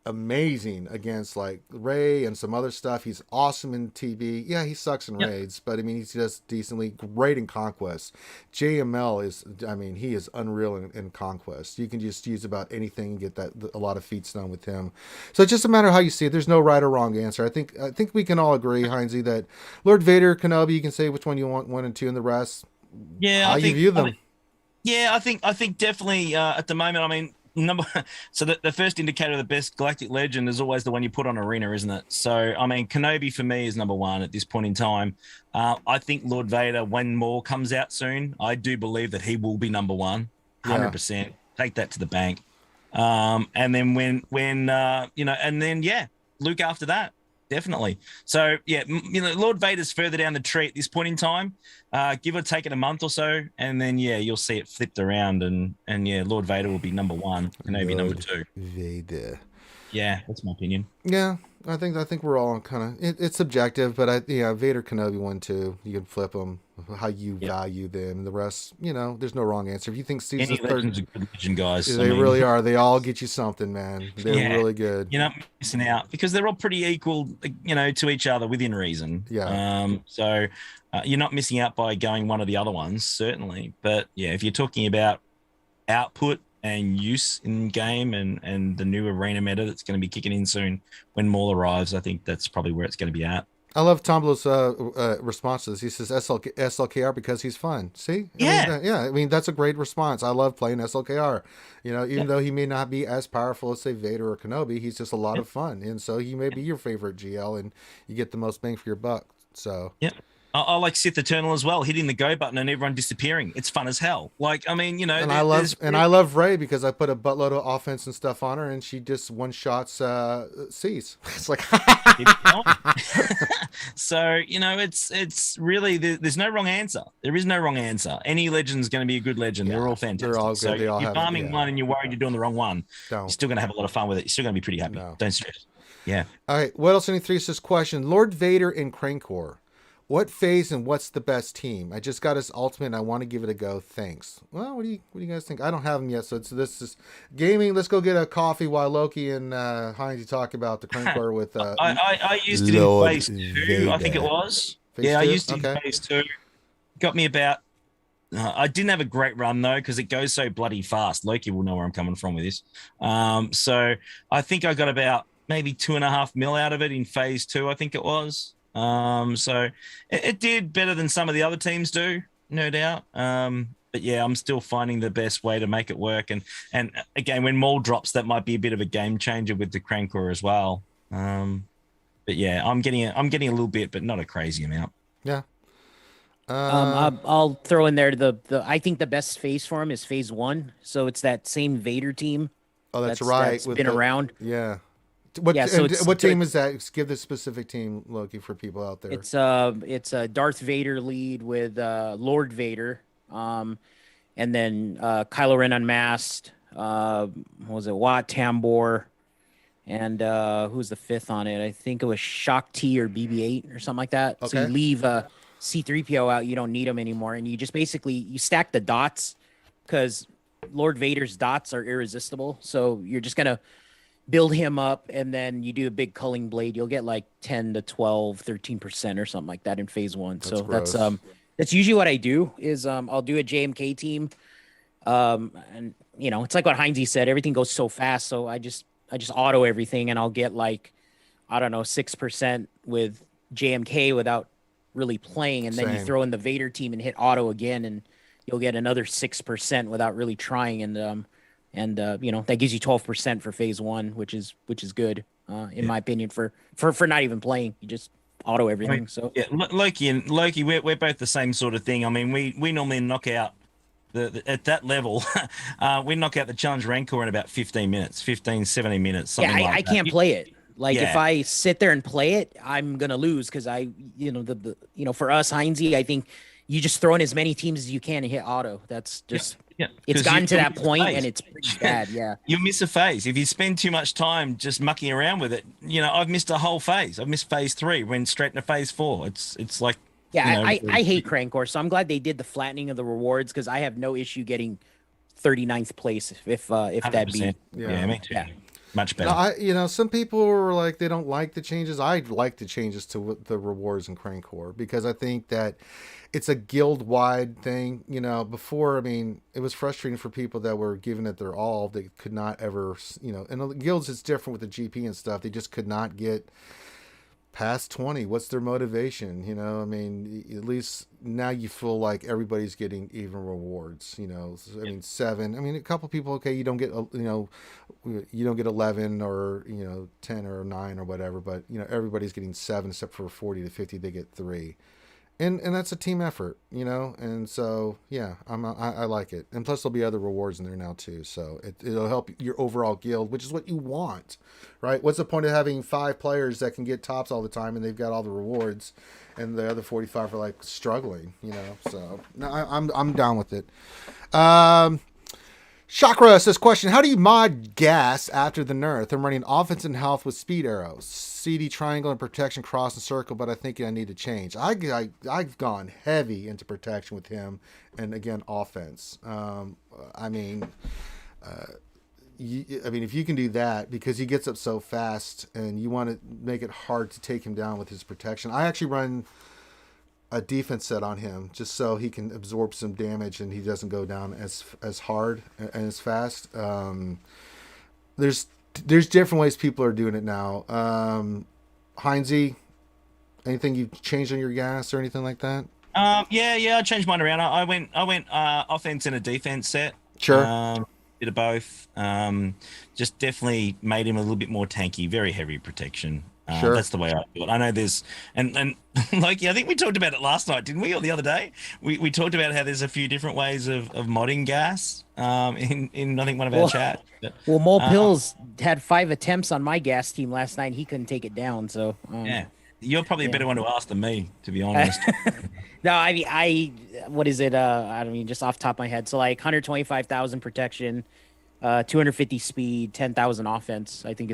amazing against like Rey and some other stuff. He's awesome in TB. Yeah, he sucks in raids, but I mean, he's just decently great in Conquest. JML is, I mean, he is unreal in Conquest. You can just use about anything and get a lot of feats done with him. So it's just a matter of how you see it. There's no right or wrong answer. I think we can all agree, Heinze, that Lord Vader, Kenobi, you can say which one you want, 1 and 2, and the rest. Yeah, how you view them. I think definitely at the moment. I mean, so the first indicator of the best galactic legend is always the one you put on Arena, isn't it? So I mean, Kenobi for me is number 1 at this point in time. I think Lord Vader, when more comes out soon, I do believe that he will be number 1, 100%. Take that to the bank. And then when you know, and then Luke after that. Definitely. So yeah, you know, Lord Vader's further down the tree at this point in time. Give or take it a month or so, and then you'll see it flipped around, and Lord Vader will be number 1, Kenobi number 2. Vader. Yeah, that's my opinion. Yeah, I think we're all kind of it's subjective, but Vader, Kenobi 1, 2. You can flip them how you value them. The rest, you know, there's no wrong answer. If you think season 3, legends are good legend guys. They really are. They all get you something, man. They're really good. You're not missing out because they're all pretty equal, you know, to each other within reason. Yeah. So you're not missing out by going one of the other ones, certainly. But yeah, if you're talking about output and use in game and the new arena meta that's going to be kicking in soon when Maul arrives, I think that's probably where it's going to be at. I love Tomblo's response to this. He says SLKR because he's fun. See? I mean, that's a great response. I love playing SLKR. You know, even though he may not be as powerful as, say, Vader or Kenobi, he's just a lot of fun. And so he may be your favorite GL, and you get the most bang for your buck. So, I like Sith Eternal as well, hitting the go button and everyone disappearing. It's fun as hell. Like, I mean, And I love Ray because I put a buttload of offense and stuff on her, and she just one shots C's. It's like, so it's really there's no wrong answer. There is no wrong answer. Any legend's going to be a good legend. Yeah, they're all fantastic. they're all good. So They all you're have- farming yeah. one and you're worried you're doing the wrong one. Don't. You're still going to have a lot of fun with it. You're still going to be pretty happy. No. Don't stress. Yeah. All right. What else? Any three says question. Lord Vader and Crankor. What phase and what's the best team? I just got his ultimate and I want to give it a go. Thanks. Well, what do you guys think? I don't have them yet, so this is gaming. Let's go get a coffee while Loki and Heinz talk about the Crankor with I used it Lord in phase 2, I think it was. Phase yeah, I 2? used it in phase 2. Got me about I didn't have a great run though, because it goes so bloody fast. Loki will know where I'm coming from with this. So I think I got about maybe 2.5 mil out of it in phase 2, I think it was. So it did better than some of the other teams do, no doubt. But yeah, I'm still finding the best way to make it work. And again, when Maul drops, that might be a bit of a game changer with the Crankor as well. But yeah, I'm getting a little bit, but not a crazy amount. Yeah. I'll throw in there the I think the best phase for him is phase 1. So it's that same Vader team. Oh, that's right. That's been around. Yeah. So what team is that? Give the specific team, Loki, for people out there. It's a Darth Vader lead with Lord Vader, and then Kylo Ren Unmasked. What was it? Wat Tambor, and who's the fifth on it? I think it was Shock T or BB-8 or something like that. Okay. So you leave C-3PO out, you don't need him anymore, and you just basically you stack the dots because Lord Vader's dots are irresistible. So you're just gonna build him up, and then you do a big culling blade. You'll get like 10 to 12, 13% or something like that in phase 1. So that's usually what I do is I'll do a JMK team. And it's like what Heinze said, everything goes so fast. So I just auto everything, and I'll get like, I don't know, 6% with JMK without really playing. And then you throw in the Vader team and hit auto again, and you'll get another 6% without really trying. And that gives you 12% for phase 1, which is good, in my opinion, for not even playing. You just auto everything. So yeah, Loki, we're both the same sort of thing. I mean, we normally knock out at that level, we knock out the challenge Rancor in about 15 minutes, 17 minutes. Something like I that. can't play it. Like if I sit there and play it, I'm gonna lose because for us Heinze, I think you just throw in as many teams as you can and hit auto. That's just it's gotten to that point, and it's pretty bad. Yeah, you miss a phase if you spend too much time just mucking around with it. I've missed a whole phase. I've missed phase 3, went straight into phase 4. It's like I hate Crankor, so I'm glad they did the flattening of the rewards because I have no issue getting 39th place if that be. Yeah, me too. Yeah. Much better. No, some people are like they don't like the changes. I like the changes to the rewards in Crankor because I think that it's a guild-wide thing. Before, I mean, it was frustrating for people that were giving it their all. They could not ever, and the guilds, it's different with the GP and stuff. They just could not get past 20. What's their motivation? I mean, at least now you feel like everybody's getting even rewards. I mean, 7. I mean, a couple people, okay, you don't get you don't get 11 or 10 or 9 or whatever, but everybody's getting 7 except for 40 to 50 they get 3. And that's a team effort, and so yeah, I like it, and plus there'll be other rewards in there now too, so it'll help your overall guild, which is what you want, right? What's the point of having 5 players that can get tops all the time and they've got all the rewards, and the other 45 are like struggling, So no, I'm down with it. Chakra says, question, how do you mod gas after the nerf? I'm running offense and health with speed arrows, CD triangle and protection cross and circle, but I think I need to change. I've gone heavy into protection with him, and again, offense. I mean, if you can do that, because he gets up so fast and you want to make it hard to take him down with his protection. I actually run a defense set on him just so he can absorb some damage and he doesn't go down as hard and as fast. There's different ways people are doing it now. Heinze, anything you've changed on your gas or anything like that? Yeah, I changed mine around. I went offense and a defense set. Sure. Bit of both. Just definitely made him a little bit more tanky, very heavy protection. Sure. That's the way I feel. I know there's and like I think we talked about it last night, didn't we, or the other day? We talked about how there's a few different ways of modding gas. In I think one of our chat. Well, Mole Pills had 5 attempts on my gas team last night. And he couldn't take it down. So yeah, you're probably a better one to ask than me, to be honest. No, I mean, what is it? I don't mean, just off the top of my head. So like 125,000 protection, 250 speed, 10,000 offense, I think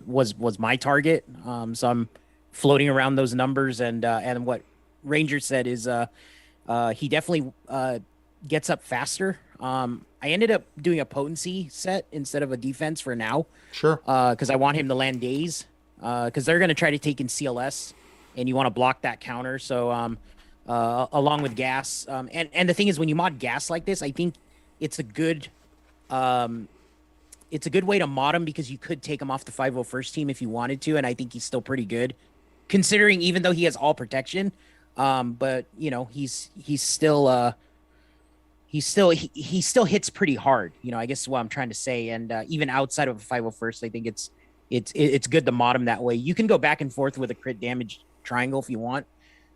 was my target. So I'm floating around those numbers, and what Ranger said is he definitely gets up faster. I ended up doing a potency set instead of a defense for now. Sure. Because I want him to land daze. Because they're going to try to take in CLS, and you want to block that counter. So along with gas, and the thing is, when you mod gas like this, I think it's a good way to mod him, because you could take him off the 501st team if you wanted to, and I think he's still pretty good, considering even though he has all protection. But you know, he still hits pretty hard. You know, I guess is what I'm trying to say. And even outside of a 501st, I think it's good to mod him that way. You can go back and forth with a crit damage triangle if you want.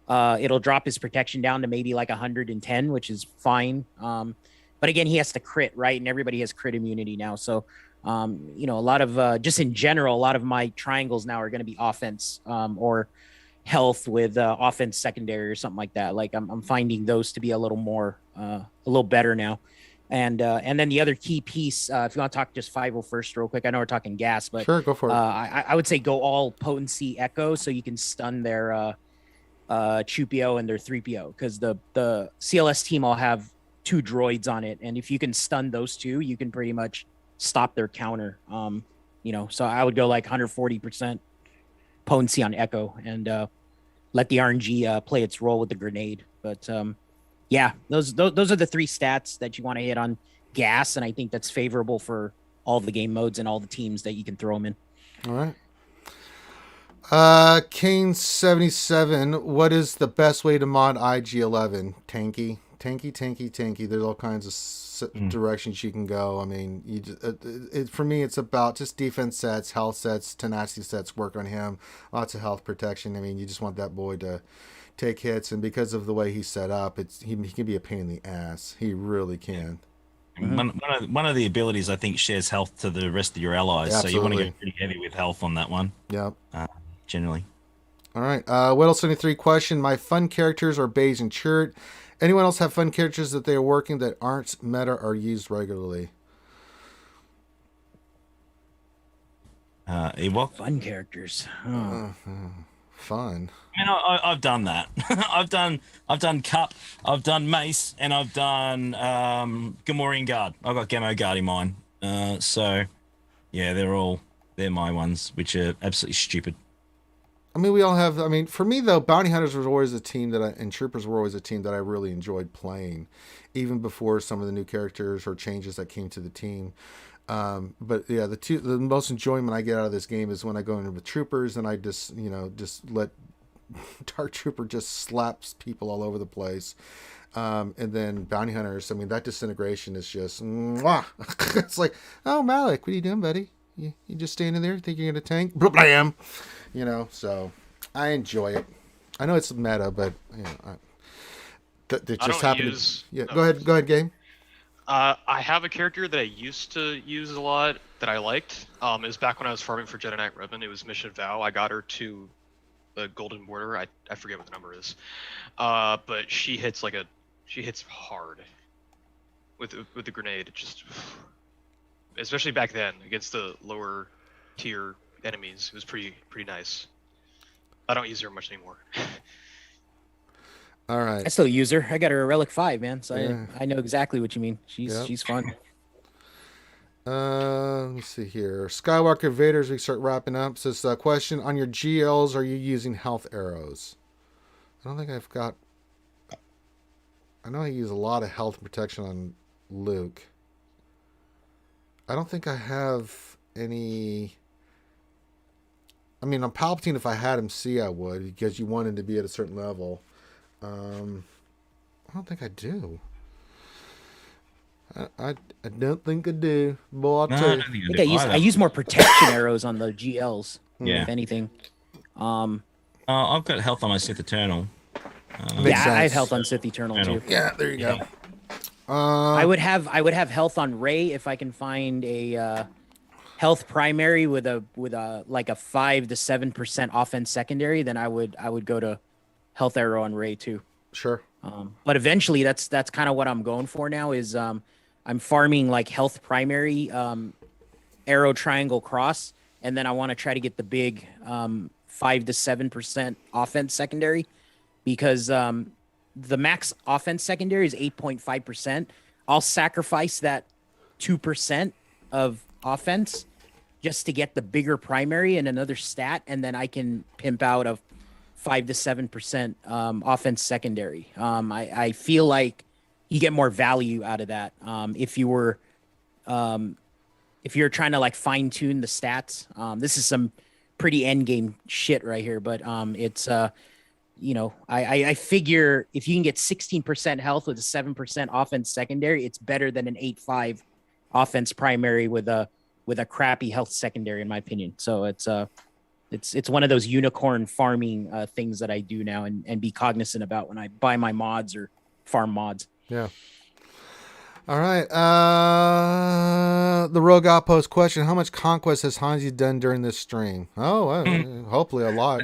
It'll drop his protection down to maybe like 110, which is fine. But again, he has to crit, right? And everybody has crit immunity now. So, you know, a lot of just in general, a lot of my triangles now are going to be offense or health with offense secondary or something like that. Like I'm finding those to be a little more, a little better now. And then the other key piece, if you want to talk just 501st real quick, I know we're talking gas, but Sure, go for it. I would say go all potency echo, so you can stun their Chupio and their 3PO, because the CLS team all have 2 droids on it, and if you can stun those 2, you can pretty much stop their counter. You know, so I would go like 140% potency on echo, and let the RNG play its role with the grenade. But yeah, those are the 3 stats that you want to hit on gas, and I think that's favorable for all the game modes and all the teams that you can throw them in. All right. Kane77, what is the best way to mod IG-11? Tanky. There's all kinds of directions you can go. I mean, you just, for me, it's about just defense sets, health sets, tenacity sets, work on him, lots of health protection. I mean, you just want that boy to take hits, and because of the way he's set up, he can be a pain in the ass. He really can. One of the abilities, I think, shares health to the rest of your allies. Absolutely. So you want to go pretty heavy with health on that one. Yep. Generally. All right. Whittle73 question. My fun characters are Baze and Chert. Anyone else have fun characters that they are working that aren't meta or used regularly? Ewok? Fun characters. Fun. I mean, I've done that. I've done Cup, I've done Mace, and I've done Gamorrean Guard. I've got Gamo Guard in mine. So yeah, they're my ones, which are absolutely stupid. I mean, we all have. I mean, for me though, Bounty Hunters was always a team and Troopers were always a team that I really enjoyed playing, even before some of the new characters or changes that came to the team. But yeah, the most enjoyment I get out of this game is when I go in with Troopers and I just let Dark Trooper just slaps people all over the place. And then Bounty Hunters, I mean, that disintegration is just, mwah. It's like, oh, Malik, what are you doing, buddy? You just standing there, think you're going to tank? Blam! So I enjoy it. I know it's meta, but, that just happened. Go ahead, Game. I have a character that I used to use a lot that I liked. It was back when I was farming for Jedi Knight Revan. It was Mission Vow. I got her to the Golden Border. I forget what the number is. But she hits hard with the grenade. Just especially back then against the lower tier enemies, it was pretty nice. I don't use her much anymore. All right. I still use her. I got her a Relic 5, man. So yeah. I know exactly what you mean. She's fun. Let me see here. Skywalker Vader, as we start wrapping up, says, question, on your GLs, are you using health arrows? I don't think I've got... I know I use a lot of health protection on Luke. I don't think I have any... I mean, on Palpatine, if I had him see, I would, because you want him to be at a certain level. I don't think I do. I don't think I do. Boy, I use more protection arrows on the GLs. Yeah. If anything. I've got health on my Sith Eternal. Makes I have sense. health on Sith Eternal too. Yeah, there you Yeah. go. I would have health on Rey if I can find a health primary with a like a 5 to 7% offense secondary. Then I would go to health arrow on Rey too. Sure. But eventually, that's kind of what I'm going for now. Is I'm farming like health primary, arrow triangle cross, and then I want to try to get the big 5 to 7% offense secondary, because the max offense secondary is 8.5%. I'll sacrifice that 2% of offense just to get the bigger primary and another stat, and then I can pimp out a 5 to 7% offense secondary. I feel like you get more value out of that if you're trying to like fine tune the stats. This is some pretty end game shit right here, but it's I figure if you can get 16% health with a 7% offense secondary, it's better than an 8.5 offense primary with a crappy health secondary, in my opinion. So it's one of those unicorn farming things that I do now and be cognizant about when I buy my mods or farm mods. Yeah. All right. The Rogue Outpost question: how much conquest has Hansi done during this stream? Hopefully a lot.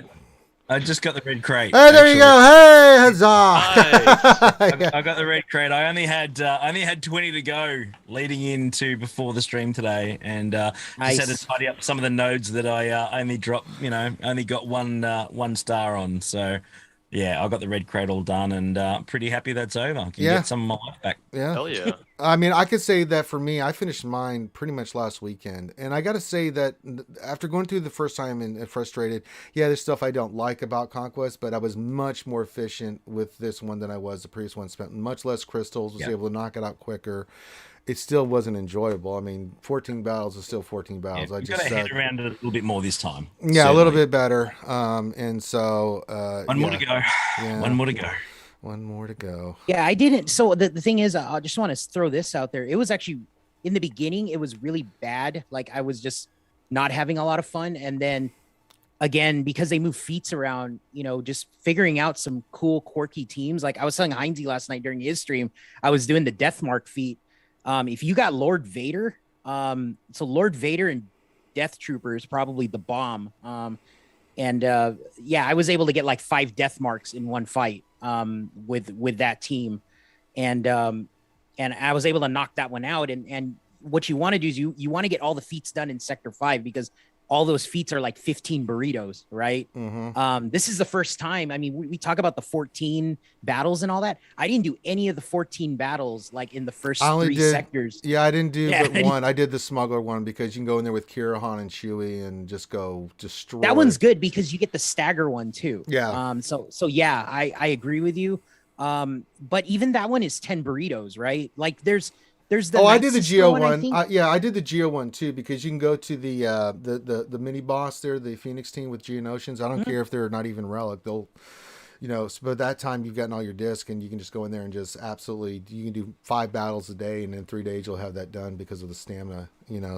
I just got the red crate. Hey, there you go. Hey, huzzah! I got the red crate. I only had 20 to go leading into before the stream today, and Nice. just had to tidy up some of the nodes that I only dropped. Only got one star on. So yeah, I got the red crate all done, and pretty happy that's over. I can get some of my life back. Yeah. Hell yeah. I mean, I could say that for me, I finished mine pretty much last weekend. And I got to say that after going through the first time and frustrated, there's stuff I don't like about Conquest, but I was much more efficient with this one than I was the previous one. Spent much less crystals, was able to knock it out quicker. It still wasn't enjoyable. I mean, 14 battles is still 14 battles. Yeah, I got just to head around it a little bit more this time. Yeah, certainly. a little bit better. And so... One more to go. Yeah. One more to go. One more to go. Yeah, I didn't. So the thing is, I just want to throw this out there. It was actually, in the beginning, it was really bad. Like, I was just not having a lot of fun. And then, again, because they move feats around, just figuring out some cool, quirky teams. Like, I was telling Heinze last night during his stream, I was doing the Death Mark feat. If you got Lord Vader, so Lord Vader and Death Trooper is probably the bomb. I was able to get like 5 Death Marks in one fight with that team, and I was able to knock that one out. And what you want to do is you want to get all the feats done in Sector 5, because all those feats are like 15 burritos, right? Mm-hmm. This is the first time. I mean, we talk about the 14 battles and all that. I didn't do any of the 14 battles like in the first 3 sectors. Yeah, I didn't do but one. I did the smuggler one because you can go in there with Kirahan and Chewie and just go destroy. That one's good because you get the stagger one too. Yeah. So yeah, I agree with you. But even that one is 10 burritos, right? Like there's the I did the Geo one. I I did the Geo one too, because you can go to the mini boss there, the Phoenix team with Geonosians. I don't care if they're not even relic. They'll, but that time you've gotten all your disc and you can just go in there and just absolutely, you can do 5 battles a day, and in 3 days you'll have that done because of the stamina,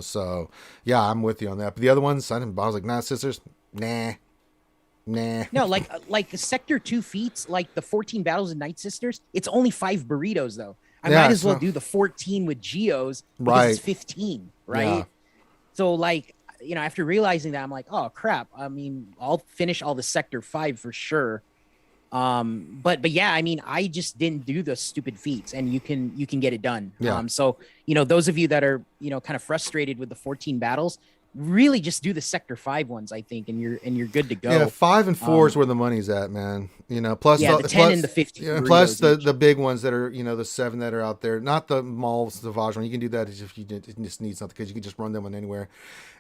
so yeah, I'm with you on that. But the other ones, I was like, nah, sisters, nah. No, like the Sector 2 feats, like the 14 battles of Night Sisters, it's only 5 burritos though. I might as well do the 14 with Geos because it's 15, right? Yeah. So like, after realizing that, I'm like, oh crap. I mean, I'll finish all the Sector 5 for sure. But yeah, I mean, I just didn't do the stupid feats, and you can get it done. Yeah. So, those of you that are, kind of frustrated with the 14 battles, really just do the Sector 5 ones, I think, and you're good to go. Yeah, 5 and 4 is where the money's at, man. Plus the 10 and the 15. Yeah, plus the big ones that are, the 7 that are out there. Not the Maul Savage one. You can do that if you just need something, because you can just run them on anywhere.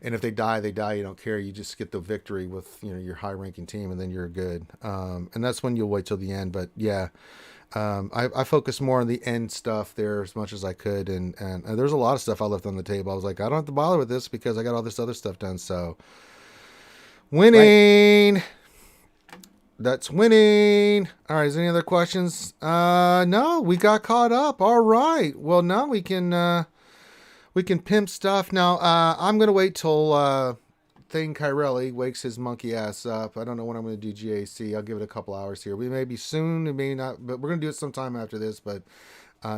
And if they die, they die. You don't care. You just get the victory with your high ranking team, and then you're good. And that's when you'll wait till the end. But yeah. I focused more on the end stuff there as much as I could, and there's a lot of stuff I left on the table. I was like, I don't have to bother with this because I got all this other stuff done. So winning, right. That's winning. All right, is there any other questions? No, we got caught up. All right, well now we can pimp stuff. Now I'm gonna wait till Thane Kyrelli wakes his monkey ass up. I don't know when I'm going to do GAC. I'll give it a couple hours here. We may be soon, it may not, but we're going to do it sometime after this. But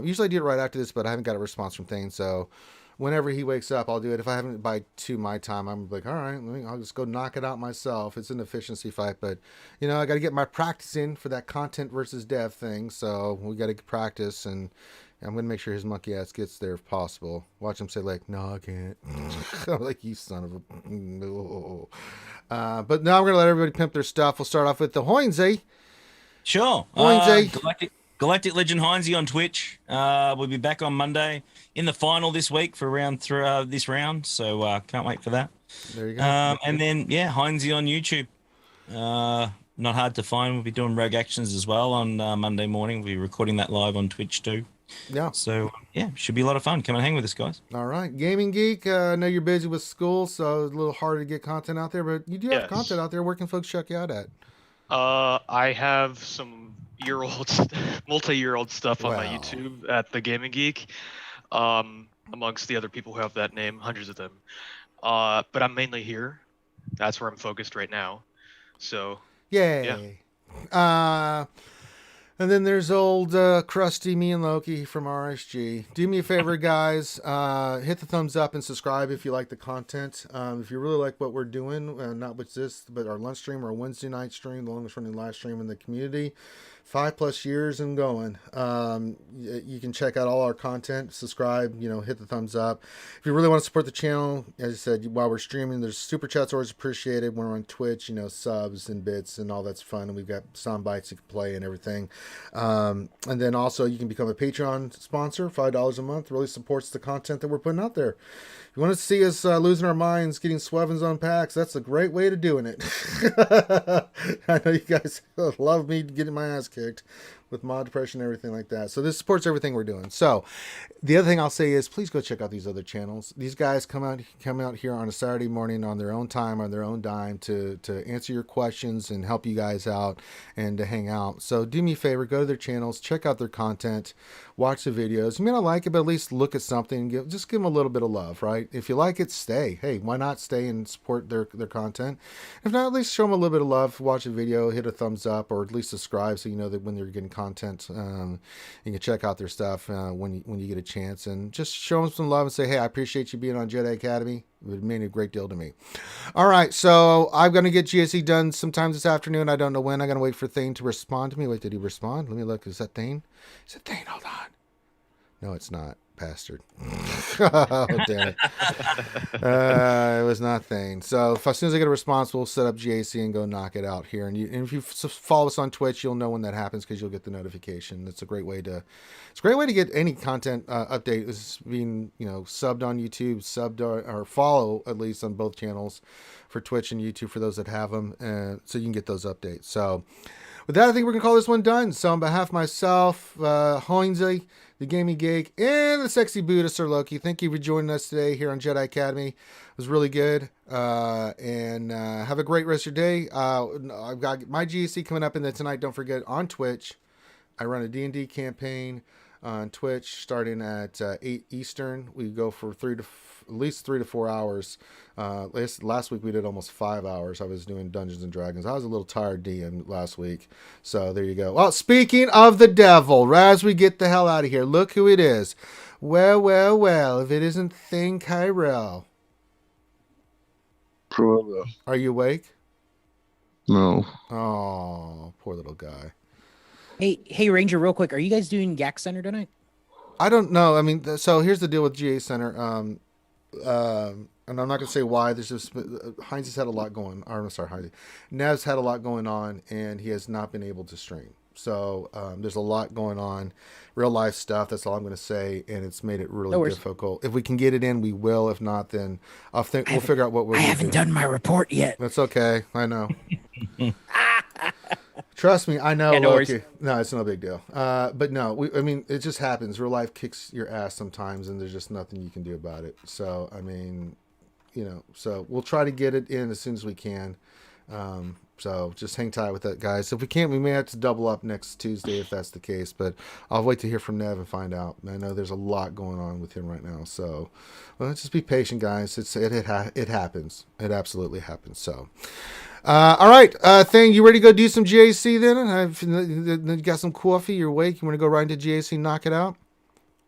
usually I do it right after this, but I haven't got a response from Thane. So whenever he wakes up, I'll do it. If I haven't by 2 my time, I'm like, all right, I'll just go knock it out myself. It's an efficiency fight, but I got to get my practice in for that content versus dev thing. So we got to practice, and I'm going to make sure his monkey ass gets there if possible. Watch him say like, no, I can't. I'm like, you son of a... No. But now we're going to let everybody pimp their stuff. We'll start off with the Hoinsey. Sure. Hoinsey. Galactic Legend Heinze on Twitch. We'll be back on Monday in the final this week for this round. So can't wait for that. There you go. And then, Heinze on YouTube. Not hard to find. We'll be doing Rogue Actions as well on Monday morning. We'll be recording that live on Twitch too. Yeah. So, should be a lot of fun. Come and hang with us, guys. All right. Gaming Geek, I know you're busy with school, so it's a little harder to get content out there, but you do have content out there. Where can folks check you out at? I have some multi-year-old stuff on my YouTube at the Gaming Geek, amongst the other people who have that name, hundreds of them. But I'm mainly here. That's where I'm focused right now. So, yay. And then there's old crusty me and Loki from RSG. Do me a favor, guys. Hit the thumbs up and subscribe if you like the content. If you really like what we're doing, not with this, but our lunch stream, our Wednesday night stream, the longest running live stream in the community, 5+ years and going. You can check out all our content, subscribe, hit the thumbs up. If you really want to support the channel, as I said, while we're streaming, there's super chats always appreciated when we're on Twitch, subs and bits and all that's fun. And we've got sound bites you can play and everything. And then also you can become a Patreon sponsor, $5 a month, really supports the content that we're putting out there. If you want to see us losing our minds, getting Swevens on packs, that's a great way to doing it. I know you guys love me getting my ass kicked with mod depression and everything like that. So this supports everything we're doing. So the other thing I'll say is please go check out these other channels. These guys come out here on a Saturday morning on their own time, on their own dime to answer your questions and help you guys out and to hang out. So do me a favor, go to their channels, check out their content, watch the videos. You may not like it, but at least look at something and just give them a little bit of love, right? If you like it, stay. Hey, why not stay and support their content? If not, at least show them a little bit of love, watch a video, hit a thumbs up, or at least subscribe so you know that when they're getting content, you can check out their stuff when you get a chance, and just show them some love and say, hey, I appreciate you being on Jedi Academy. It would mean a great deal to me. All right, so I'm going to get GSE done sometime this afternoon. I don't know when. I'm going to wait for Thane to respond to me. Wait, did he respond? Let me look. Is that Thane? Is it Thane? Hold on. No, it's not. Bastard. Oh, damn it. It was not Thane. So as soon as I get a response, we'll set up GAC and go knock it out here. And if you follow us on Twitch, you'll know when that happens because you'll get the notification. It's a great way to get any content update. Is being subbed on YouTube, or follow at least on both channels for Twitch and YouTube for those that have them, so you can get those updates. So with that, I think we're gonna call this one done. So on behalf of myself, Hoinsey, the Gaming Geek, and the Sexy Buddha, Sir Loki, thank you for joining us today here on Jedi Academy. It was really good. And have a great rest of your day. I've got my GAC coming up in tonight. Don't forget, on Twitch, I run a D&D campaign on Twitch starting at 8 Eastern. We go for at least 3 to 4 hours. Last week we did almost 5 hours. I was doing Dungeons and Dragons. I was a little tired DM last week. So there you go. Well, speaking of the devil, as we get the hell out of here, look who it is. Well, if it isn't Thane Kyrell. Are you awake? No. Oh, poor little guy. Hey, Ranger, real quick. Are you guys doing GAC Center tonight? I don't know. I mean, so here's the deal with GA Center. And I'm not going to say why. There's just Heinz has had a lot going on. I'm sorry, Heinz. Nev's had a lot going on, and he has not been able to stream. So there's a lot going on, real life stuff. That's all I'm going to say, and it's made it really difficult. If we can get it in, we will. If not, then we'll figure out what we're. I haven't done my report yet. That's okay. I know. Trust me, I know. Yeah, no, no, it's no big deal. But no, I mean, it just happens. Real life kicks your ass sometimes, and there's just nothing you can do about it. So, I mean, so we'll try to get it in as soon as we can. So just hang tight with that, guys. If we can't, we may have to double up next Tuesday if that's the case. But I'll wait to hear from Nev and find out. I know there's a lot going on with him right now. So let's just be patient, guys. It happens. It absolutely happens. So. All right, Thing, you ready to go do some GAC then? You got some coffee, you're awake, you want to go right into GAC and knock it out?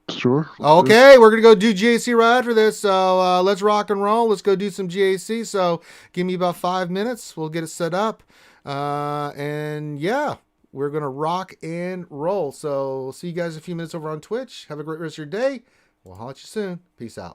Sure. Okay, we're going to go do GAC right after this, so let's rock and roll. Let's go do some GAC, so give me about 5 minutes. We'll get it set up, and yeah, we're going to rock and roll. So we'll see you guys in a few minutes over on Twitch. Have a great rest of your day. We'll holler at you soon. Peace out.